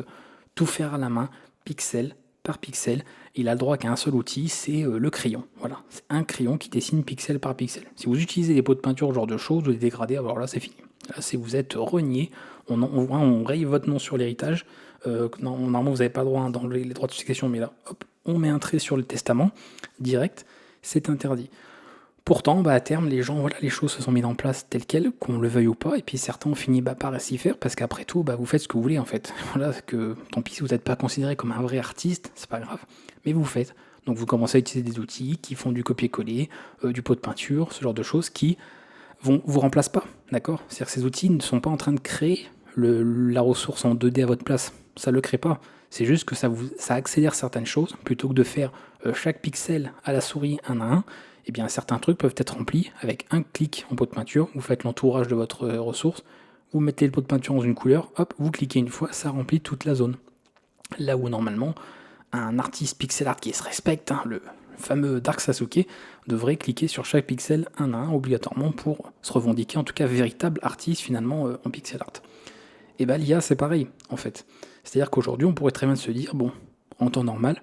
tout faire à la main, pixel par pixel. Il a le droit qu'à un seul outil, c'est le crayon. Voilà, c'est un crayon qui dessine pixel par pixel. Si vous utilisez des pots de peinture, ce genre de choses, ou des dégradés, alors là c'est fini. Là, si vous êtes renié, on raye votre nom sur l'héritage. Normalement, vous n'avez pas le droit d'enlever les droits de succession, mais là, hop, on met un trait sur le testament, direct, c'est interdit. Pourtant, à terme, les choses se sont mises en place telles quelles, qu'on le veuille ou pas, et puis certains ont fini par s'y faire, parce qu'après tout, vous faites ce que vous voulez en fait. Voilà, tant pis si vous n'êtes pas considéré comme un vrai artiste, c'est pas grave, mais vous faites. Donc vous commencez à utiliser des outils qui font du copier-coller, du pot de peinture, ce genre de choses qui vous remplacent pas, d'accord? C'est-à-dire que ces outils ne sont pas en train de créer la ressource en 2D à votre place. Ça ne le crée pas. C'est juste que ça accélère certaines choses. Plutôt que de faire chaque pixel à la souris un à un, eh bien certains trucs peuvent être remplis avec un clic en pot de peinture. Vous faites l'entourage de votre ressource, vous mettez le pot de peinture dans une couleur, hop, vous cliquez une fois, ça remplit toute la zone. Là où normalement, un artiste pixel art qui se respecte, hein, le fameux Dark Sasuke, devrait cliquer sur chaque pixel un à un obligatoirement pour se revendiquer en tout cas véritable artiste finalement en pixel art. Et bien l'IA c'est pareil en fait. C'est-à-dire qu'aujourd'hui on pourrait très bien se dire, bon, en temps normal,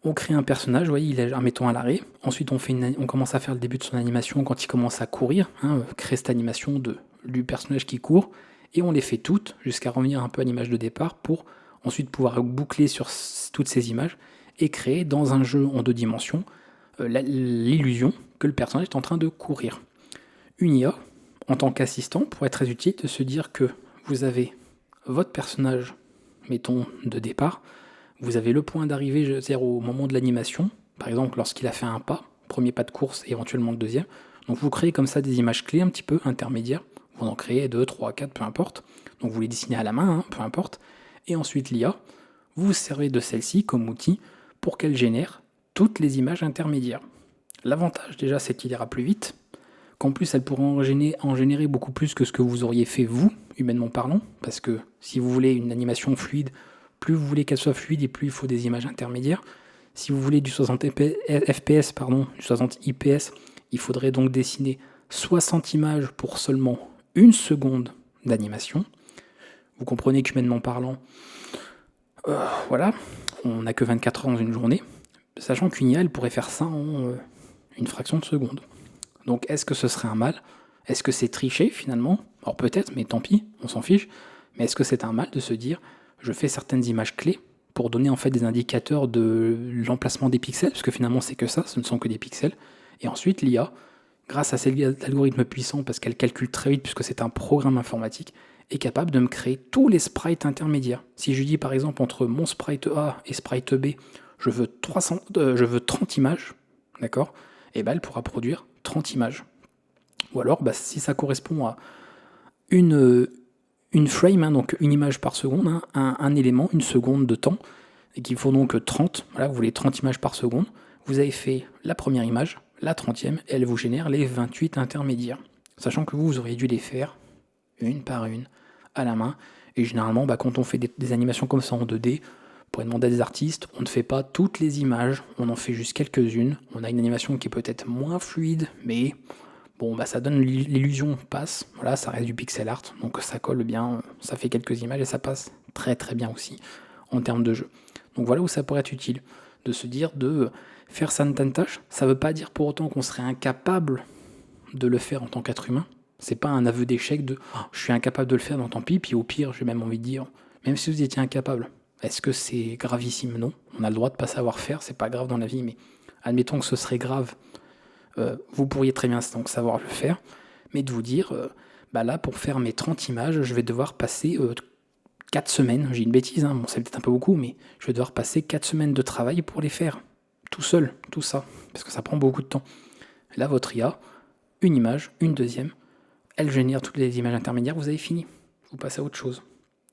on crée un personnage, vous voyez, il est, mettons à l'arrêt, ensuite on commence à faire le début de son animation quand il commence à courir, hein, créer cette animation du personnage qui court, et on les fait toutes jusqu'à revenir un peu à l'image de départ pour ensuite pouvoir boucler sur toutes ces images et créer dans un jeu en 2 dimensions l'illusion que le personnage est en train de courir. Une IA, en tant qu'assistant, pourrait être très utile de se dire que vous avez votre personnage, mettons, de départ, vous avez le point d'arrivée, c'est-à-dire au moment de l'animation, par exemple lorsqu'il a fait un pas, premier pas de course et éventuellement le deuxième. Donc vous créez comme ça des images clés un petit peu intermédiaires, vous en créez 2, 3, 4, peu importe. Donc vous les dessinez à la main, hein, peu importe. Et ensuite l'IA, vous vous servez de celle-ci comme outil pour qu'elle génère toutes les images intermédiaires. L'avantage déjà c'est qu'il ira plus vite, qu'en plus elle pourra en générer beaucoup plus que ce que vous auriez fait vous, humainement parlant, parce que si vous voulez une animation fluide, plus vous voulez qu'elle soit fluide et plus il faut des images intermédiaires. Si vous voulez du 60 fps, du 60 IPS, il faudrait donc dessiner 60 images pour seulement 1 seconde d'animation. Vous comprenez qu'humainement parlant, voilà, on n'a que 24 heures dans une journée, sachant qu'une IA, elle pourrait faire ça en une fraction de seconde. Donc est-ce que ce serait un mal? Est-ce que c'est tricher finalement? Alors peut-être, mais tant pis, on s'en fiche. Mais est-ce que c'est un mal de se dire, je fais certaines images clés pour donner en fait des indicateurs de l'emplacement des pixels, parce que finalement c'est que ça, ce ne sont que des pixels. Et ensuite l'IA, grâce à cet algorithme puissant, parce qu'elle calcule très vite, puisque c'est un programme informatique, est capable de me créer tous les sprites intermédiaires. Si je dis par exemple entre mon sprite A et sprite B, je veux 30 images, d'accord? Et ben elle pourra produire 30 images. Ou alors, si ça correspond à une frame, hein, donc une image par seconde, hein, un élément, une seconde de temps, et qu'il faut donc 30, voilà, vous voulez 30 images par seconde, vous avez fait la première image, la 30e, et elle vous génère les 28 intermédiaires. Sachant que vous auriez dû les faire une par une, à la main, et généralement, quand on fait des animations comme ça en 2D, pour demander à des artistes, on ne fait pas toutes les images, on en fait juste quelques-unes, on a une animation qui est peut-être moins fluide, mais bon, ça donne l'illusion, passe, voilà, ça reste du pixel art, donc ça colle bien, ça fait quelques images et ça passe très très bien aussi en termes de jeu. Donc voilà où ça pourrait être utile, de se dire de faire certaines tâches, ça veut pas dire pour autant qu'on serait incapable de le faire en tant qu'être humain, c'est pas un aveu d'échec de je suis incapable de le faire, donc tant pis, puis au pire, j'ai même envie de dire, même si vous étiez incapable, est-ce que c'est gravissime? Non, on a le droit de pas savoir faire, c'est pas grave dans la vie, mais admettons que ce serait grave. Vous pourriez très bien donc savoir le faire, mais de vous dire, là, pour faire mes 30 images, je vais devoir passer 4 semaines, j'ai une bêtise, hein, bon, c'est peut-être un peu beaucoup, mais je vais devoir passer 4 semaines de travail pour les faire, tout seul, tout ça, parce que ça prend beaucoup de temps. Là, votre IA, une image, une deuxième, elle génère toutes les images intermédiaires, vous avez fini, vous passez à autre chose.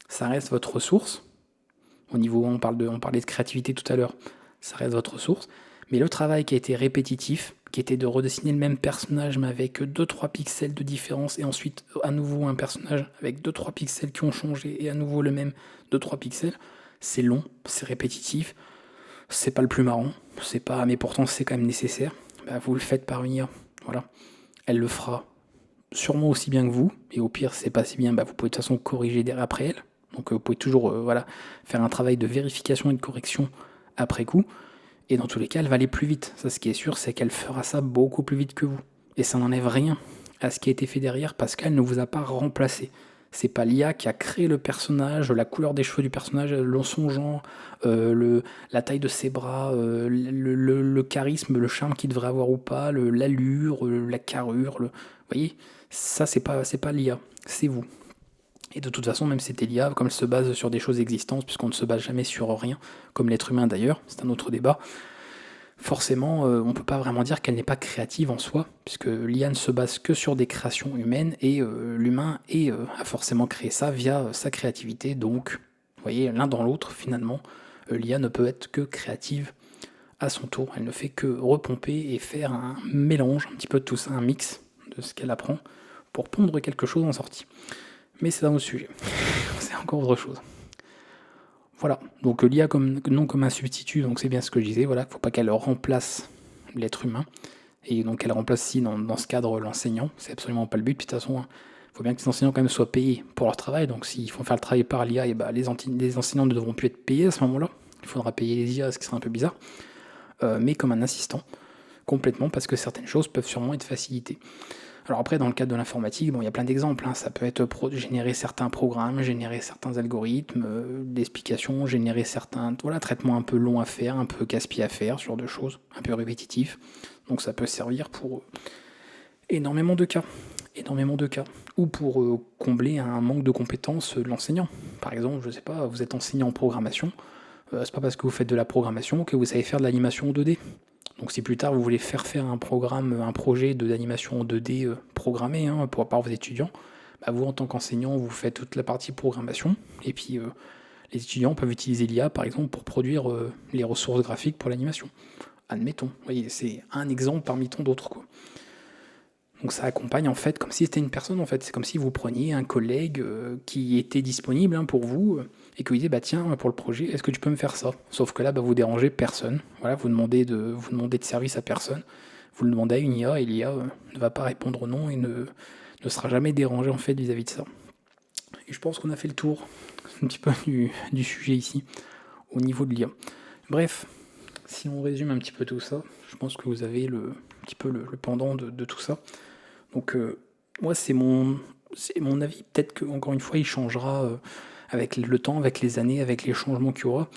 Ça reste votre ressource, au niveau, on parlait de créativité tout à l'heure, ça reste votre ressource, mais le travail qui a été répétitif, qui était de redessiner le même personnage mais avec 2-3 pixels de différence et ensuite à nouveau un personnage avec 2-3 pixels qui ont changé et à nouveau le même 2-3 pixels, c'est long, c'est répétitif, c'est pas le plus marrant, c'est pas, mais pourtant c'est quand même nécessaire. Vous le faites par une IA, voilà. Elle le fera sûrement aussi bien que vous, et au pire c'est pas si bien, vous pouvez de toute façon corriger derrière après elle. Donc vous pouvez toujours faire un travail de vérification et de correction après coup. Et dans tous les cas, elle va aller plus vite. Ça, ce qui est sûr, c'est qu'elle fera ça beaucoup plus vite que vous. Et ça n'enlève rien à ce qui a été fait derrière parce qu'elle ne vous a pas remplacé. C'est pas l'IA qui a créé le personnage, la couleur des cheveux du personnage, son genre, la taille de ses bras, le charisme, le charme qu'il devrait avoir ou pas, l'allure, la carrure. Vous voyez, ça, c'est pas l'IA, c'est vous. Et de toute façon, même c'était l'IA, comme elle se base sur des choses existantes, puisqu'on ne se base jamais sur rien, comme l'être humain d'ailleurs, c'est un autre débat, forcément, on ne peut pas vraiment dire qu'elle n'est pas créative en soi, puisque l'IA ne se base que sur des créations humaines, et l'humain a forcément créé ça via sa créativité. Donc, vous voyez, l'un dans l'autre, finalement, l'IA ne peut être que créative à son tour. Elle ne fait que repomper et faire un mélange, un petit peu de tout ça, un mix de ce qu'elle apprend, pour pondre quelque chose en sortie. Mais c'est un autre sujet, c'est encore autre chose. Voilà, donc l'IA non comme un substitut, donc c'est bien ce que je disais, voilà, faut pas qu'elle remplace l'être humain, et donc elle remplace si dans ce cadre l'enseignant, c'est absolument pas le but. Puis de toute façon, il faut bien que les enseignants quand même soient payés pour leur travail, donc s'ils font faire le travail par l'IA, et les enseignants ne devront plus être payés à ce moment-là, il faudra payer les IA, ce qui serait un peu bizarre, mais comme un assistant, complètement, parce que certaines choses peuvent sûrement être facilitées. Alors après, dans le cadre de l'informatique, bon, il y a plein d'exemples, hein. Ça peut être générer certains programmes, générer certains algorithmes, d'explications, générer certains traitements un peu longs à faire, un peu casse-pieds à faire, ce genre de choses, un peu répétitifs. Donc ça peut servir pour énormément de cas. Ou pour combler un manque de compétences de l'enseignant. Par exemple, je sais pas, vous êtes enseignant en programmation, c'est pas parce que vous faites de la programmation que vous savez faire de l'animation en 2D. Donc si plus tard vous voulez faire un projet d'animation en 2D programmé par vos étudiants, vous en tant qu'enseignant, vous faites toute la partie programmation, et puis les étudiants peuvent utiliser l'IA par exemple pour produire les ressources graphiques pour l'animation. Admettons, vous voyez, c'est un exemple parmi tant d'autres, quoi. Donc ça accompagne en fait comme si c'était une personne, en fait. C'est comme si vous preniez un collègue qui était disponible pour vous et que vous disiez tiens, pour le projet, est-ce que tu peux me faire ça? Sauf que là, vous dérangez personne. Voilà, vous demandez de service à personne. Vous le demandez à une IA, et l'IA ne va pas répondre non et ne sera jamais dérangée en fait vis-à-vis de ça. Et je pense qu'on a fait le tour un petit peu du sujet ici, au niveau de l'IA. Bref, si on résume un petit peu tout ça, je pense que vous avez un petit peu le pendant de tout ça. Donc moi c'est mon avis, peut-être qu'encore une fois il changera avec le temps, avec les années, avec les changements qu'il y aura.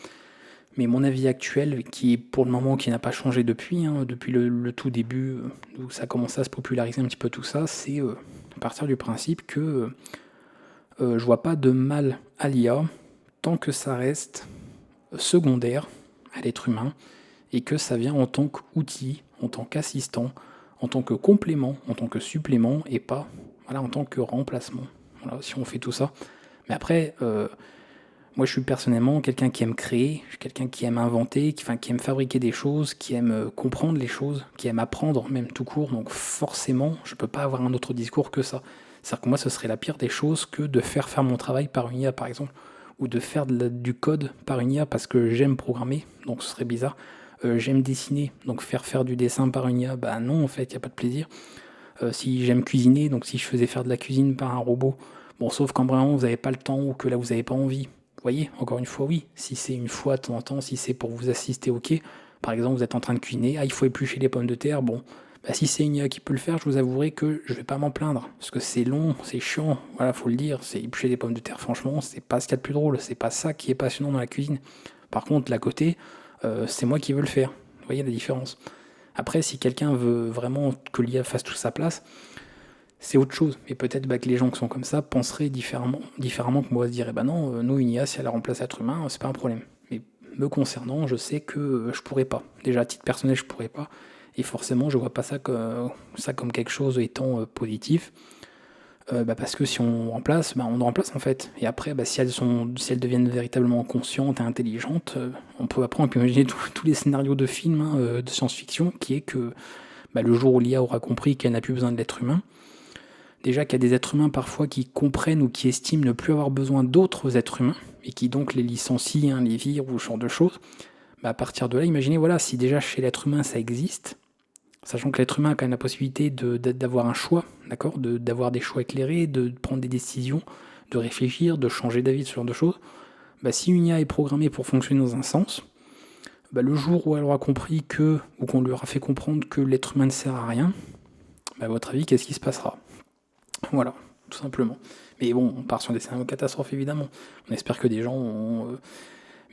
Mais mon avis actuel, qui est pour le moment qui n'a pas changé depuis le tout début, où ça a commencé à se populariser un petit peu tout ça, c'est à partir du principe que je vois pas de mal à l'IA tant que ça reste secondaire à l'être humain, et que ça vient en tant qu'outil, en tant qu'assistant, en tant que complément, en tant que supplément, et pas en tant que remplacement. Voilà, si on fait tout ça. Mais après, moi je suis personnellement quelqu'un qui aime créer, je suis quelqu'un qui aime inventer, qui aime fabriquer des choses, qui aime comprendre les choses, qui aime apprendre même tout court. Donc forcément, je peux pas avoir un autre discours que ça. C'est-à-dire que moi, ce serait la pire des choses que de faire mon travail par une IA, par exemple, ou de faire du code par une IA parce que j'aime programmer, donc ce serait bizarre. J'aime dessiner, donc faire du dessin par une IA, non, en fait, il n'y a pas de plaisir. Si j'aime cuisiner, donc si je faisais faire de la cuisine par un robot, bon, sauf quand vraiment vous n'avez pas le temps ou que là vous n'avez pas envie. Vous voyez, encore une fois, oui, si c'est une fois de temps en temps, si c'est pour vous assister, ok. Par exemple, vous êtes en train de cuisiner, il faut éplucher les pommes de terre, bon, si c'est une IA qui peut le faire, je vous avouerai que je vais pas m'en plaindre, parce que c'est long, c'est chiant, voilà, faut le dire, c'est éplucher des pommes de terre, franchement, c'est pas ce qu'il y a de plus drôle, c'est pas ça qui est passionnant dans la cuisine. Par contre, l'à côté, c'est moi qui veux le faire. Vous voyez la différence. Après, si quelqu'un veut vraiment que l'IA fasse toute sa place, c'est autre chose. Et peut-être que les gens qui sont comme ça penseraient différemment que moi, se diraient non, nous, une IA, si elle remplace l'être humain, c'est pas un problème. Mais me concernant, je sais que je pourrais pas. Déjà, à titre personnel, je pourrais pas. Et forcément, je vois pas ça comme quelque chose étant positif. Parce que si on remplace, on remplace en fait. Et après, si elles deviennent véritablement conscientes et intelligentes, on peut imaginer tous les scénarios de films de science-fiction, qui est que le jour où l'IA aura compris qu'elle n'a plus besoin de l'être humain, déjà qu'il y a des êtres humains parfois qui comprennent ou qui estiment ne plus avoir besoin d'autres êtres humains, et qui donc les licencient, les virent ou ce genre de choses, à partir de là, imaginez, si déjà chez l'être humain ça existe, sachant que l'être humain a quand même la possibilité d'avoir un choix, d'accord, d'avoir des choix éclairés, de prendre des décisions, de réfléchir, de changer d'avis, ce genre de choses. Si une IA est programmée pour fonctionner dans un sens, le jour où elle aura compris ou qu'on lui aura fait comprendre que l'être humain ne sert à rien, à votre avis, qu'est-ce qui se passera? Voilà, tout simplement. Mais bon, on part sur des scénarios catastrophes, évidemment. On espère que des gens ont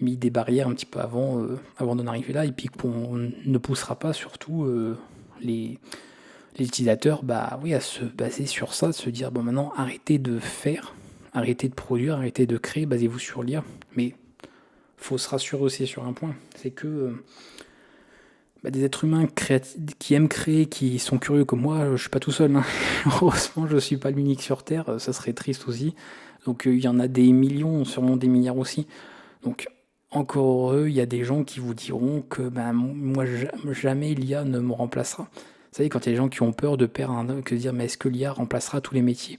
mis des barrières un petit peu avant d'en arriver là, et puis qu'on ne poussera pas surtout les utilisateurs à se baser sur ça, de se dire maintenant arrêtez de faire, arrêtez de produire, arrêtez de créer, basez-vous sur l'IA. Mais faut se rassurer aussi sur un point, c'est que des êtres humains qui aiment créer, qui sont curieux comme moi, je suis pas tout seul, hein. Heureusement, je suis pas l'unique sur Terre, ça serait triste aussi. Donc il y en a des millions, sûrement des milliards aussi. Donc encore heureux, il y a des gens qui vous diront que moi jamais l'IA ne me remplacera. Vous savez, quand il y a des gens qui ont peur de perdre, que dire mais est-ce que l'IA remplacera tous les métiers?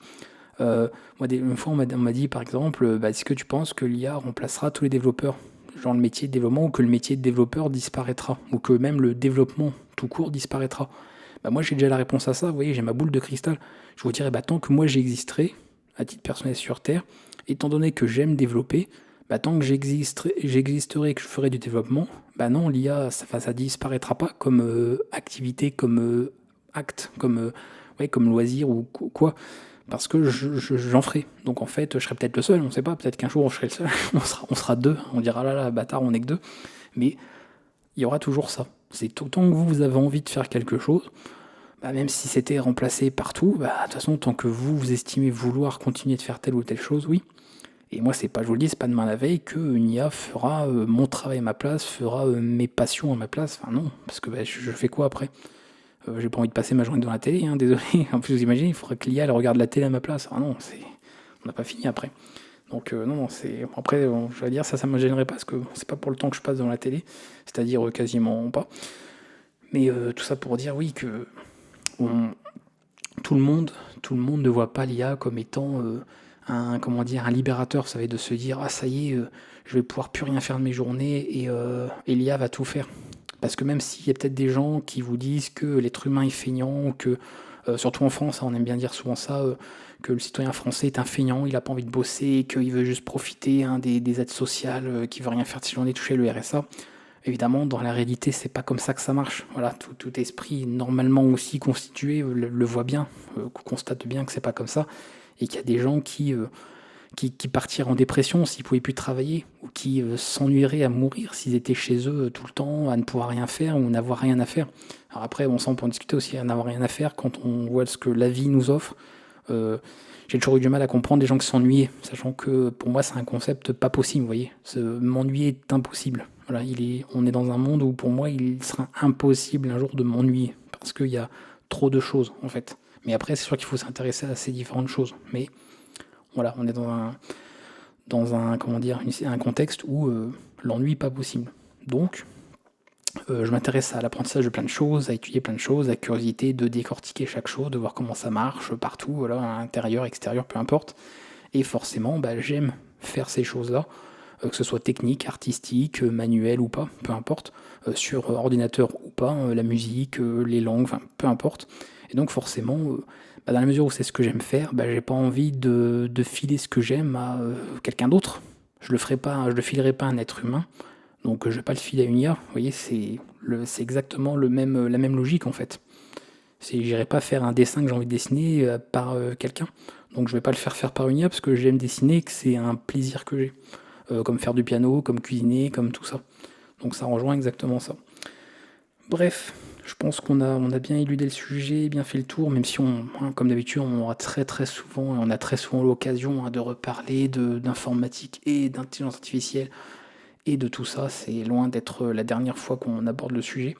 Moi, une fois, on m'a dit par exemple, est-ce que tu penses que l'IA remplacera tous les développeurs, genre le métier de développement, ou que le métier de développeur disparaîtra, ou que même le développement tout court disparaîtra? Moi, j'ai déjà la réponse à ça. Vous voyez, j'ai ma boule de cristal. Je vous dirais, tant que moi j'existerai, à titre personnel sur Terre, étant donné que j'aime développer, tant que j'existerai et que je ferai du développement, non, l'IA, ça disparaîtra pas comme activité, comme acte, comme, ouais, comme loisir ou quoi, parce que j'en ferai. Donc en fait, je serai peut-être le seul, on ne sait pas, peut-être qu'un jour je serai le seul, on sera deux, on dira là, bâtard, on est que deux, mais il y aura toujours ça. C'est autant que vous avez envie de faire quelque chose, même si c'était remplacé partout, de toute façon, tant que vous estimez vouloir continuer de faire telle ou telle chose, oui. Et moi, c'est pas, je vous le dis, c'est pas demain la veille qu'une IA fera mon travail à ma place, fera mes passions à ma place. Enfin non, parce que je fais quoi après? J'ai pas envie de passer ma journée devant la télé, hein, désolé. En plus, vous imaginez, il faudrait que l'IA elle regarde la télé à ma place. Ah non, on n'a pas fini après. Donc non, c'est après, je vais dire ça me gênerait pas parce que c'est pas pour le temps que je passe devant la télé, c'est-à-dire quasiment pas. Mais tout ça pour dire oui que tout le monde ne voit pas l'IA comme étant un libérateur, ça va être de se dire ah ça y est, je vais pouvoir plus rien faire de mes journées et l'IA va tout faire. Parce que même s'il y a peut-être des gens qui vous disent que l'être humain est feignant, que surtout en France, on aime bien dire souvent ça, que le citoyen français est un feignant, il n'a pas envie de bosser, qu'il veut juste profiter des aides sociales, qu'il veut rien faire de ses journées, toucher le RSA. Évidemment, dans la réalité, c'est pas comme ça que ça marche. Voilà, tout esprit normalement aussi constitué le voit bien, constate bien que c'est pas comme ça, et qu'il y a des gens qui partiraient en dépression s'ils pouvaient plus travailler, ou qui s'ennuieraient à mourir s'ils étaient chez eux tout le temps, à ne pouvoir rien faire ou n'avoir rien à faire. Alors après, ça on peut en discuter aussi, à n'avoir rien à faire quand on voit ce que la vie nous offre. J'ai toujours eu du mal à comprendre des gens qui s'ennuyaient, sachant que pour moi c'est un concept pas possible, vous voyez. M'ennuyer est impossible. Voilà, on est dans un monde où pour moi il sera impossible un jour de m'ennuyer, parce qu'il y a trop de choses en fait. Mais après c'est sûr qu'il faut s'intéresser à ces différentes choses. Mais voilà, on est dans un contexte où l'ennui n'est pas possible. Donc je m'intéresse à l'apprentissage de plein de choses, à étudier plein de choses, à la curiosité de décortiquer chaque chose, de voir comment ça marche partout, voilà, à l'intérieur, extérieur, peu importe. Et forcément, j'aime faire ces choses-là, que ce soit technique, artistique, manuel ou pas, peu importe, sur ordinateur ou pas, la musique, les langues, enfin peu importe. Et donc forcément, dans la mesure où c'est ce que j'aime faire, j'ai pas envie de filer ce que j'aime à quelqu'un d'autre. Je le filerai pas à un être humain, donc je vais pas le filer à une IA. Vous voyez, c'est exactement la même logique en fait. J'irai pas faire un dessin que j'ai envie de dessiner par quelqu'un. Donc je vais pas le faire par une IA parce que j'aime dessiner et que c'est un plaisir que j'ai. Comme faire du piano, comme cuisiner, comme tout ça. Donc ça rejoint exactement ça. Bref, je pense qu'on a bien éludé le sujet, bien fait le tour, même si comme d'habitude, on a très souvent l'occasion de reparler d'informatique et d'intelligence artificielle et de tout ça. C'est loin d'être la dernière fois qu'on aborde le sujet.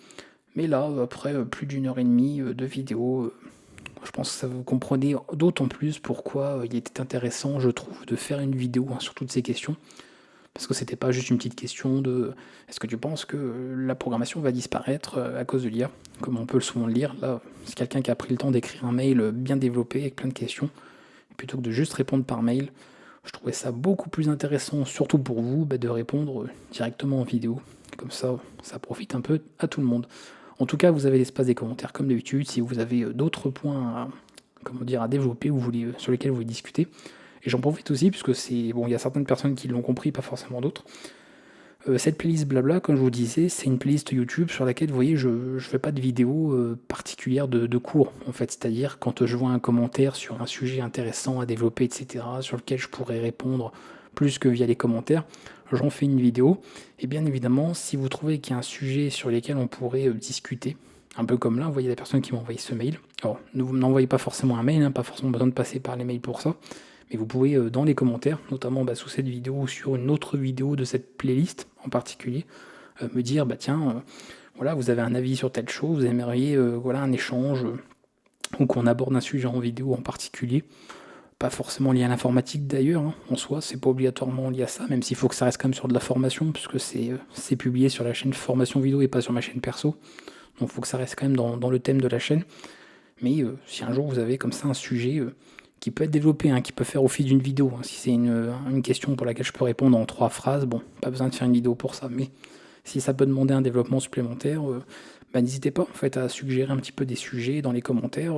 Mais là, après plus d'1 heure et demie de vidéo, je pense que ça vous comprenez d'autant plus pourquoi il était intéressant, je trouve, de faire une vidéo sur toutes ces questions. Parce que c'était pas juste une petite question de est-ce que tu penses que la programmation va disparaître à cause de l'IA, comme on peut souvent le lire. Là, c'est quelqu'un qui a pris le temps d'écrire un mail bien développé avec plein de questions. Et plutôt que de juste répondre par mail, je trouvais ça beaucoup plus intéressant, surtout pour vous, de répondre directement en vidéo. Comme ça profite un peu à tout le monde. En tout cas, vous avez l'espace des commentaires comme d'habitude. Si vous avez d'autres points à développer ou sur lesquels vous voulez discuter. Et j'en profite aussi, puisque il y a certaines personnes qui l'ont compris, pas forcément d'autres. Cette playlist blabla, comme je vous disais, c'est une playlist YouTube sur laquelle, vous voyez, je ne fais pas de vidéo particulière de cours, en fait. C'est-à-dire, quand je vois un commentaire sur un sujet intéressant à développer, etc., sur lequel je pourrais répondre plus que via les commentaires, j'en fais une vidéo. Et bien évidemment, si vous trouvez qu'il y a un sujet sur lequel on pourrait discuter, un peu comme là, vous voyez la personne qui m'a envoyé ce mail. Alors, ne vous n'envoyez pas forcément un mail, pas forcément besoin de passer par les mails pour ça. Mais vous pouvez dans les commentaires, notamment sous cette vidéo ou sur une autre vidéo de cette playlist en particulier, me dire tiens, voilà, vous avez un avis sur telle chose, vous aimeriez voilà, un échange, ou qu'on aborde un sujet en vidéo en particulier, pas forcément lié à l'informatique d'ailleurs, hein, en soi, c'est pas obligatoirement lié à ça, même s'il faut que ça reste quand même sur de la formation, puisque c'est publié sur la chaîne formation vidéo et pas sur ma chaîne perso, donc il faut que ça reste quand même dans le thème de la chaîne. Mais si un jour vous avez comme ça un sujet qui peut être développé, hein, qui peut faire au fil d'une vidéo, hein, si c'est une question pour laquelle je peux répondre en 3 phrases, bon, pas besoin de faire une vidéo pour ça, mais si ça peut demander un développement supplémentaire, n'hésitez pas en fait à suggérer un petit peu des sujets dans les commentaires,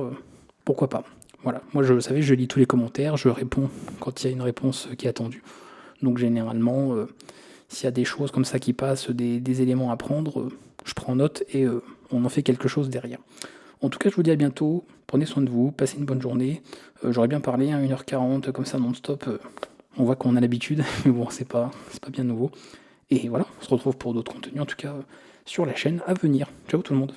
pourquoi pas. Voilà, moi vous savez, je lis tous les commentaires, je réponds quand il y a une réponse qui est attendue. Donc généralement, s'il y a des choses comme ça qui passent, des éléments à prendre, je prends note et on en fait quelque chose derrière. En tout cas, je vous dis à bientôt, prenez soin de vous, passez une bonne journée. J'aurais bien parlé, hein, 1h40 comme ça non-stop, on voit qu'on a l'habitude, mais bon, c'est pas bien nouveau. Et voilà, on se retrouve pour d'autres contenus, en tout cas sur la chaîne à venir. Ciao tout le monde.